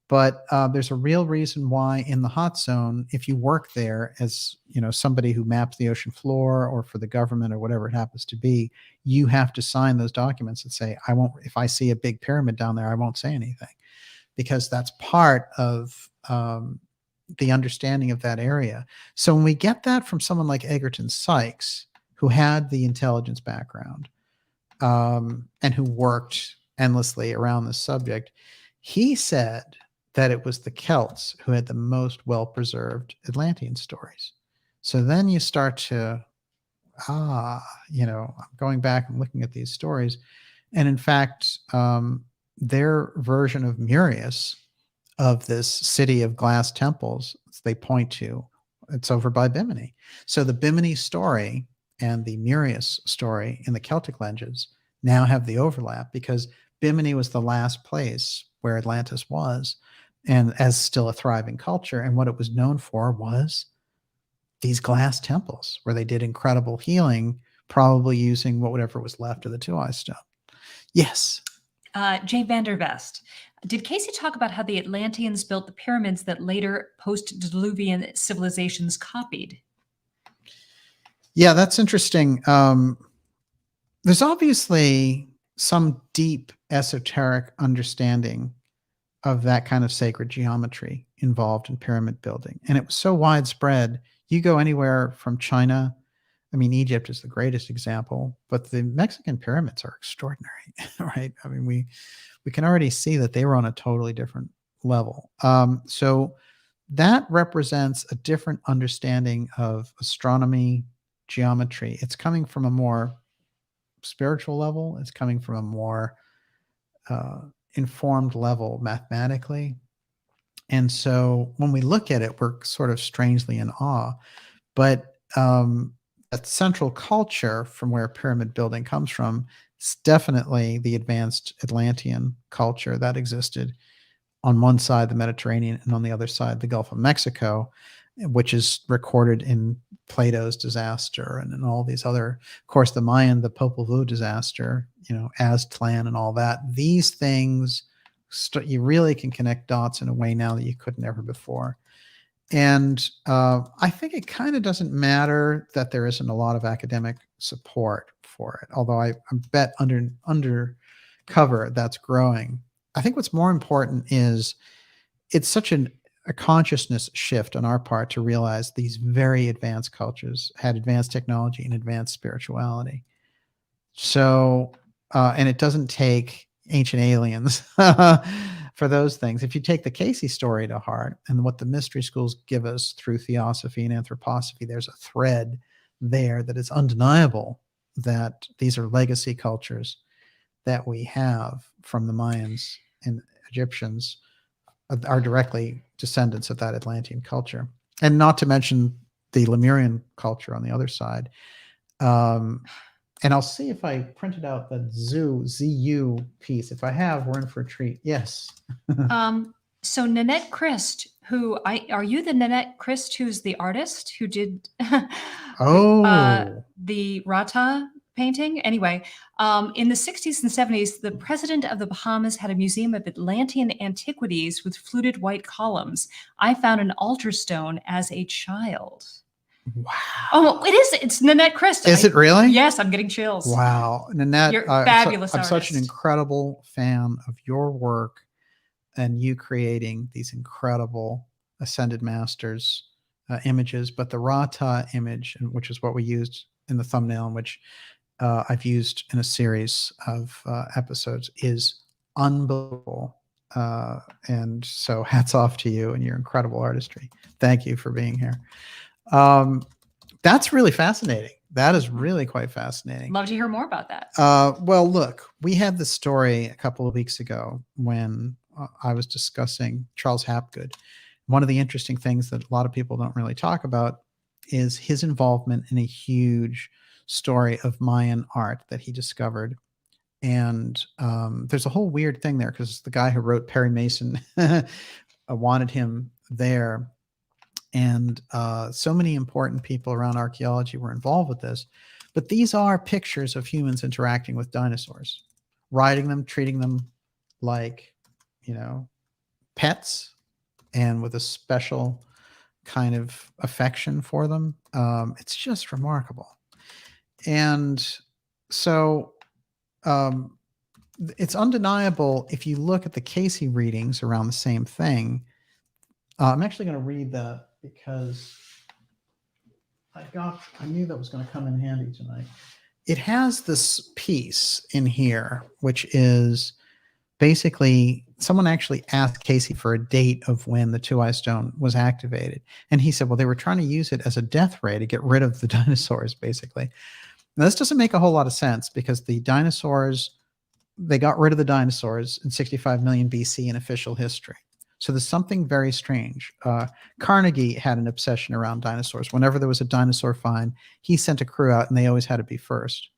but there's a real reason why in the hot zone, if you work there as somebody who maps the ocean floor or for the government or whatever it happens to be, you have to sign those documents and say, I won't, if I see a big pyramid down there, I won't say anything, because that's part of the understanding of that area. So when we get that from someone like Egerton Sykes, who had the intelligence background, and who worked endlessly around this subject, he said that it was the Celts who had the most well-preserved Atlantean stories. So then you start to, I'm going back and looking at these stories. And in fact, their version of Murius, of this city of glass temples, they point to, it's over by Bimini. So the Bimini story and the Murius story in the Celtic legends now have the overlap, because Bimini was the last place where Atlantis was, and as still a thriving culture. And what it was known for was these glass temples where they did incredible healing, probably using whatever was left of the Tuaoi Stone. Yes. Jay Vandervest, did Cayce talk about how the Atlanteans built the pyramids that later post-Diluvian civilizations copied? Yeah, that's interesting. There's obviously some deep esoteric understanding of that kind of sacred geometry involved in pyramid building. And it was so widespread. You go anywhere from China, I mean, Egypt is the greatest example, but the Mexican pyramids are extraordinary, right? I mean, we can already see that they were on a totally different level. So that represents a different understanding of astronomy, geometry. It's coming from a more spiritual level. It's coming from a more informed level mathematically. And so when we look at it, we're sort of strangely in awe. But that central culture from where pyramid building comes from is definitely the advanced Atlantean culture that existed on one side, the Mediterranean, and on the other side, the Gulf of Mexico, which is recorded in Plato's disaster and in all these other, of course, the Mayan, the Popol Vuh disaster, Aztlan and all that. These things, you really can connect dots in a way now that you could never before. And I think it kind of doesn't matter that there isn't a lot of academic support for it, although I bet undercover that's growing. I think what's more important is it's such a consciousness shift on our part to realize these very advanced cultures had advanced technology and advanced spirituality. So, and it doesn't take ancient aliens for those things. If you take the Cayce story to heart and what the mystery schools give us through theosophy and anthroposophy, there's a thread there that is undeniable, that these are legacy cultures that we have from the Mayans and Egyptians are directly descendants of that Atlantean culture. And not to mention the Lemurian culture on the other side. And I'll see if I printed out the ZU piece. If I have, we're in for a treat. Yes. So Nanette Christ, are you the Nanette Christ who's the artist who did the Rata painting? Anyway, in the 60s and 70s, the president of the Bahamas had a museum of Atlantean antiquities with fluted white columns. I found an altar stone as a child. Wow. Oh, it is. It's Nanette Christ. Is it really? Yes, I'm getting chills. Wow. Nanette, you're fabulous. I'm such an incredible fan of your work and you creating these incredible Ascended Masters images. But the Rata image, which is what we used in the thumbnail, and which I've used in a series of episodes, is unbelievable. And so hats off to you and your incredible artistry. Thank you for being here. That's really fascinating. That is really quite fascinating. Love to hear more about that. Well, look, we had the story a couple of weeks ago when I was discussing Charles Hapgood. One of the interesting things that a lot of people don't really talk about is his involvement in a huge story of Mayan art that he discovered. And there's a whole weird thing there because the guy who wrote Perry Mason wanted him there. And so many important people around archaeology were involved with this. But these are pictures of humans interacting with dinosaurs, riding them, treating them like, pets, and with a special kind of affection for them. It's just remarkable. And so it's undeniable if you look at the Cayce readings around the same thing. I'm actually going to read that because I knew that was going to come in handy tonight. It has this piece in here, which is basically someone actually asked Cayce for a date of when the Tuaoi Stone was activated. And he said, well, they were trying to use it as a death ray to get rid of the dinosaurs, basically. Now, this doesn't make a whole lot of sense because the dinosaurs, they got rid of the dinosaurs in 65 million BC in official history. So there's something very strange. Carnegie had an obsession around dinosaurs. Whenever there was a dinosaur find, he sent a crew out and they always had to be first.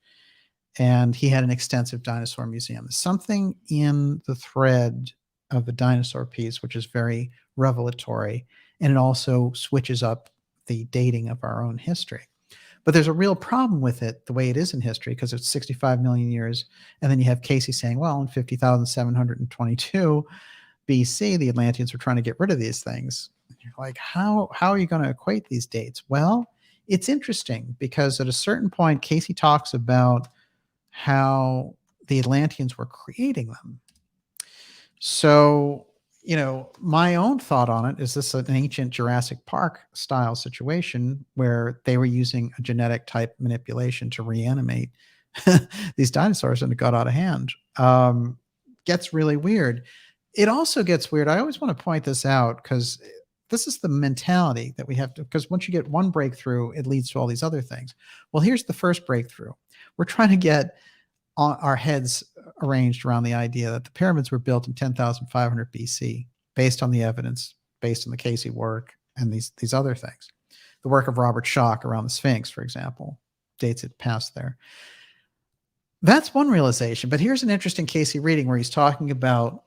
And he had an extensive dinosaur museum. There's something in the thread of the dinosaur piece, which is very revelatory. And it also switches up the dating of our own history. But there's a real problem with it, the way it is in history, because it's 65 million years. And then you have Cayce saying, well, in 50,722 BC, the Atlanteans were trying to get rid of these things. And you're like, how are you going to equate these dates? Well, it's interesting because at a certain point, Cayce talks about how the Atlanteans were creating them. So, my own thought on it is this an ancient Jurassic Park style situation where they were using a genetic type manipulation to reanimate these dinosaurs and it got out of hand. Gets really weird. It also gets weird. I always want to point this out because this is the mentality that we have to, because once you get one breakthrough, it leads to all these other things. Well, here's the first breakthrough. We're trying to get our heads arranged around the idea that the pyramids were built in 10,500 BC, based on the evidence, based on the Cayce work and these other things. The work of Robert Schoch around the Sphinx, for example, dates it past there. That's one realization. But here's an interesting Cayce reading where he's talking about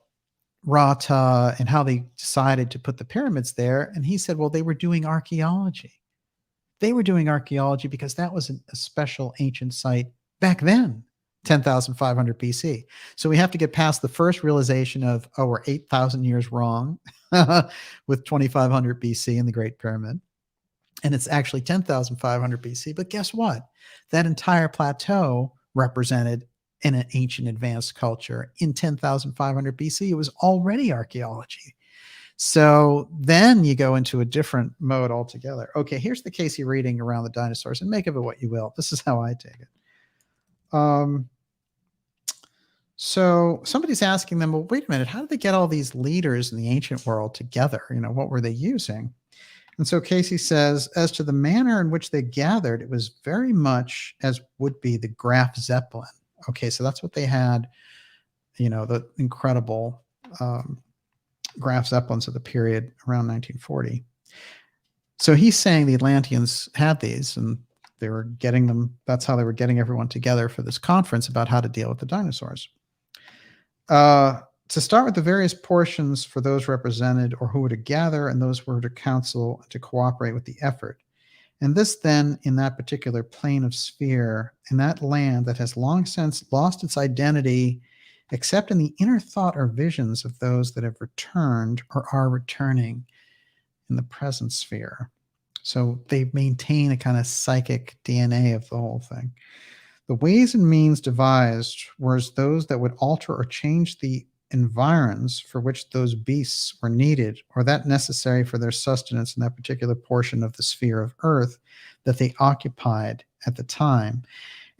Rata and how they decided to put the pyramids there. And he said, well, they were doing archaeology. They were doing archaeology because that was a special ancient site back then, 10,500 BC. So we have to get past the first realization of, oh, we're 8,000 years wrong with 2,500 BC in the Great Pyramid. And it's actually 10,500 BC. But guess what? That entire plateau represented in an ancient advanced culture in 10,500 BC. It was already archaeology. So then you go into a different mode altogether. Okay, here's the Cayce reading around the dinosaurs, and make of it what you will. This is how I take it. So somebody's asking them, well, wait a minute, how did they get all these leaders in the ancient world together? What were they using? And so Cayce says, as to the manner in which they gathered, it was very much as would be the Graf Zeppelin. Okay, so that's what they had, the incredible Graf Zeppelins of the period around 1940. So he's saying the Atlanteans had these and they were getting them. That's how they were getting everyone together for this conference about how to deal with the dinosaurs. To start with the various portions for those represented or who were to gather and those who were to counsel to cooperate with the effort. And this then, in that particular plane of sphere, in that land that has long since lost its identity, except in the inner thought or visions of those that have returned or are returning in the present sphere. So they maintain a kind of psychic DNA of the whole thing. The ways and means devised were as those that would alter or change the environs for which those beasts were needed, or that necessary for their sustenance in that particular portion of the sphere of earth that they occupied at the time.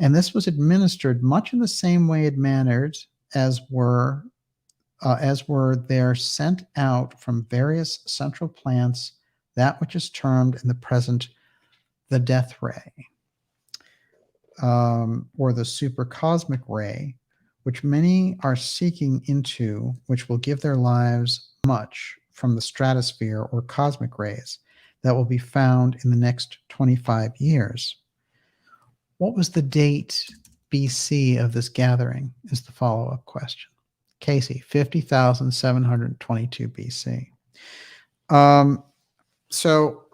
And this was administered much in the same way it mannered as were there sent out from various central plants that which is termed in the present the death ray, or the supercosmic ray, which many are seeking into, which will give their lives much from the stratosphere or cosmic rays that will be found in the next 25 years. What was the date BC of this gathering is the follow-up question. Cayce, 50,722 BC. So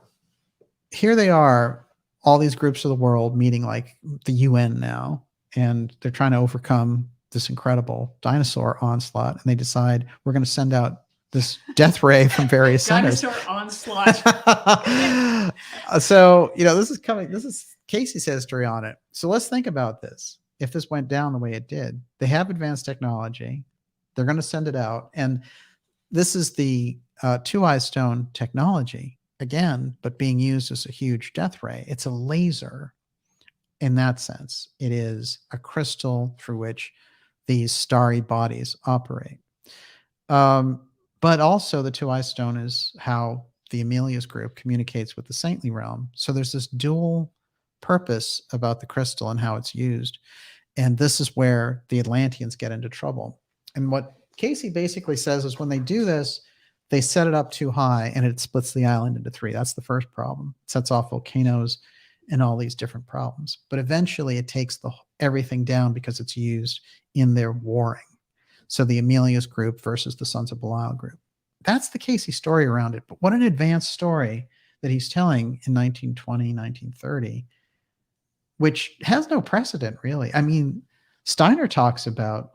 here they are, all these groups of the world meeting like the UN now, and they're trying to overcome this incredible dinosaur onslaught, and they decide we're going to send out this death ray from various centers. Dinosaur onslaught. So, this is Cayce's history on it. So let's think about this. If this went down the way it did, they have advanced technology. They're going to send it out. And this is the Tuaoi Stone technology. again, but being used as a huge death ray. It's a laser in that sense. It is a crystal through which these starry bodies operate. But also the Tuaoi Stone is how the Amelia's group communicates with the saintly realm. So there's this dual purpose about the crystal and how it's used. And this is where the Atlanteans get into trouble. And what Cayce basically says is when they do this, they set it up too high and it splits the island into three. That's the first problem. It sets off volcanoes and all these different problems. But eventually it takes everything down because it's used in their warring. So the Amelia's group versus the Sons of Belial group. That's the Cayce story around it. But what an advanced story that he's telling in 1920, 1930, which has no precedent, really. I mean, Steiner talks about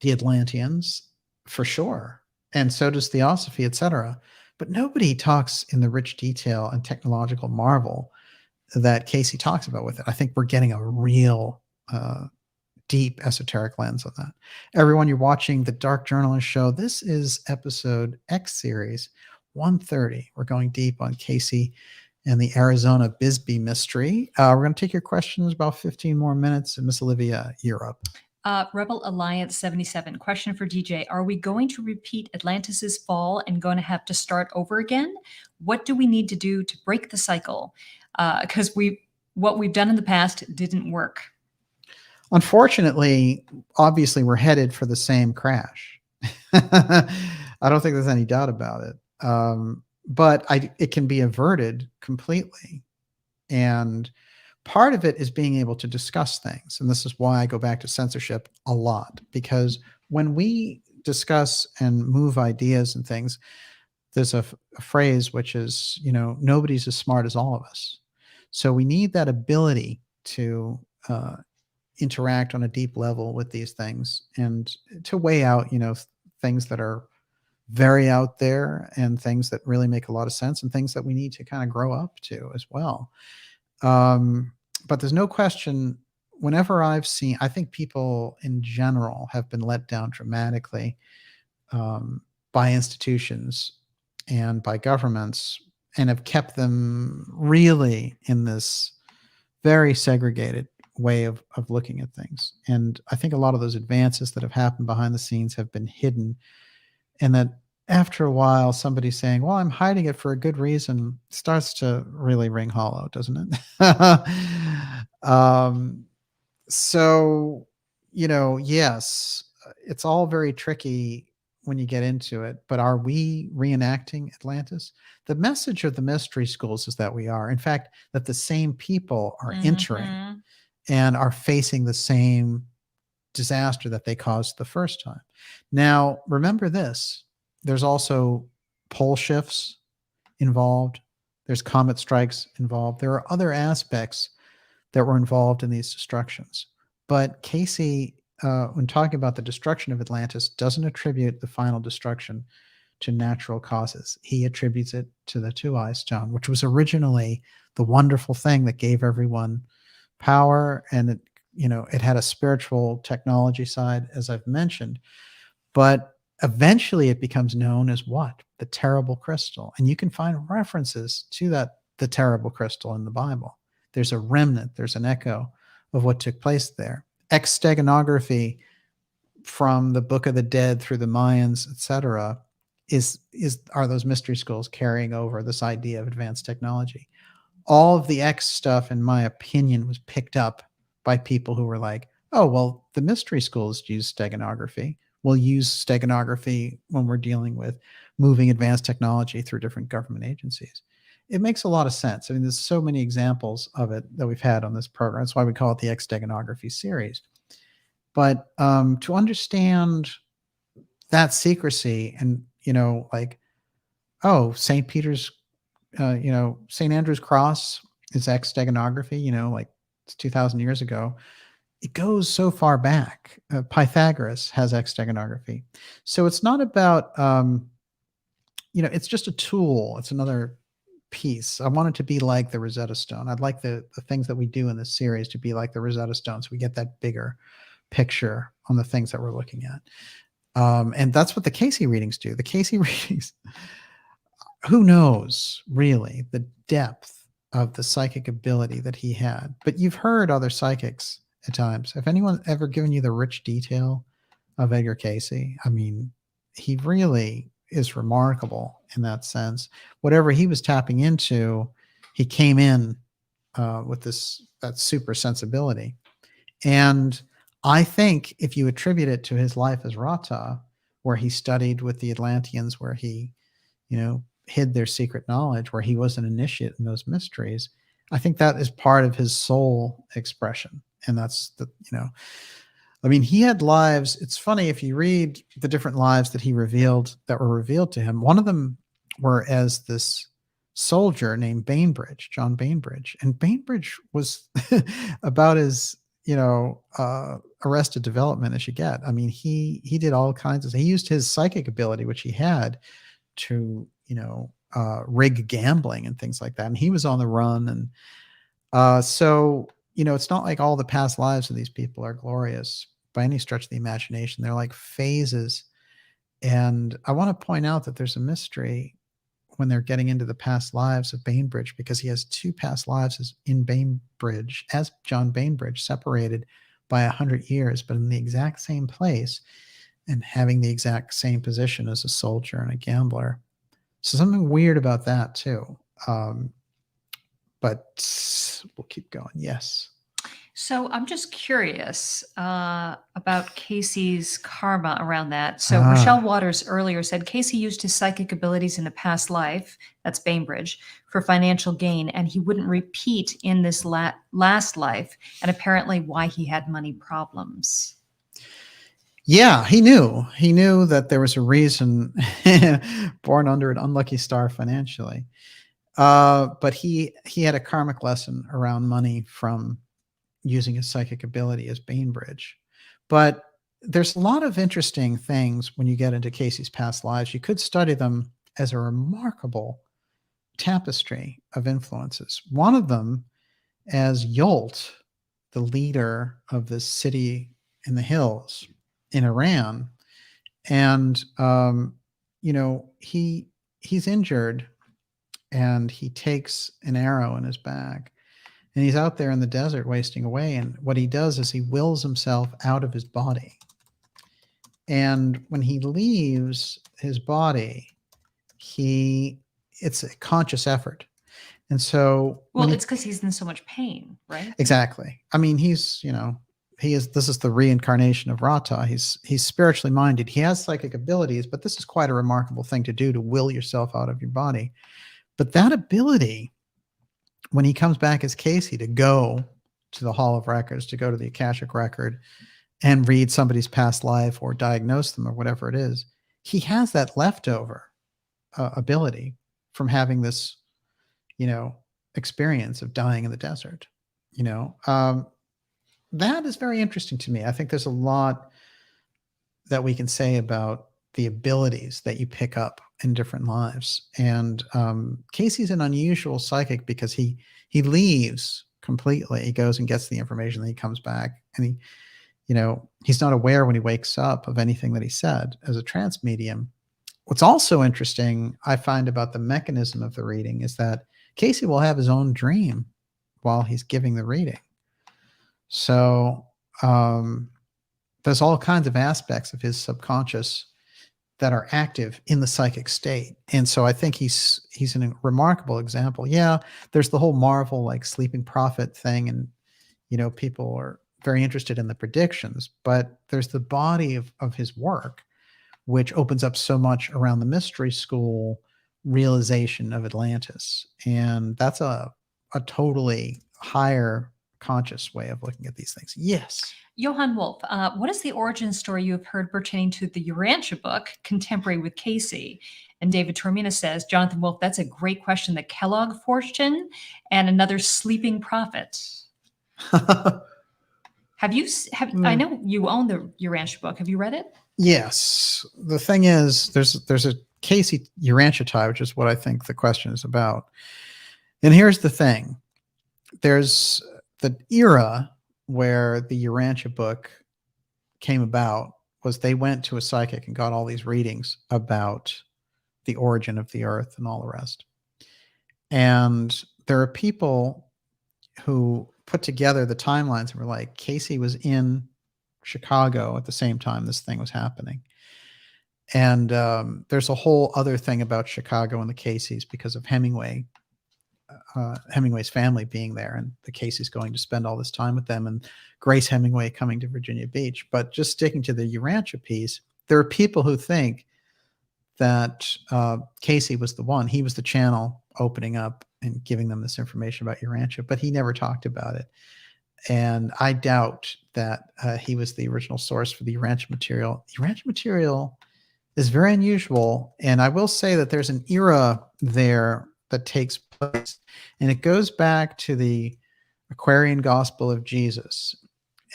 the Atlanteans for sure, and so does Theosophy, etc. But nobody talks in the rich detail and technological marvel that Cayce talks about with it. I think we're getting a real deep esoteric lens on that. Everyone, you're watching the Dark Journalist Show. This is episode X series 130. We're going deep on Cayce and the Arizona Bisbee mystery. We're going to take your questions, about 15 more minutes. And Miss Olivia, you're up. Rebel Alliance 77, question for DJ. Are we going to repeat Atlantis's fall and going to have to start over again? What do we need to do to break the cycle? Because what we've done in the past didn't work. Unfortunately, obviously, we're headed for the same crash. I don't think there's any doubt about it. But it can be averted completely. And part of it is being able to discuss things. And this is why I go back to censorship a lot, because when we discuss and move ideas and things, there's a phrase which is, nobody's as smart as all of us. So we need that ability to interact on a deep level with these things and to weigh out, things that are very out there and things that really make a lot of sense and things that we need to kind of grow up to as well. But there's no question, whenever I think people in general have been let down dramatically by institutions and by governments and have kept them really in this very segregated way of looking at things. And I think a lot of those advances that have happened behind the scenes have been hidden, and that after a while somebody saying, well, I'm hiding it for a good reason, starts to really ring hollow, doesn't it? So yes, it's all very tricky when you get into it, but are we reenacting Atlantis? The message of the mystery schools is that we are. In fact, that the same people are entering and are facing the same disaster that they caused the first time. Now, remember this. There's also pole shifts involved. There's comet strikes involved. There are other aspects that were involved in these destructions. But Cayce, when talking about the destruction of Atlantis, doesn't attribute the final destruction to natural causes. He attributes it to the Tuaoi Stone, which was originally the wonderful thing that gave everyone power, and it had a spiritual technology side, as I've mentioned. But eventually it becomes known as what? The terrible crystal. And you can find references to the terrible crystal in the Bible. There's a remnant, there's an echo of what took place there. X-steganography from the Book of the Dead through the Mayans, etc., are those mystery schools carrying over this idea of advanced technology. All of the X stuff, in my opinion, was picked up by people who were like, oh, well, the mystery schools use steganography. We'll use steganography when we're dealing with moving advanced technology through different government agencies. It makes a lot of sense. I mean, there's so many examples of it that we've had on this program. That's why we call it the X-steganography series. But to understand that secrecy and, St. Peter's, St. Andrew's Cross is X-steganography, it's 2,000 years ago. It goes so far back. Pythagoras has X-steganography. So it's not about, it's just a tool. It's another piece. I want it to be like the Rosetta Stone. I'd like the things that we do in this series to be like the Rosetta Stone, so we get that bigger picture on the things that we're looking at. And that's what the Cayce readings do. The Cayce readings, who knows really the depth of the psychic ability that he had? But you've heard other psychics at times. Have anyone ever given you the rich detail of Edgar Cayce? I mean, he really is remarkable in that sense. Whatever he was tapping into, he came in with that super sensibility. And I think if you attribute it to his life as Rata, where he studied with the Atlanteans, where he, hid their secret knowledge, where he was an initiate in those mysteries, I think that is part of his soul expression. And that's he had lives. It's funny, if you read the different lives that he revealed, that were revealed to him, one of them were as this soldier named Bainbridge, John Bainbridge. And Bainbridge was about as, arrested development as you get. I mean, he did all kinds of, he used his psychic ability, which he had, to, rig gambling and things like that. And he was on the run. And so, it's not like all the past lives of these people are glorious by any stretch of the imagination. They're like phases. And I want to point out that there's a mystery when they're getting into the past lives of Bainbridge, because he has two past lives as John Bainbridge, separated by 100 years, but in the exact same place and having the exact same position as a soldier and a gambler. So something weird about that too. But we'll keep going. Yes. So I'm just curious about Cayce's karma around that. So Rochelle Waters earlier said Cayce used his psychic abilities in a past life, that's Bainbridge, for financial gain, and he wouldn't repeat in this last life, and apparently why he had money problems. Yeah, he knew. He knew that there was a reason, born under an unlucky star financially. But he had a karmic lesson around money from using his psychic ability as Bainbridge. But there's a lot of interesting things when you get into Cayce's past lives. You could study them as a remarkable tapestry of influences. One of them as Yolt, the leader of this city in the hills in Iran. And, he's injured, and he takes an arrow in his back, and he's out there in the desert wasting away. And what he does is he wills himself out of his body. And when he leaves his body, it's a conscious effort. And so, it's because he's in so much pain, right? Exactly. I mean, this is the reincarnation of Rata. He's spiritually minded. He has psychic abilities, but this is quite a remarkable thing to do, to will yourself out of your body. But that ability, when he comes back as Cayce, to go to the Hall of Records, to go to the Akashic Record and read somebody's past life or diagnose them or whatever it is, he has that leftover ability from having this, experience of dying in the desert. That is very interesting to me. I think there's a lot that we can say about the abilities that you pick up in different lives. And Cayce's an unusual psychic because he leaves completely. He goes and gets the information, then he comes back, and he's not aware when he wakes up of anything that he said as a trance medium. What's also interesting, I find, about the mechanism of the reading is that Cayce will have his own dream while he's giving the reading. So there's all kinds of aspects of his subconscious that are active in the psychic state. And so I think he's a remarkable example. Yeah, there's the whole Marvel, like, Sleeping Prophet thing, and people are very interested in the predictions, but there's the body of his work, which opens up so much around the mystery school realization of Atlantis. And that's a totally higher conscious way of looking at these things. Yes. Johann Wolf, what is the origin story you have heard pertaining to the Urantia book, Contemporary with Cayce? And David Tormina says, Jonathan Wolf, that's a great question. The Kellogg fortune and another sleeping prophet. I know you own the Urantia book. Have you read it? Yes. The thing is, there's a Cayce Urantia tie, which is what I think the question is about. And here's the thing. There's the era where the Urantia book came about was they went to a psychic and got all these readings about the origin of the Earth and all the rest. And there are people who put together the timelines and were like, Cayce was in Chicago at the same time this thing was happening. And there's a whole other thing about Chicago and the Cayces because of Hemingway's family being there, and the Cayces going to spend all this time with them, and Grace Hemingway coming to Virginia Beach. But just sticking to the Urantia piece, there are people who think that Cayce was the one. He was the channel opening up and giving them this information about Urantia, but he never talked about it. And I doubt that he was the original source for the Urantia material. Urantia material is very unusual, and I will say that there's an era there that takes place, and it goes back to the Aquarian Gospel of Jesus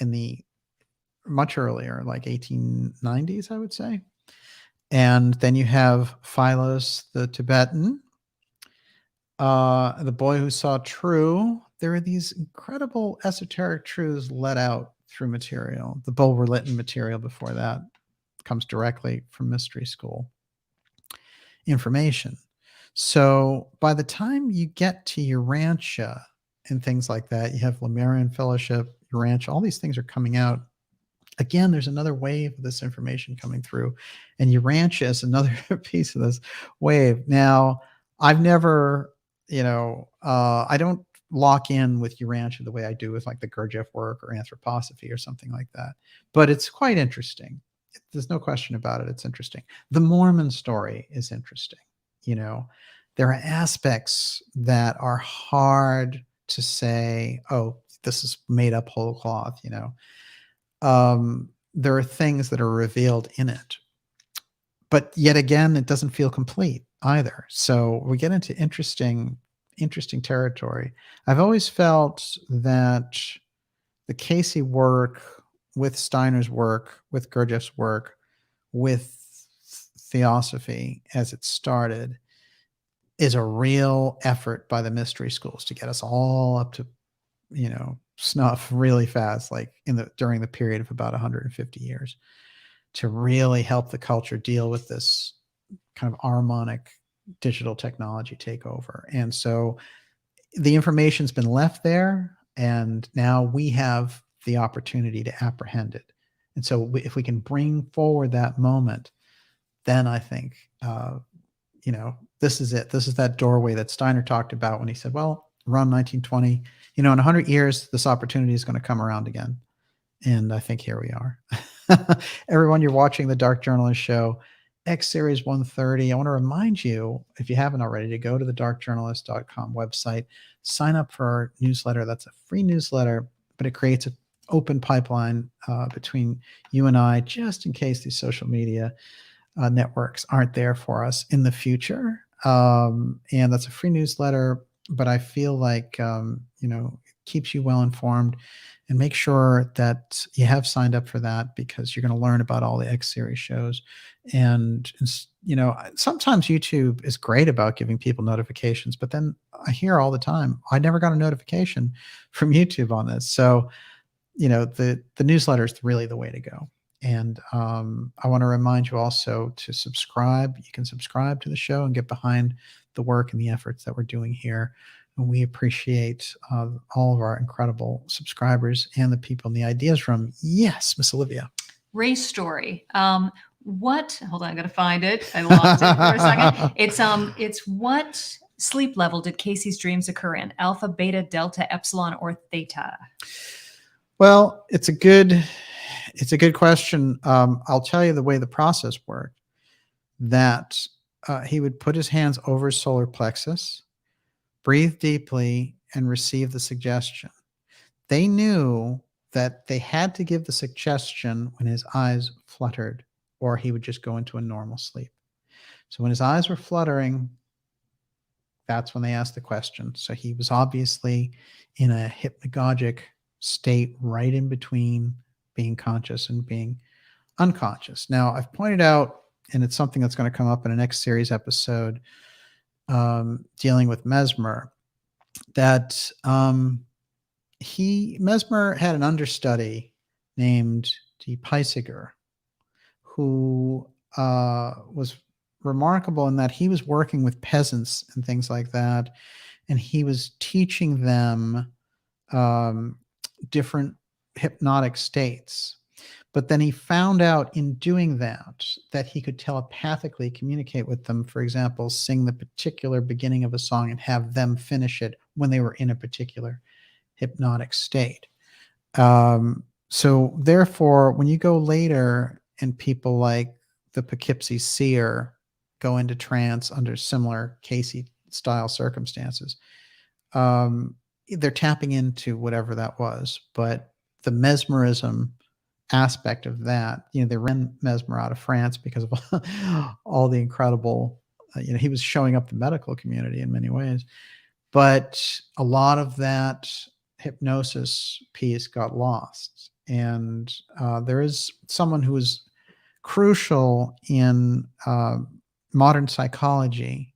in the much earlier, like 1890s, I would say. And then you have Philos the Tibetan, the boy who saw true. There are these incredible esoteric truths let out through material. The Bulwer-Lytton material before that comes directly from mystery school information. So by the time you get to Urantia and things like that, you have Lemurian Fellowship, Urantia, all these things are coming out. Again, there's another wave of this information coming through, and Urantia is another piece of this wave. Now, I've never, I don't lock in with Urantia the way I do with like the Gurdjieff work or anthroposophy or something like that, but it's quite interesting. There's no question about it. It's interesting. The Mormon story is interesting. There are aspects that are hard to say, oh, this is made up whole cloth, there are things that are revealed in it, but yet again, it doesn't feel complete either. So we get into interesting territory. I've always felt that the Cayce work with Steiner's work, with Gurdjieff's work, with Theosophy as it started is a real effort by the mystery schools to get us all up to, snuff really fast, like during the period of about 150 years, to really help the culture deal with this kind of harmonic digital technology takeover. And so the information's been left there, and now we have the opportunity to apprehend it. And so if we can bring forward that moment, then I think, this is it. This is that doorway that Steiner talked about when he said, well, around 1920, in 100 years, this opportunity is going to come around again. And I think here we are. Everyone, you're watching the Dark Journalist Show, X Series 130. I want to remind you, if you haven't already, to go to the darkjournalist.com website, sign up for our newsletter. That's a free newsletter, but it creates an open pipeline between you and I, just in case these social media networks aren't there for us in the future. And that's a free newsletter, but I feel like, it keeps you well informed, and make sure that you have signed up for that, because you're going to learn about all the X series shows. And, sometimes YouTube is great about giving people notifications, but then I hear all the time, I never got a notification from YouTube on this. So, the newsletter is really the way to go. And I want to remind you also to subscribe. You can subscribe to the show and get behind the work and the efforts that we're doing here. And we appreciate all of our incredible subscribers and the people in the ideas room. Yes, Miss Olivia. Race story. Hold on, I gotta find it. I lost it for a second. It's what sleep level did Cayce's dreams occur in? Alpha, beta, delta, epsilon, or theta? Well, it's a good question. I'll tell you the way the process worked, that he would put his hands over his solar plexus, breathe deeply, and receive the suggestion. They knew that they had to give the suggestion when his eyes fluttered, or he would just go into a normal sleep. So when his eyes were fluttering, that's when they asked the question. So he was obviously in a hypnagogic state right in between being conscious and being unconscious. Now, I've pointed out, and it's something that's going to come up in an X series episode dealing with Mesmer, that Mesmer had an understudy named D. Peisiger, who was remarkable in that he was working with peasants and things like that, and he was teaching them different hypnotic states. But then he found out in doing that he could telepathically communicate with them. For example, sing the particular beginning of a song and have them finish it when they were in a particular hypnotic state. So therefore, when you go later and people like the Poughkeepsie seer go into trance under similar Cayce style circumstances, they're tapping into whatever that was. But the mesmerism aspect of that, they ran Mesmer out of France because of all the incredible, he was showing up the medical community in many ways. But a lot of that hypnosis piece got lost. And there is someone who is crucial in modern psychology,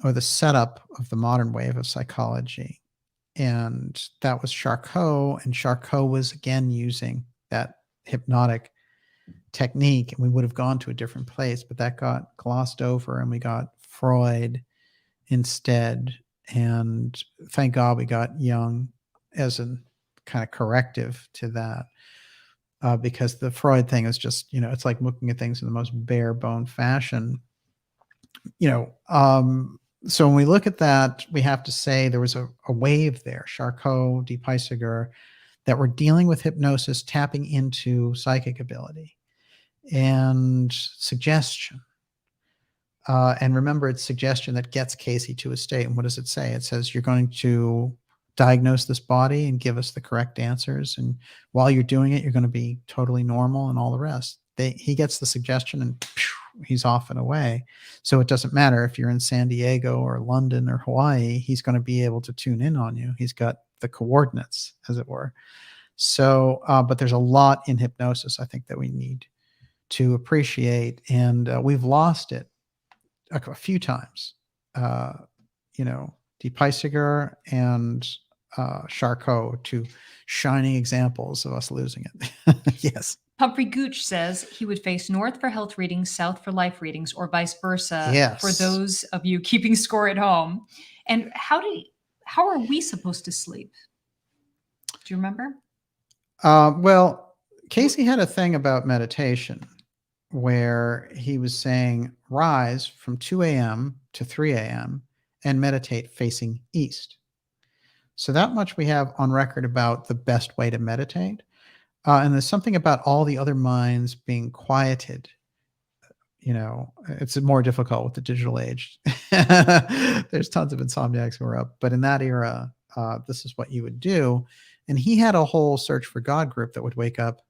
or the setup of the modern wave of psychology. And that was Charcot. And Charcot was again using that hypnotic technique. And we would have gone to a different place, but that got glossed over and we got Freud instead. And thank God we got Jung as a kind of corrective to that. Because the Freud thing is just, it's like looking at things in the most bare bone fashion. So when we look at that, we have to say there was a wave there, Charcot, de Puysegur, that were dealing with hypnosis, tapping into psychic ability and suggestion. And remember, it's suggestion that gets Cayce to a state. And what does it say? It says, you're going to diagnose this body and give us the correct answers. And while you're doing it, you're going to be totally normal and all the rest. He gets the suggestion and he's off and away. So it doesn't matter if you're in San Diego or London or Hawaii, he's going to be able to tune in on you. He's got the coordinates, as it were. So, but there's a lot in hypnosis, I think, that we need to appreciate. And we've lost it a few times. De Puysegur and Charcot, two shining examples of us losing it. Yes. Humphrey Gooch says he would face north for health readings, south for life readings, or vice versa. Yes. For those of you keeping score at home. And how are we supposed to sleep? Do you remember? Well, Cayce had a thing about meditation where he was saying rise from 2 a.m. to 3 a.m. and meditate facing east. So that much we have on record about the best way to meditate. And there's something about all the other minds being quieted. It's more difficult with the digital age. There's tons of insomniacs who are up. But in that era, this is what you would do. And he had a whole Search for God group that would wake up.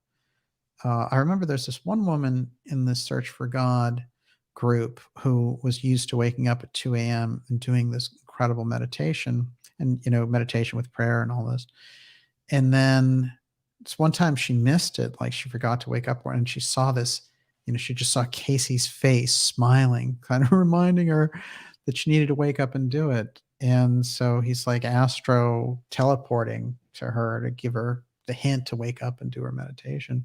I remember there's this one woman in this Search for God group who was used to waking up at 2 a.m. and doing this incredible meditation and, meditation with prayer and all this. And then it's one time she missed it. Like she forgot to wake up and she saw this, she just saw Cayce's face smiling, kind of reminding her that she needed to wake up and do it. And so he's like astro teleporting to her to give her the hint to wake up and do her meditation.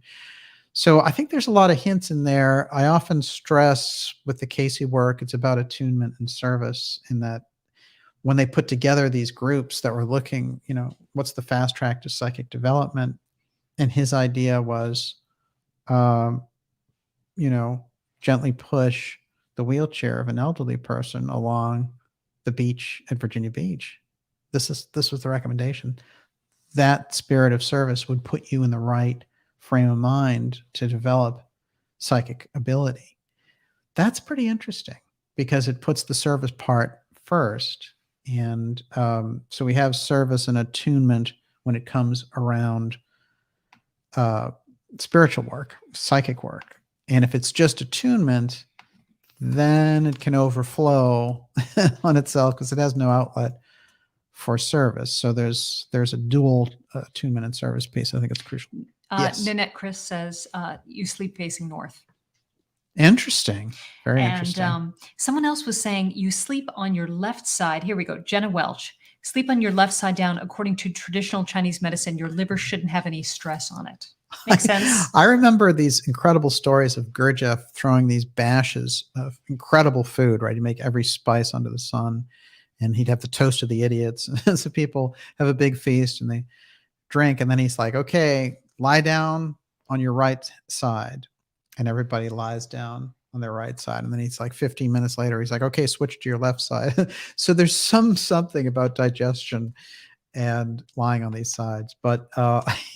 So I think there's a lot of hints in there. I often stress with the Cayce work, it's about attunement and service, in that when they put together these groups that were looking, what's the fast track to psychic development? And his idea was, gently push the wheelchair of an elderly person along the beach at Virginia Beach. This was the recommendation. That spirit of service would put you in the right frame of mind to develop psychic ability. That's pretty interesting because it puts the service part first. And so we have service and attunement when it comes around spiritual work, psychic work. And if it's just attunement, then it can overflow on itself because it has no outlet for service. So there's a dual attunement and service piece. I think it's crucial. Yes. Nanette Chris says you sleep facing north. Interesting. Very interesting. And someone else was saying you sleep on your left side. Here we go. Jenna Welch. Sleep on your left side down. According to traditional Chinese medicine, your liver shouldn't have any stress on it. Makes sense. I remember these incredible stories of Gurdjieff throwing these bashes of incredible food, right? He'd make every spice under the sun, and he'd have the toast of the idiots. So people have a big feast and they drink, and then he's like, okay, lie down on your right side. And everybody lies down on their right side. And then he's like 15 minutes later, he's like, okay, switch to your left side. So there's something about digestion and lying on these sides, but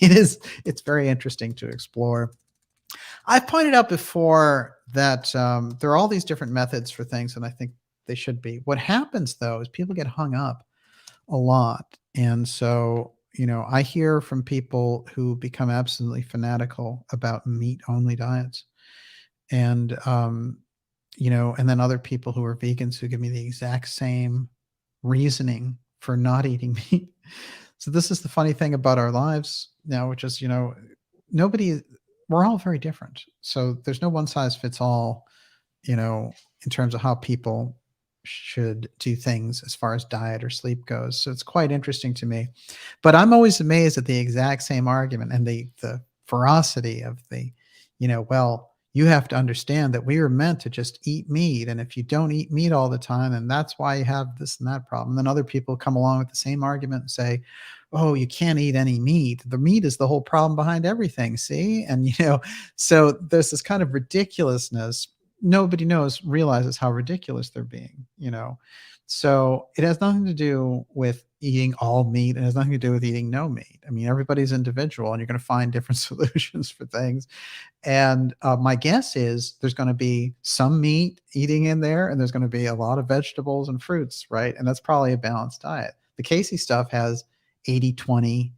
it's very interesting to explore. I've pointed out before that there are all these different methods for things, and I think they should be. What happens though is people get hung up a lot, and so I hear from people who become absolutely fanatical about meat only diets, and and then other people who are vegans who give me the exact same reasoning for not eating meat. So this is the funny thing about our lives now, which is, we're all very different. So there's no one size fits all, in terms of how people should do things as far as diet or sleep goes. So it's quite interesting to me. But I'm always amazed at the exact same argument and the ferocity of the, well, you have to understand that we were meant to just eat meat. And if you don't eat meat all the time, and that's why you have this and that problem. And then other people come along with the same argument and say, oh, you can't eat any meat. The meat is the whole problem behind everything. See? And, so there's this kind of ridiculousness. Nobody realizes how ridiculous they're being, So it has nothing to do with eating all meat. It has nothing to do with eating no meat. I mean, everybody's individual and you're going to find different solutions for things. And my guess is there's going to be some meat eating in there, and there's going to be a lot of vegetables and fruits, right? And that's probably a balanced diet. The Cayce stuff has 80-20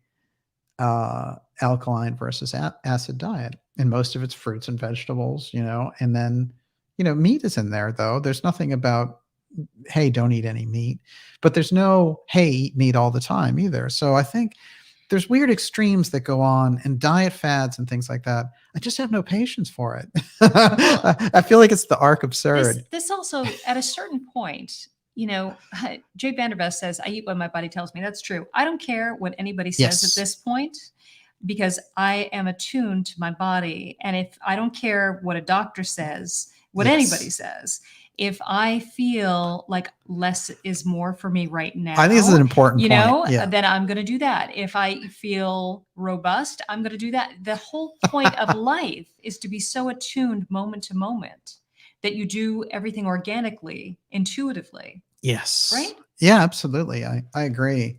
alkaline versus acid diet, and most of it's fruits and vegetables, and then, meat is in there though. There's nothing about, hey, don't eat any meat, but there's no, hey, eat meat all the time either. So I think there's weird extremes that go on, and diet fads and things like that. I just have no patience for it. I feel like it's the arc absurd. This also, at a certain point, Jay Vandervest says, I eat what my body tells me. That's true. I don't care what anybody says at this point, because I am attuned to my body. And if I don't care what a doctor says, what anybody says, if I feel like less is more for me right now, I think this is an important point. Then I'm going to do that. If I feel robust, I'm going to do that. The whole point of life is to be so attuned moment to moment that you do everything organically, intuitively. Yes. Right? Yeah, absolutely. I agree.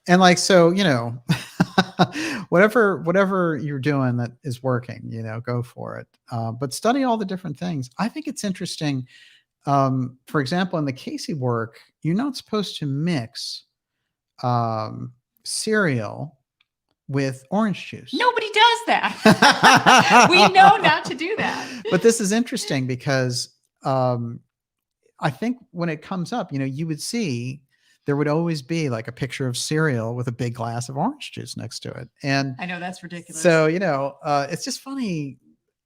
And so, whatever you're doing that is working, go for it. But study all the different things. I think it's interesting. For example, in the Cayce work, you're not supposed to mix cereal with orange juice. Nobody does that. We know not to do that. But this is interesting because I think when it comes up, you would see there would always be like a picture of cereal with a big glass of orange juice next to it. And I know that's ridiculous. So, it's just funny.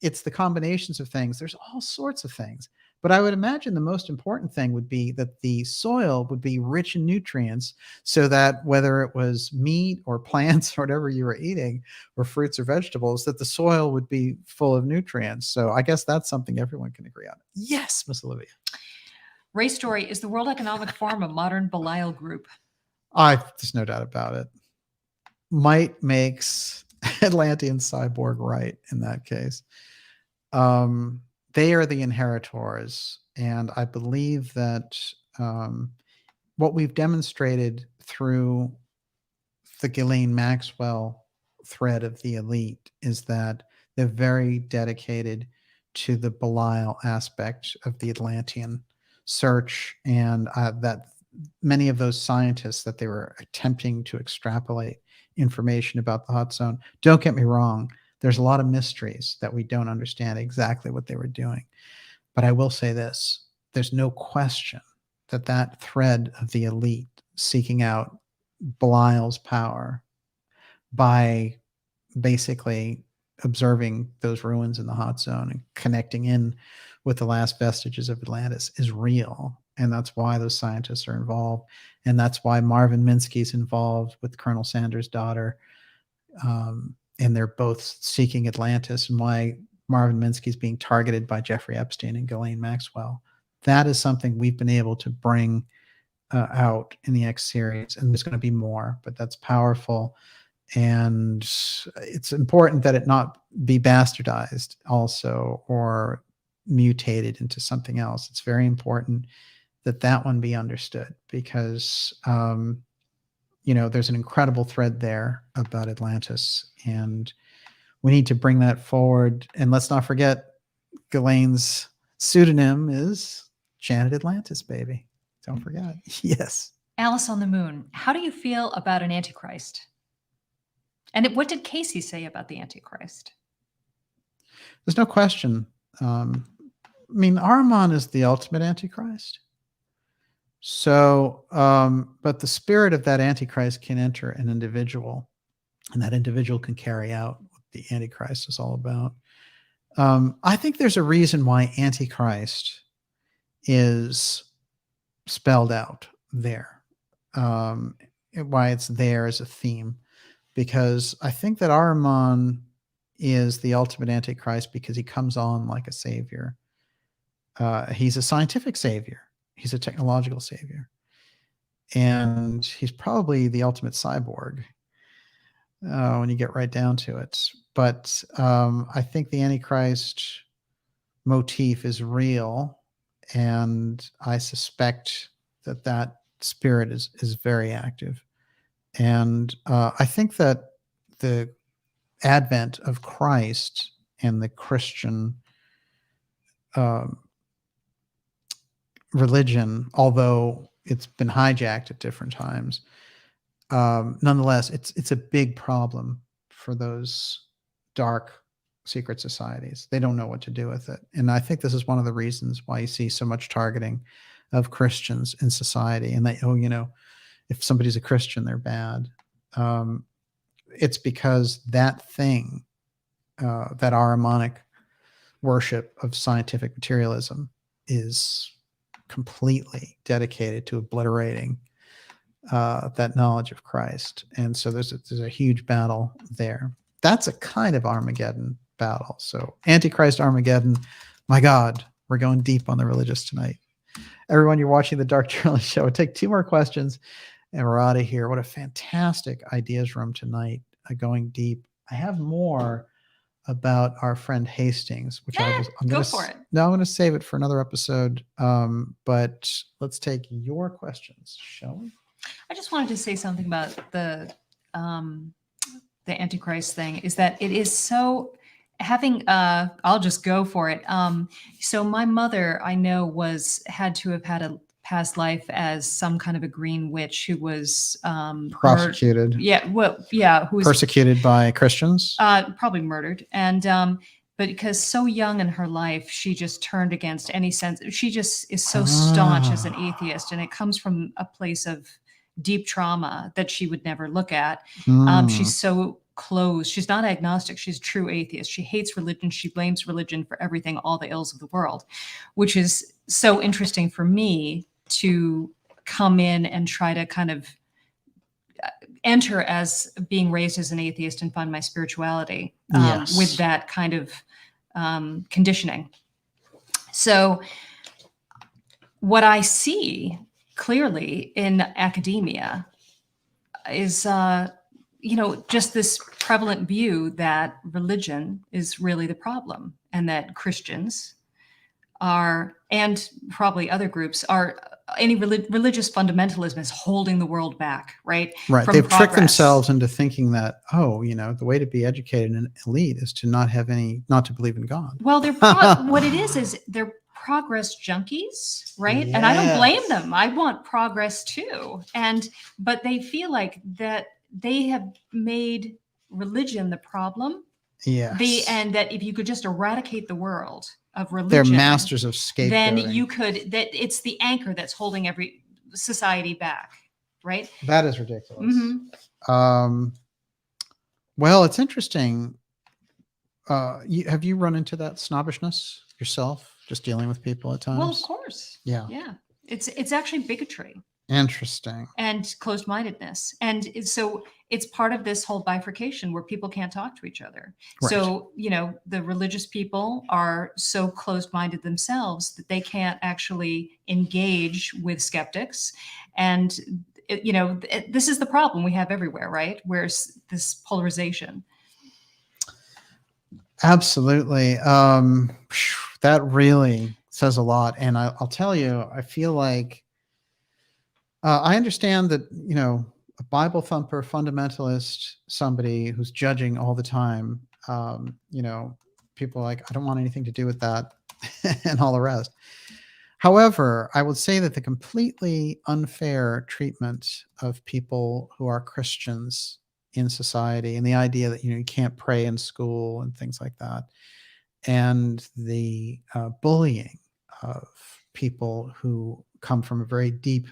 It's the combinations of things. There's all sorts of things. But I would imagine the most important thing would be that the soil would be rich in nutrients, so that whether it was meat or plants or whatever you were eating, or fruits or vegetables, that the soil would be full of nutrients. So I guess that's something everyone can agree on. Yes, Miss Olivia. Ray Story, is the World Economic Forum a modern Belial group? There's no doubt about it. Might makes Atlantean cyborg right in that case. They are the inheritors, and I believe that what we've demonstrated through the Ghislaine Maxwell thread of the elite is that they're very dedicated to the Belial aspect of the Atlantean search, and that many of those scientists that they were attempting to extrapolate information about the hot zone, don't get me wrong, there's a lot of mysteries that we don't understand exactly what they were doing. But I will say this, there's no question that that thread of the elite seeking out Belial's power by basically observing those ruins in the hot zone and connecting in with the last vestiges of Atlantis is real. And that's why those scientists are involved. And that's why Marvin Minsky's involved with Colonel Sanders' daughter. And they're both seeking Atlantis, and why Marvin Minsky's being targeted by Jeffrey Epstein and Ghislaine Maxwell. That is something we've been able to bring out in the X series, and there's going to be more, but that's powerful. And it's important that it not be bastardized also or mutated into something else. It's very important that that one be understood, because there's an incredible thread there about Atlantis, and we need to bring that forward. And let's not forget, Ghislaine's pseudonym is Janet Atlantis, baby. Don't forget. Yes. Alice on the Moon. How do you feel about an Antichrist? And what did Cayce say about the Antichrist? There's no question. Ahriman is the ultimate Antichrist. So, but the spirit of that Antichrist can enter an individual, and that individual can carry out what the Antichrist is all about. I think there's a reason why Antichrist is spelled out there, why it's there as a theme, because I think that Ahriman is the ultimate Antichrist because he comes on like a savior. He's a scientific savior. He's a technological savior. And he's probably the ultimate cyborg when you get right down to it. But I think the Antichrist motif is real, and I suspect that that spirit is very active. And I think that the advent of Christ and the Christian religion, although it's been hijacked at different times, nonetheless, it's a big problem for those dark secret societies. They don't know what to do with it. And I think this is one of the reasons why you see so much targeting of Christians in society. And if somebody's a Christian, they're bad. It's because that thing, that Ahrimanic worship of scientific materialism, is completely dedicated to obliterating that knowledge of Christ. And so there's a huge battle there. That's a kind of Armageddon battle. So Antichrist Armageddon, my God, we're going deep on the religious tonight. Everyone, you're watching the Dark Journalist Show. I'll take 2 more questions and we're out of here. What a fantastic ideas room tonight, going deep. I have more about our friend Hastings, which I'm go for it. No, I'm going to save it for another episode. But let's take your questions, shall we? I just wanted to say something about the Antichrist thing, is that it is so having, I'll just go for it. So my mother, I know, had to have had a past life as some kind of a green witch who was prosecuted. Who was persecuted by Christians. Probably murdered. And but because so young in her life, she just turned against any sense. She just is so staunch as an atheist, and it comes from a place of deep trauma that she would never look at. She's so closed. She's not agnostic. She's a true atheist. She hates religion. She blames religion for everything, all the ills of the world, which is so interesting for me to come in and try to kind of enter as being raised as an atheist and find my spirituality with that kind of conditioning. So what I see clearly in academia is, just this prevalent view that religion is really the problem, and that Christians are, and probably other groups are, any religious fundamentalism is holding the world back, right? Right. They've tricked themselves into thinking that, the way to be educated and elite is to not to believe in God. Well, what it is they're progress junkies, right? Yes. And I don't blame them. I want progress too. But they feel like that they have made religion the problem. Yes. And that if you could just eradicate the world of religion, they're masters of scapegoating. Then that it's the anchor that's holding every society back, right? That is ridiculous. Mm-hmm. Well, it's interesting. Have you run into that snobbishness yourself, just dealing with people at times? Well, of course. Yeah. Yeah. It's actually bigotry Interesting. and closed-mindedness. And so it's part of this whole bifurcation where people can't talk to each other. Right. So, the religious people are so closed-minded themselves that they can't actually engage with skeptics. And, this is the problem we have everywhere, right? Where's this polarization? Absolutely. That really says a lot. And I'll tell you, I feel like I understand that, a Bible thumper, fundamentalist, somebody who's judging all the time, people are like, I don't want anything to do with that and all the rest. However, I would say that the completely unfair treatment of people who are Christians in society and the idea that, you can't pray in school and things like that, and the bullying of people who come from a very deep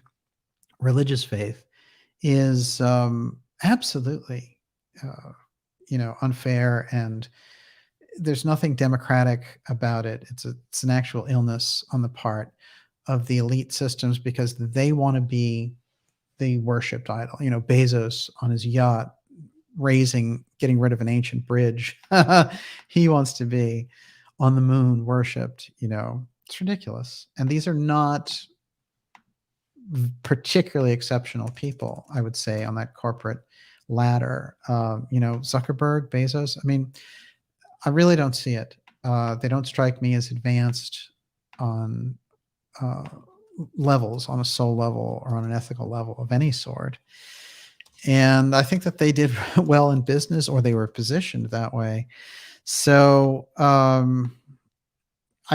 religious faith is absolutely, unfair, and there's nothing democratic about it. It's an actual illness on the part of the elite systems because they want to be the worshipped idol. Bezos on his yacht getting rid of an ancient bridge. He wants to be on the moon worshipped. It's ridiculous. And these are not particularly exceptional people, I would say, on that corporate ladder. Zuckerberg, Bezos. I mean, I really don't see it. They don't strike me as advanced on levels, on a soul level or on an ethical level of any sort. And I think that they did well in business, or they were positioned that way. So I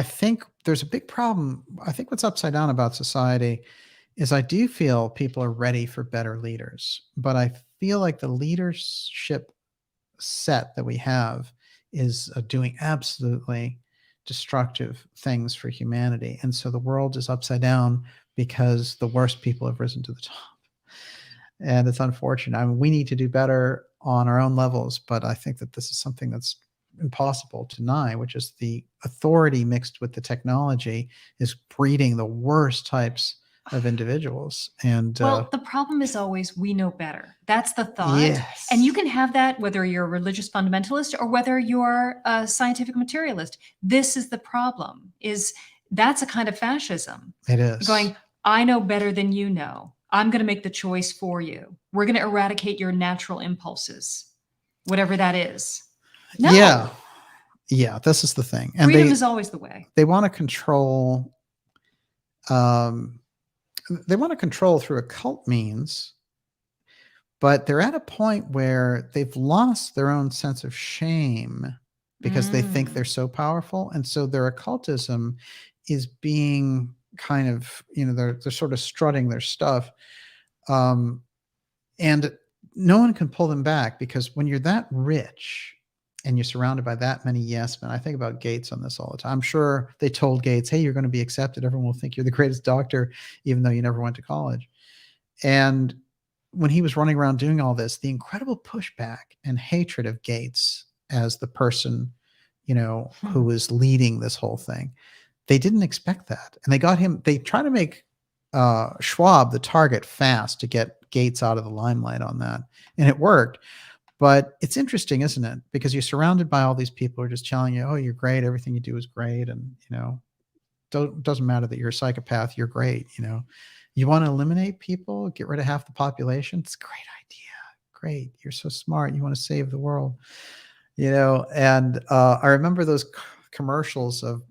think there's a big problem. I think what's upside down about society is I do feel people are ready for better leaders, but I feel like the leadership set that we have is doing absolutely destructive things for humanity. And so the world is upside down because the worst people have risen to the top. And it's unfortunate. I mean, we need to do better on our own levels, but I think that this is something that's impossible to deny, which is the authority mixed with the technology is breeding the worst types of individuals. And well, the problem is always we know better. That's the thought. Yes. And you can have that whether you're a religious fundamentalist or whether you're a scientific materialist. This is the problem, is that's a kind of fascism. It is. Going, I know better than you know. I'm going to make the choice for you. We're going to eradicate your natural impulses, whatever that is. No. Yeah, this is the thing. And freedom is always the way. They want to control through occult means, but they're at a point where they've lost their own sense of shame because they think they're so powerful. And so their occultism is being kind of, they're sort of strutting their stuff. And no one can pull them back, because when you're that rich and you're surrounded by that many yes men, I think about Gates on this all the time. I'm sure they told Gates, hey, you're going to be accepted. Everyone will think you're the greatest doctor, even though you never went to college. And when he was running around doing all this, the incredible pushback and hatred of Gates as the person, who was leading this whole thing, they didn't expect that. And they try to make Schwab the target fast to get Gates out of the limelight on that. And it worked. But it's interesting, isn't it? Because you're surrounded by all these people who are just telling you, oh, you're great. Everything you do is great. And, doesn't matter that you're a psychopath. You're great. You want to eliminate people, get rid of half the population. It's a great idea. Great. You're so smart. You want to save the world, and I remember those commercials of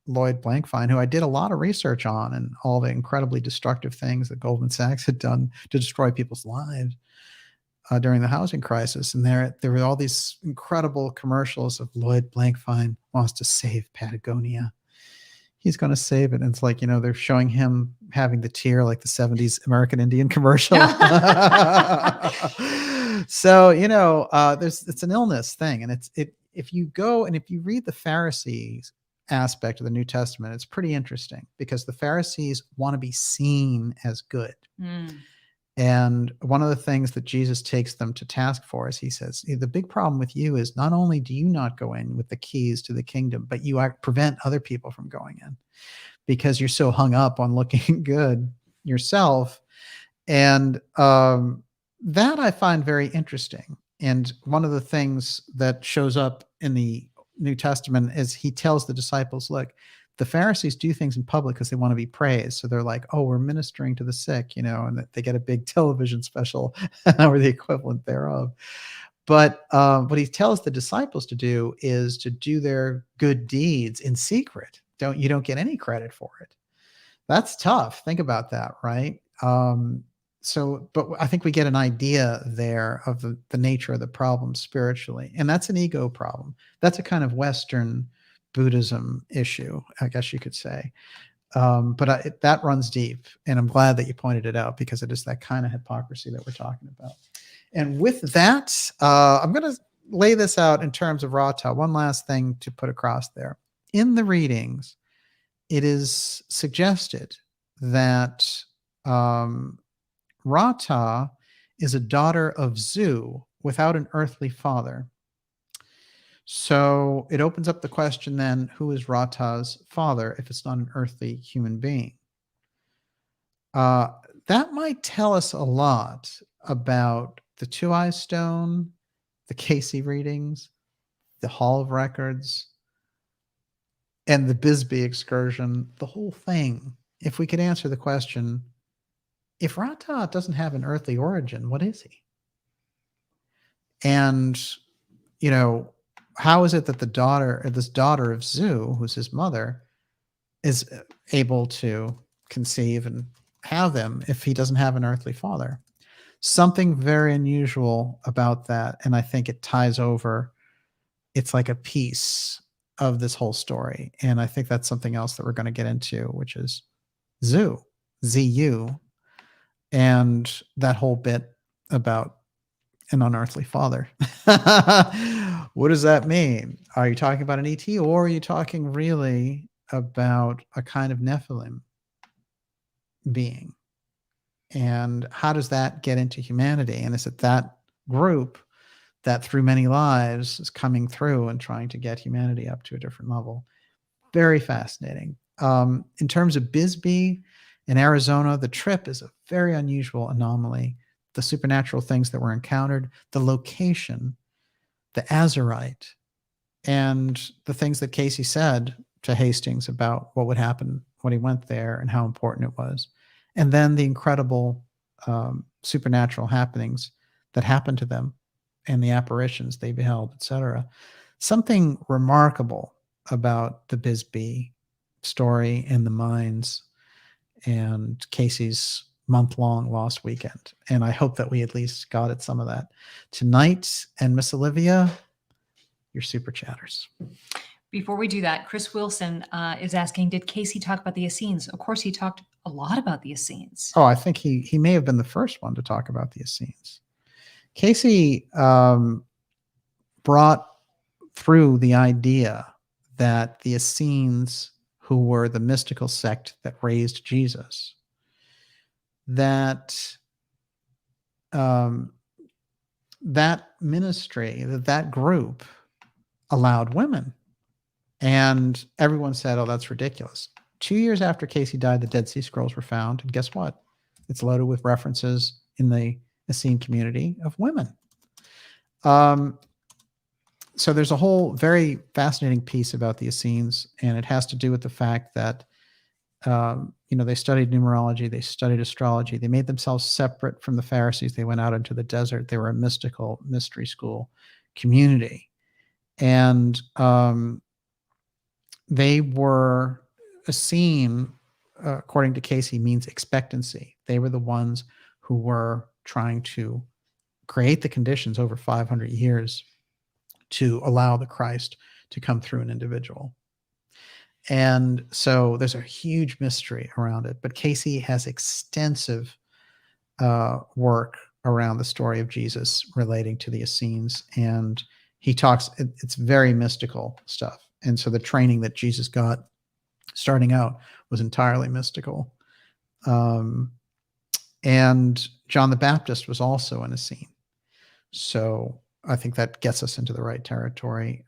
Lloyd Blankfein, who I did a lot of research on, and all the incredibly destructive things that Goldman Sachs had done to destroy people's lives during the housing crisis. And there were all these incredible commercials of Lloyd Blankfein wants to save Patagonia. He's going to save it. And it's like, they're showing him having the tear like the 70s American Indian commercial. So, it's an illness thing. And if you go and if you read the Pharisees aspect of the New Testament, it's pretty interesting, because the Pharisees want to be seen as good. And one of the things that Jesus takes them to task for is he says, the big problem with you is not only do you not go in with the keys to the kingdom, but you prevent other people from going in because you're so hung up on looking good yourself. And that I find very interesting. And one of the things that shows up in the New Testament is he tells the disciples, look, the Pharisees do things in public because they want to be praised. So they're like, oh, we're ministering to the sick, and they get a big television special or the equivalent thereof. But what he tells the disciples to do is to do their good deeds in secret. You don't get any credit for it. That's tough. Think about that, right? But I think we get an idea there of the nature of the problem spiritually. And that's an ego problem. That's a kind of Western Buddhism issue, I guess you could say. But that runs deep. And I'm glad that you pointed it out because it is that kind of hypocrisy that we're talking about. And with that, I'm going to lay this out in terms of Rata. One last thing to put across there. In the readings, it is suggested that Rata is a daughter of Zu without an earthly father. So it opens up the question then, who is Rata's father if it's not an earthly human being? That might tell us a lot about the Tuaoi Stone, the Cayce readings, the Hall of Records, and the Bisbee excursion, the whole thing. If we could answer the question, if Rata doesn't have an earthly origin, what is he? And, how is it that this daughter of Zu, who's his mother, is able to conceive and have them if he doesn't have an earthly father? Something very unusual about that. And I think it ties over. It's like a piece of this whole story. And I think that's something else that we're going to get into, which is Zu, Z-U, and that whole bit about an unearthly father. What does that mean? Are you talking about an ET, or are you talking really about a kind of Nephilim being? And how does that get into humanity? And is it that group that through many lives is coming through and trying to get humanity up to a different level? Very fascinating. In terms of Bisbee in Arizona, the trip is a very unusual anomaly. The supernatural things that were encountered, the location, the Azurite, and the things that Cayce said to Hastings about what would happen when he went there and how important it was. And then the incredible supernatural happenings that happened to them and the apparitions they beheld, etc. Something remarkable about the Bisbee story and the mines and Cayce's month-long lost weekend. And I hope that we at least got at some of that tonight. And Miss Olivia, your super chatters. Before we do that, Chris Wilson is asking, did Cayce talk about the Essenes? Of course, he talked a lot about the Essenes. Oh, I think he may have been the first one to talk about the Essenes. Cayce brought through the idea that the Essenes, who were the mystical sect that raised Jesus, that ministry, that group allowed women. And everyone said, oh, that's ridiculous. 2 years after Cayce died, the Dead Sea Scrolls were found. And guess what? It's loaded with references in the Essene community of women. So there's a whole very fascinating piece about the Essenes, and it has to do with the fact that they studied numerology, they studied astrology, they made themselves separate from the Pharisees. They went out into the desert. They were a mystical mystery school community, and they were Essene, according to Cayce, means expectancy. They were the ones who were trying to create the conditions over 500 years to allow the Christ to come through an individual. And so there's a huge mystery around it. But Cayce has extensive work around the story of Jesus relating to the Essenes. And he talks, it's very mystical stuff. And so the training that Jesus got starting out was entirely mystical. And John the Baptist was also in a scene. So I think that gets us into the right territory.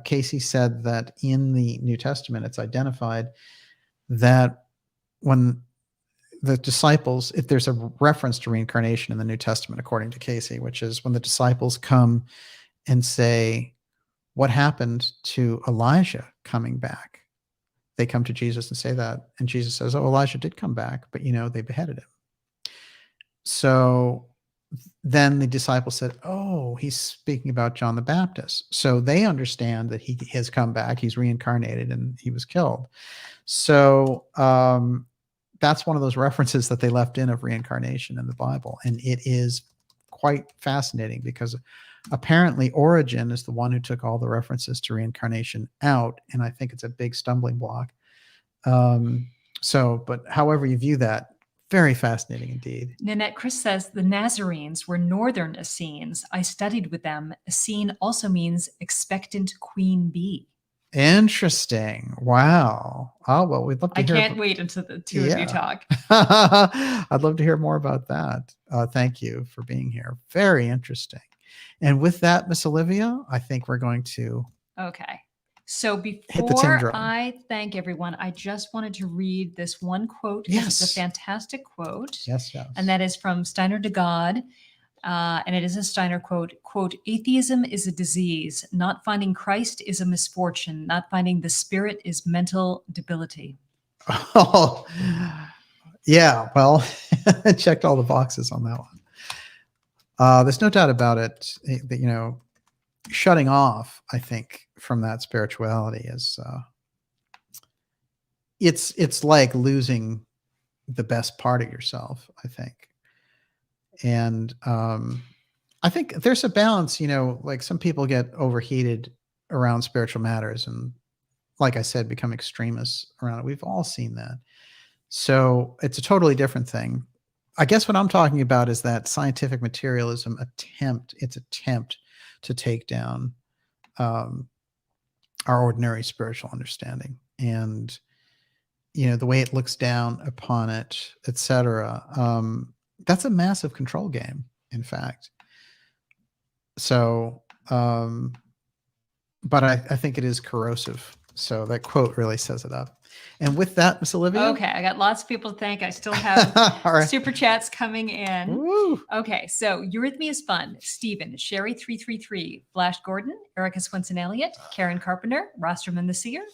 Cayce said that in the New Testament, it's identified that when the disciples, if there's a reference to reincarnation in the New Testament, according to Cayce, which is when the disciples come and say, what happened to Elijah coming back? They come to Jesus and say that. And Jesus says, oh, Elijah did come back, but they beheaded him. So then the disciples said, oh, he's speaking about John the Baptist. So they understand that he has come back, he's reincarnated, and he was killed. So that's one of those references that they left in of reincarnation in the Bible. And it is quite fascinating because apparently Origen is the one who took all the references to reincarnation out. And I think it's a big stumbling block. But however you view that, very fascinating indeed. Nanette Chris says the Nazarenes were northern Essenes. I studied with them. Essene also means expectant queen bee. Interesting. Wow. Oh, well, we'd love to hear. I can't wait until the two of you talk. I'd love to hear more about that. Thank you for being here. Very interesting. And with that, Miss Olivia, I think we're going to. Okay. So before I thank everyone, I just wanted to read this one quote. Yes. It's a fantastic quote. Yes. And that is from Steiner de God. And it is a Steiner quote, atheism is a disease. Not finding Christ is a misfortune. Not finding the spirit is mental debility. Oh, yeah. Well, I checked all the boxes on that one. There's no doubt about it that, shutting off, I think, from that spirituality is, it's like losing the best part of yourself, I think. And I think there's a balance, like some people get overheated around spiritual matters and, like I said, become extremists around it. We've all seen that. So it's a totally different thing. I guess what I'm talking about is that scientific materialism attempt to take down our ordinary spiritual understanding and, the way it looks down upon it, etc. That's a massive control game, in fact. So, but I think it is corrosive. So that quote really says it up. And with that, Miss Olivia. Okay, I got lots of people to thank. I still have right. super chats coming in. Woo. Okay, so Eurythmy is fun. Stephen, Sherry333, Flash Gordon, Erica Swinson Elliott, Karen Carpenter, Rosterman the Seer,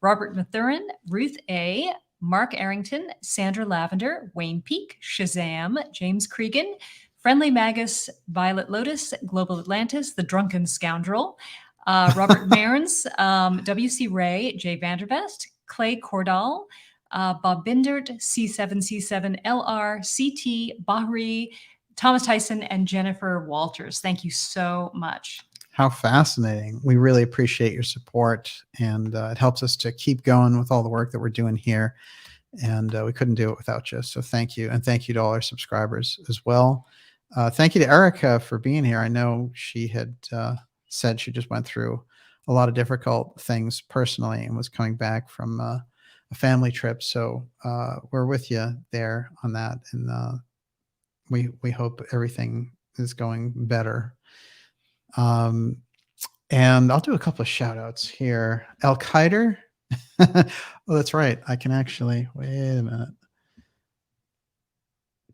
Robert Mathurin, Ruth A., Mark Arrington, Sandra Lavender, Wayne Peak, Shazam, James Cregan, Friendly Magus, Violet Lotus, Global Atlantis, The Drunken Scoundrel, Robert Mearns, W.C. Ray, Jay Vandervest, Clay Cordall, Bob Bindert, C7C7, LR, CT, Bahri, Thomas Tyson, and Jennifer Walters. Thank you so much. How fascinating. We really appreciate your support, and it helps us to keep going with all the work that we're doing here. And we couldn't do it without you. So thank you. And thank you to all our subscribers as well. Thank you to Erica for being here. I know she had said she just went through a lot of difficult things personally and was coming back from a family trip. So we're with you there on that. And we hope everything is going better. And I'll do a couple of shout outs here. Al Qaeda. Oh, that's right. I can actually, wait a minute.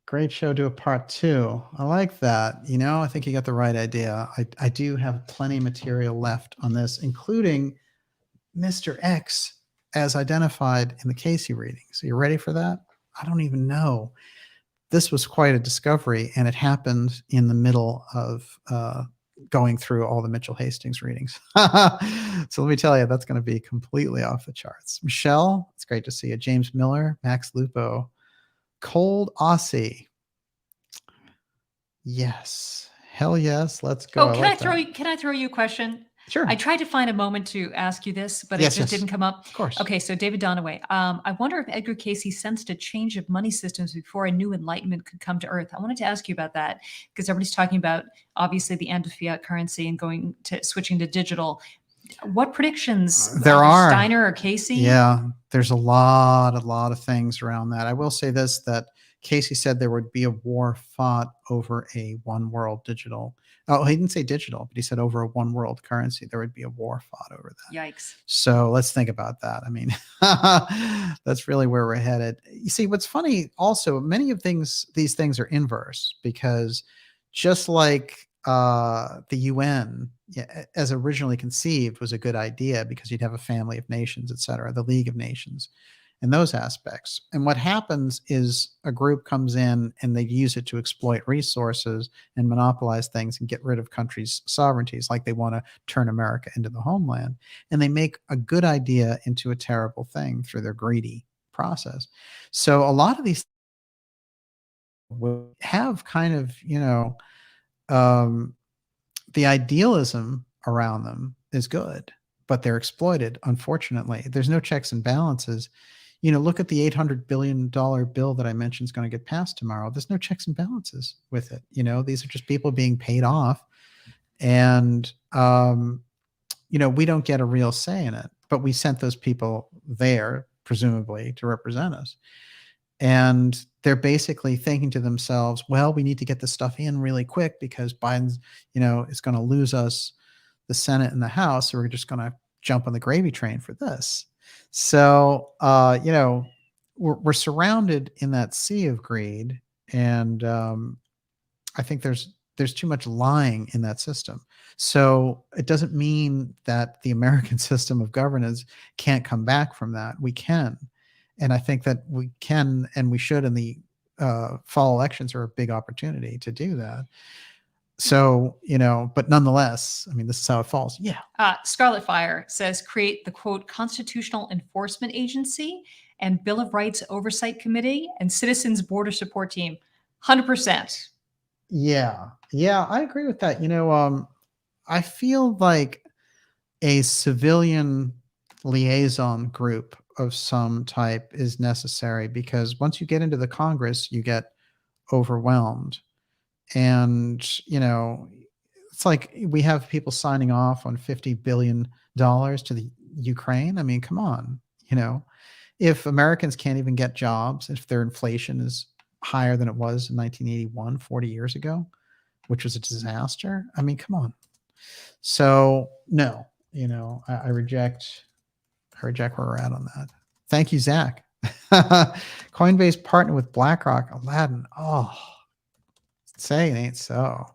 Great show, do a part 2. I like that. I think you got the right idea. I do have plenty of material left on this, including Mr. X as identified in the Cayce reading. So you ready for that? I don't even know. This was quite a discovery, and it happened in the middle of going through all the Mitchell Hastings readings. So let me tell you, that's going to be completely off the charts. Michelle, it's great to see you. James Miller, Max Lupo, Cold Aussie. Yes. Hell yes. Let's go. Oh, can I throw you a question? Sure. I tried to find a moment to ask you this, but it just didn't come up. Of course. Okay, so David Donaway. I wonder if Edgar Cayce sensed a change of money systems before a new enlightenment could come to Earth. I wanted to ask you about that because everybody's talking about obviously the end of fiat currency and switching to digital. What predictions? There are Steiner or Cayce? Yeah, there's a lot of things around that. I will say this, that Casey said there would be a war fought over a one world digital. Oh, he didn't say digital, but he said over a one world currency, there would be a war fought over that. Yikes. So let's think about that. I mean, that's really where we're headed. You see, what's funny also, many of these things are inverse, because just like the UN, as originally conceived, was a good idea because you'd have a family of nations, et cetera, the League of Nations, and those aspects. And what happens is a group comes in and they use it to exploit resources and monopolize things and get rid of countries' sovereignties, like they want to turn America into the homeland. And they make a good idea into a terrible thing through their greedy process. So a lot of these will have kind of, the idealism around them is good, but they're exploited, unfortunately. There's no checks and balances. Look at the $800 billion bill that I mentioned is going to get passed tomorrow. There's no checks and balances with it. These are just people being paid off. And, we don't get a real say in it. But we sent those people there, presumably, to represent us. And they're basically thinking to themselves, well, we need to get this stuff in really quick because Biden's, is going to lose us the Senate and the House. So we're just going to jump on the gravy train for this. So, we're surrounded in that sea of greed. And I think there's too much lying in that system. So it doesn't mean that the American system of governance can't come back from that. We can. And I think that we can and we should, and the fall elections are a big opportunity to do that. So, but nonetheless, I mean, this is how it falls. Yeah. Scarlet Fire says create the quote Constitutional Enforcement Agency and Bill of Rights Oversight Committee and Citizens Border Support Team. 100%. Yeah. Yeah, I agree with that. I feel like a civilian liaison group of some type is necessary, because once you get into the Congress, you get overwhelmed. And, it's like we have people signing off on $50 billion to the Ukraine. I mean, come on, if Americans can't even get jobs, if their inflation is higher than it was in 1981, 40 years ago, which was a disaster. I mean, come on. So no, I reject where we're at on that. Thank you, Zach. Coinbase partnered with BlackRock, Aladdin. Oh, say it ain't so.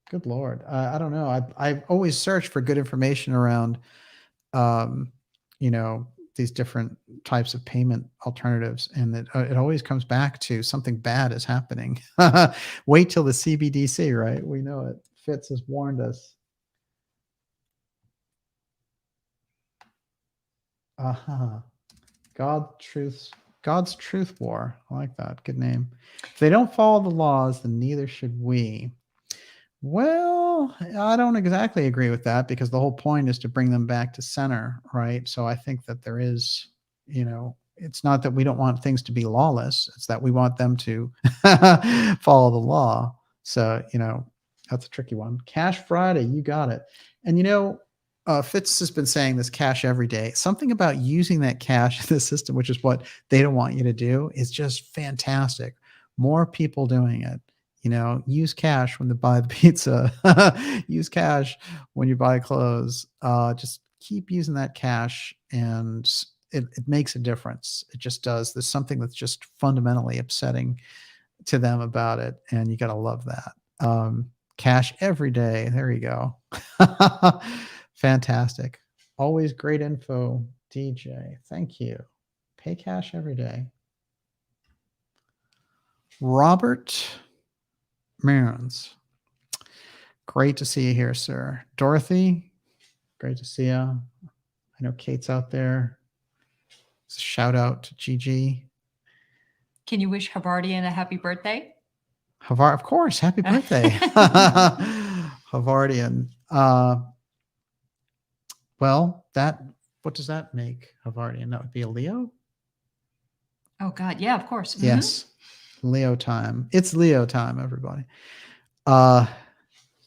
Good Lord. I don't know. I've always searched for good information around, these different types of payment alternatives. And it always comes back to something bad is happening. Wait till the CBDC, right? We know it. Fitz has warned us. God's Truth War. I like that. Good name. If they don't follow the laws, then neither should we. Well, I don't exactly agree with that, because the whole point is to bring them back to center, right? So I think that there is, it's not that we don't want things to be lawless. It's that we want them to follow the law. So, that's a tricky one. Cash Friday, you got it. And, Fitz has been saying this cash every day. Something about using that cash in the system, which is what they don't want you to do, is just fantastic. More people doing it. Use cash when you buy the pizza. Use cash when you buy clothes. Just keep using that cash, and it makes a difference. It just does. There's something that's just fundamentally upsetting to them about it, and you got to love that. Cash every day. There you go. Fantastic. Always great info, DJ. Thank you. Pay cash every day. Robert Mearns. Great to see you here, sir. Dorothy, great to see you. I know Kate's out there. Shout out to Gigi. Can you wish Havardian a happy birthday? Of course. Happy birthday. Havardian. Well, what does that make Havardian? That would be a Leo? Oh, God. Yeah, of course. Mm-hmm. Yes. Leo time. It's Leo time, everybody.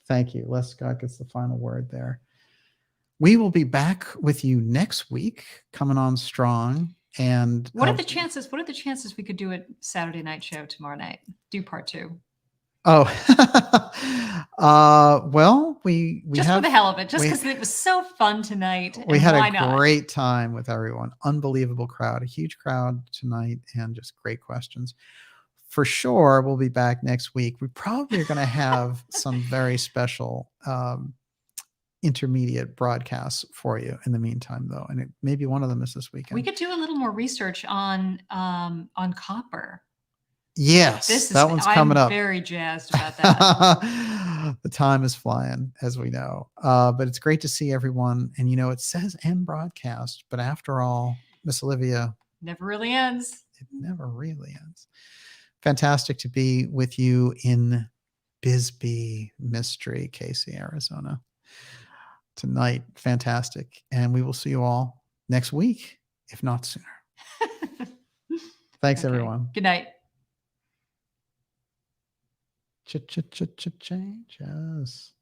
Thank you. Les Scott gets the final word there. We will be back with you next week, coming on strong. And What are the chances? What are the chances we could do a Saturday night show tomorrow night? Do part 2. Oh, well, we just have, for the hell of it, just because it was so fun tonight. We and had why a not? great time with everyone. Unbelievable crowd, a huge crowd tonight, and just great questions. For sure, we'll be back next week. We probably are going to have some very special intermediate broadcasts for you in the meantime, though, and maybe one of them is this weekend. We could do a little more research on copper. Yes, that one's coming up. I'm very jazzed about that. The time is flying, as we know. But it's great to see everyone. And, it says end broadcast, but after all, Miss Olivia, never really ends. It never really ends. Fantastic to be with you in Bisbee Mystery, Cayce, Arizona tonight. Fantastic. And we will see you all next week, if not sooner. Thanks, everyone. Good night. Changes.